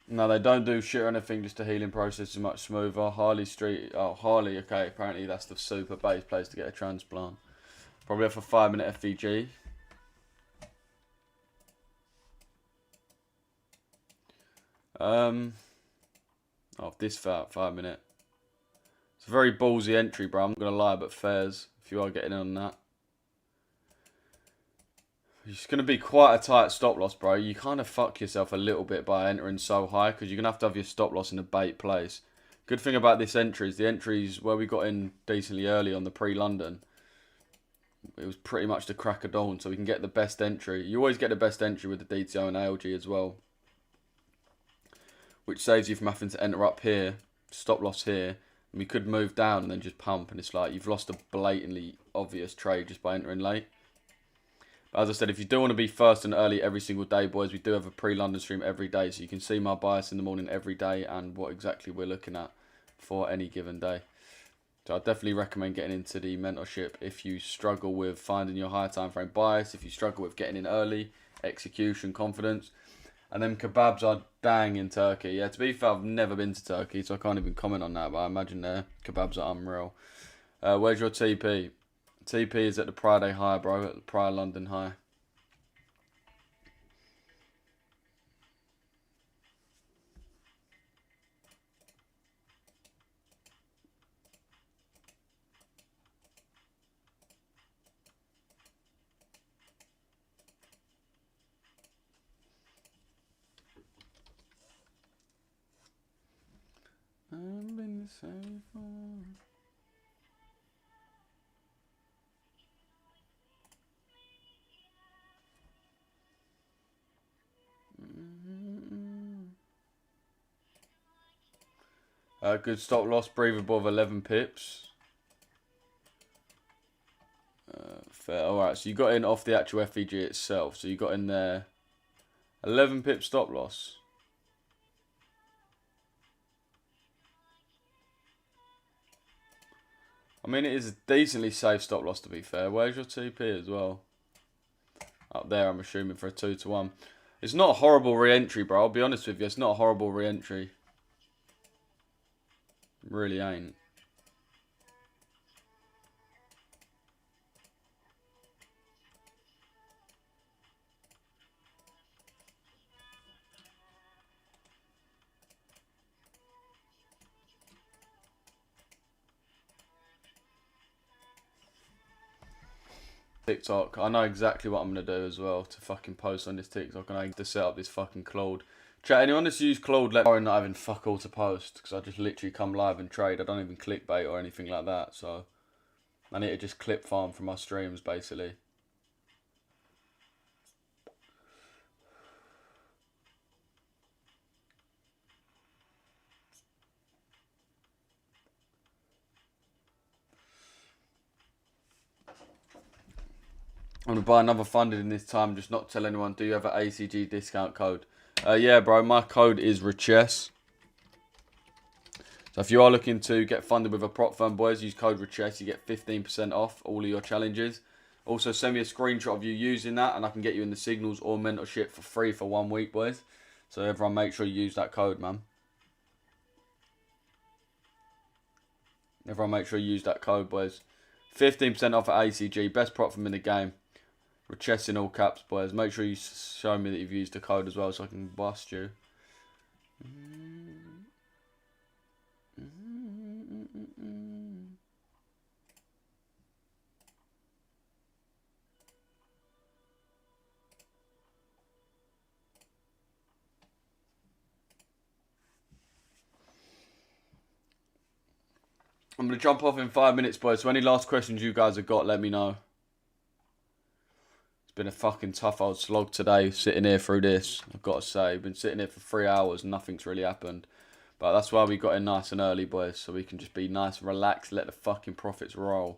Speaker 1: No, they don't do shit or anything, just the healing process is much smoother. Harley Street, oh, Harley, okay, apparently that's the super base place to get a transplant. Probably have a 5-minute FVG. Oh, this 5-minute. It's a very ballsy entry, bro, I'm not going to lie, but fairs, if you are getting in on that. It's going to be quite a tight stop loss, bro. You kind of fuck yourself a little bit by entering so high because you're going to have your stop loss in a bait place. Good thing about this entry is the entries where we got in decently early on the pre-London. It was pretty much the crack of dawn, so we can get the best entry. You always get the best entry with the DTO and ALG as well, which saves you from having to enter up here, stop loss here, and we could move down and then just pump, and it's like you've lost a blatantly obvious trade just by entering late. As I said, if you do want to be first and early every single day, boys, we do have a pre-London stream every day. So you can see my bias in the morning every day and what exactly we're looking at for any given day. So I definitely recommend getting into the mentorship if you struggle with finding your higher time frame bias, if you struggle with getting in early, execution, confidence. And then kebabs are dang in Turkey. Yeah, to be fair, I've never been to Turkey, so I can't even comment on that. But I imagine their kebabs are unreal. Where's your TP? TP is at the prior day high, bro, at the prior London high. I've been safe for... Good stop loss, breathe above 11 pips. Fair. Alright, so you got in off the actual FVG itself. So you got in there 11 pip stop loss. I mean, it is a decently safe stop loss to be fair. Where's your TP as well? Up there, I'm assuming, for a 2-to-1. It's not a horrible re-entry, bro. I'll be honest with you. It's not a horrible re-entry. Really ain't. TikTok. I know exactly what I'm going to do as well to fucking post on this TikTok, and I need to set up this fucking Claude. Chat, anyone that's used Claude, let me know, not having fuck all to post, because I just literally come live and trade. I don't even clickbait or anything like that, so I need to just clip farm from my streams, basically. I'm going to buy another funded in this time. Just not tell anyone. Do you have an ACG discount code? Yeah, bro. My code is Richesse. So if you are looking to get funded with a prop firm, boys, use code Richesse. You get 15% off all of your challenges. Also, send me a screenshot of you using that, and I can get you in the signals or mentorship for free for 1 week, boys. So everyone, make sure you use that code, man. Everyone, make sure you use that code, boys. 15% off at ACG. Best prop firm in the game. Richesse in all caps, boys. Make sure you show me that you've used the code as well so I can bust you. I'm going to jump off in 5 minutes, boys. So any last questions you guys have got, let me know. Been a fucking tough old slog today, sitting here through this. I've got to say, been sitting here for 3 hours, nothing's really happened. But that's why we got in nice and early, boys, so we can just be nice and relaxed, let the fucking profits roll.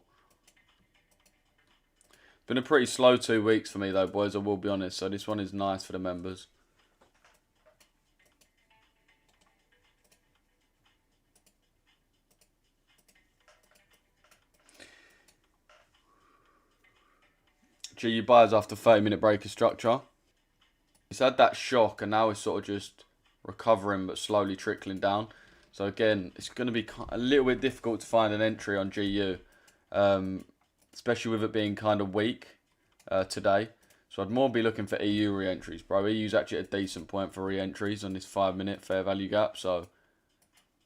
Speaker 1: Been a pretty slow 2 weeks for me though, boys, I will be honest. So this one is nice for the members. GU buys after 30-minute breaker structure. He's had that shock and now it's sort of just recovering but slowly trickling down. So again, it's going to be a little bit difficult to find an entry on GU. Especially with it being kind of weak today. So I'd more be looking for EU re-entries, bro. EU's actually at a decent point for re-entries on this 5-minute fair value gap. So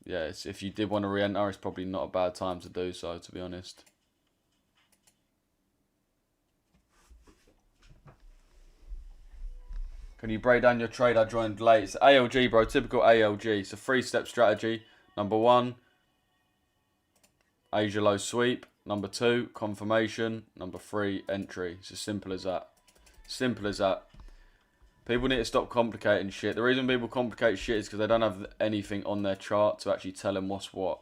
Speaker 1: yeah, if you did want to re-enter, it's probably not a bad time to do so, to be honest. Can you break down your trade? I joined late. It's ALG, bro. Typical ALG. It's a 3-step strategy. Number 1, Asia low sweep. Number 2, confirmation. Number 3, entry. It's as simple as that. Simple as that. People need to stop complicating shit. The reason people complicate shit is because they don't have anything on their chart to actually tell them what's what.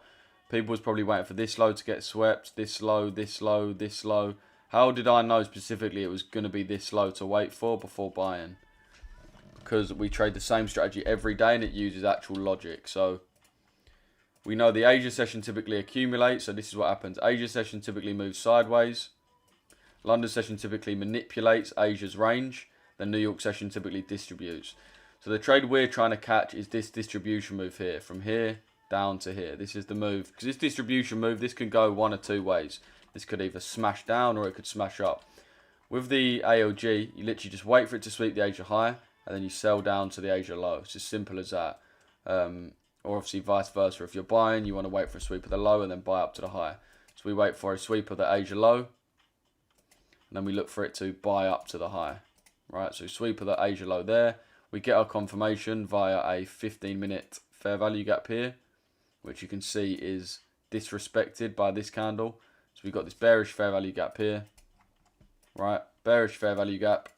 Speaker 1: People was probably waiting for this low to get swept. This low, this low, this low. How did I know specifically it was going to be this low to wait for before buying? Because we trade the same strategy every day and it uses actual logic. So we know the Asia session typically accumulates. So this is what happens. Asia session typically moves sideways. London session typically manipulates Asia's range. The New York session typically distributes. So the trade we're trying to catch is this distribution move here. From here down to here. This is the move. Because this distribution move, this can go 1 or 2 ways. This could either smash down or it could smash up. With the ALG, you literally just wait for it to sweep the Asia high. And then you sell down to the Asia low. It's as simple as that. Or obviously vice versa. If you're buying, you want to wait for a sweep of the low and then buy up to the high. So we wait for a sweep of the Asia low. And then we look for it to buy up to the high. Right, so sweep of the Asia low there. We get our confirmation via a 15-minute fair value gap here. Which you can see is disrespected by this candle. So we've got this bearish fair value gap here. Right, bearish fair value gap.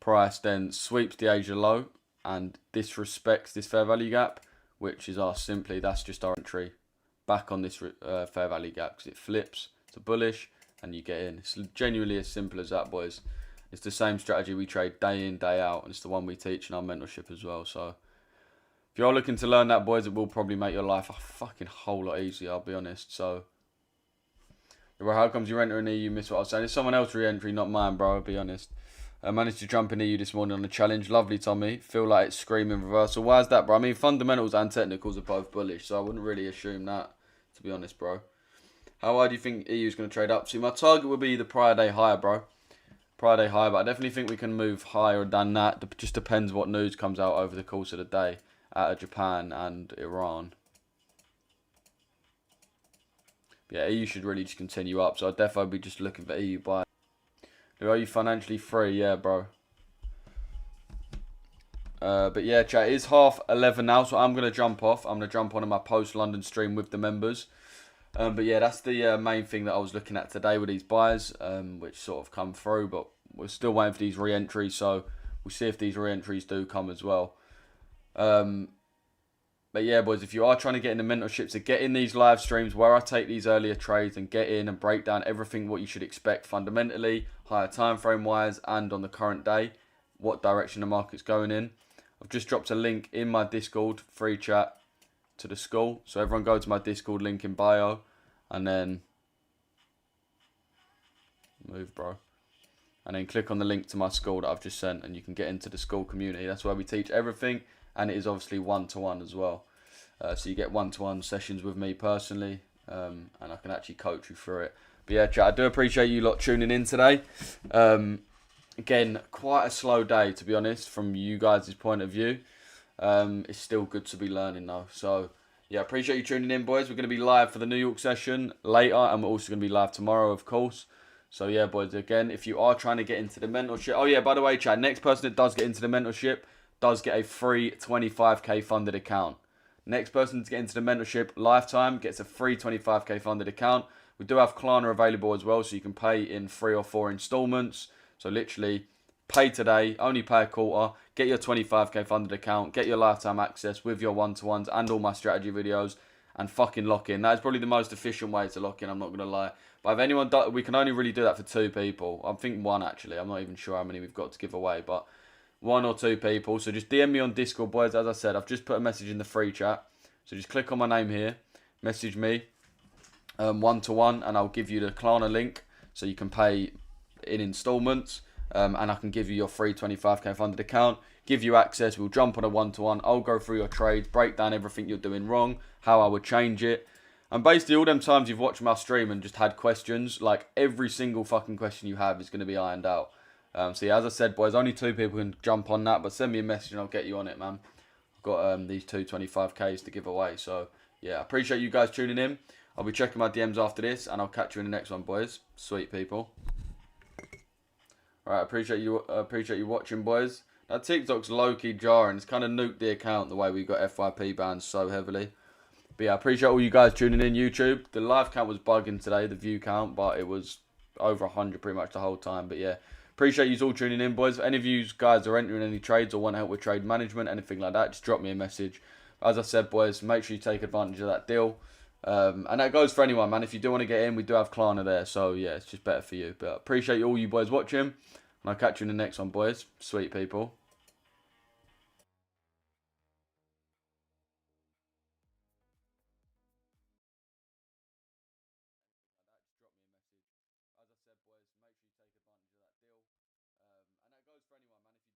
Speaker 1: Price then sweeps the Asia low and disrespects this fair value gap, which is that's just our entry back on this fair value gap because it flips to bullish and you get in. It's genuinely as simple as that, boys. It's the same strategy we trade day in, day out, and it's the one we teach in our mentorship as well. So if you're looking to learn that, boys, it will probably make your life a fucking whole lot easier, I'll be honest. So bro, how comes you're entering EU? You missed what I was saying. It's someone else's re-entry, not mine, bro, I'll be honest. I managed to jump in EU this morning on the challenge. Lovely, Tommy. Feel like it's screaming reversal. Why is that, bro? I mean, fundamentals and technicals are both bullish, so I wouldn't really assume that, to be honest, bro. How high do you think EU is going to trade up to? My target would be the prior day higher, bro. Prior day higher, but I definitely think we can move higher than that. It just depends what news comes out over the course of the day out of Japan and Iran. But yeah, EU should really just continue up, so I'd definitely be just looking for EU buy. Are you financially free? Yeah, bro. But yeah, chat, it is 11:30 now, so I'm going to jump off. I'm going to jump onto my post-London stream with the members. But yeah, that's the main thing that I was looking at today with these buys, which sort of come through. But we're still waiting for these re-entries, so we'll see if these re-entries do come as well. But yeah, boys, if you are trying to get in the mentorship, so get in these live streams where I take these earlier trades and get in and break down everything what you should expect fundamentally, higher time frame wise, and on the current day, what direction the market's going in. I've just dropped a link in my Discord free chat to the school. So everyone go to my Discord link in bio and then move, bro. And then click on the link to my school that I've just sent and you can get into the school community. That's where we teach everything, and it is obviously one-to-one as well. So you get one-to-one sessions with me personally, and I can actually coach you through it. But yeah, chat, I do appreciate you lot tuning in today. Again, quite a slow day, to be honest, from you guys' point of view. It's still good to be learning though. So yeah, appreciate you tuning in, boys. We're going to be live for the New York session later, and we're also going to be live tomorrow, of course. So yeah, boys, again, if you are trying to get into the mentorship... Oh yeah, by the way, chat, next person that does get into the mentorship does get a free 25k funded account. Next person to get into the mentorship lifetime gets a free 25k funded account. We do have Klarna available as well, so you can pay in 3 or 4 installments. So literally, pay today, only pay a quarter, get your 25k funded account, get your lifetime access with your one-to-ones and all my strategy videos, and fucking lock in. That is probably the most efficient way to lock in, I'm not going to lie. But if anyone does, we can only really do that for 2 people. I think 1 actually. I'm not even sure how many we've got to give away, but 1 or 2 people. So just DM me on Discord, boys. As I said, I've just put a message in the free chat. So just click on my name here, message me one-to-one, and I'll give you the Klarna link so you can pay in installments, and I can give you your free 25k funded account, give you access. We'll jump on a one-to-one. I'll go through your trades, break down everything you're doing wrong, how I would change it. And basically, all them times you've watched my stream and just had questions, like every single fucking question you have is going to be ironed out. So yeah, as I said, boys, only 2 people can jump on that, but send me a message and I'll get you on it, man. I've got these 2 25ks to give away. So yeah, I appreciate you guys tuning in. I'll be checking my DMs after this, and I'll catch you in the next one, boys. Sweet people. Alright, appreciate you watching, boys. That TikTok's low-key jarring. It's kind of nuked the account the way we got FYP banned so heavily. But yeah, I appreciate all you guys tuning in, YouTube. The live count was bugging today, the view count, but it was over 100 pretty much the whole time. But yeah, appreciate you all tuning in, boys. If any of you guys are entering any trades or want help with trade management, anything like that, just drop me a message. As I said, boys, make sure you take advantage of that deal. And that goes for anyone, man. If you do want to get in, we do have Klarna there. So yeah, it's just better for you. But appreciate all you boys watching. And I'll catch you in the next one, boys. Sweet people. As I said, boys, make sure you take advantage of that deal. And that goes for anyone, man. If you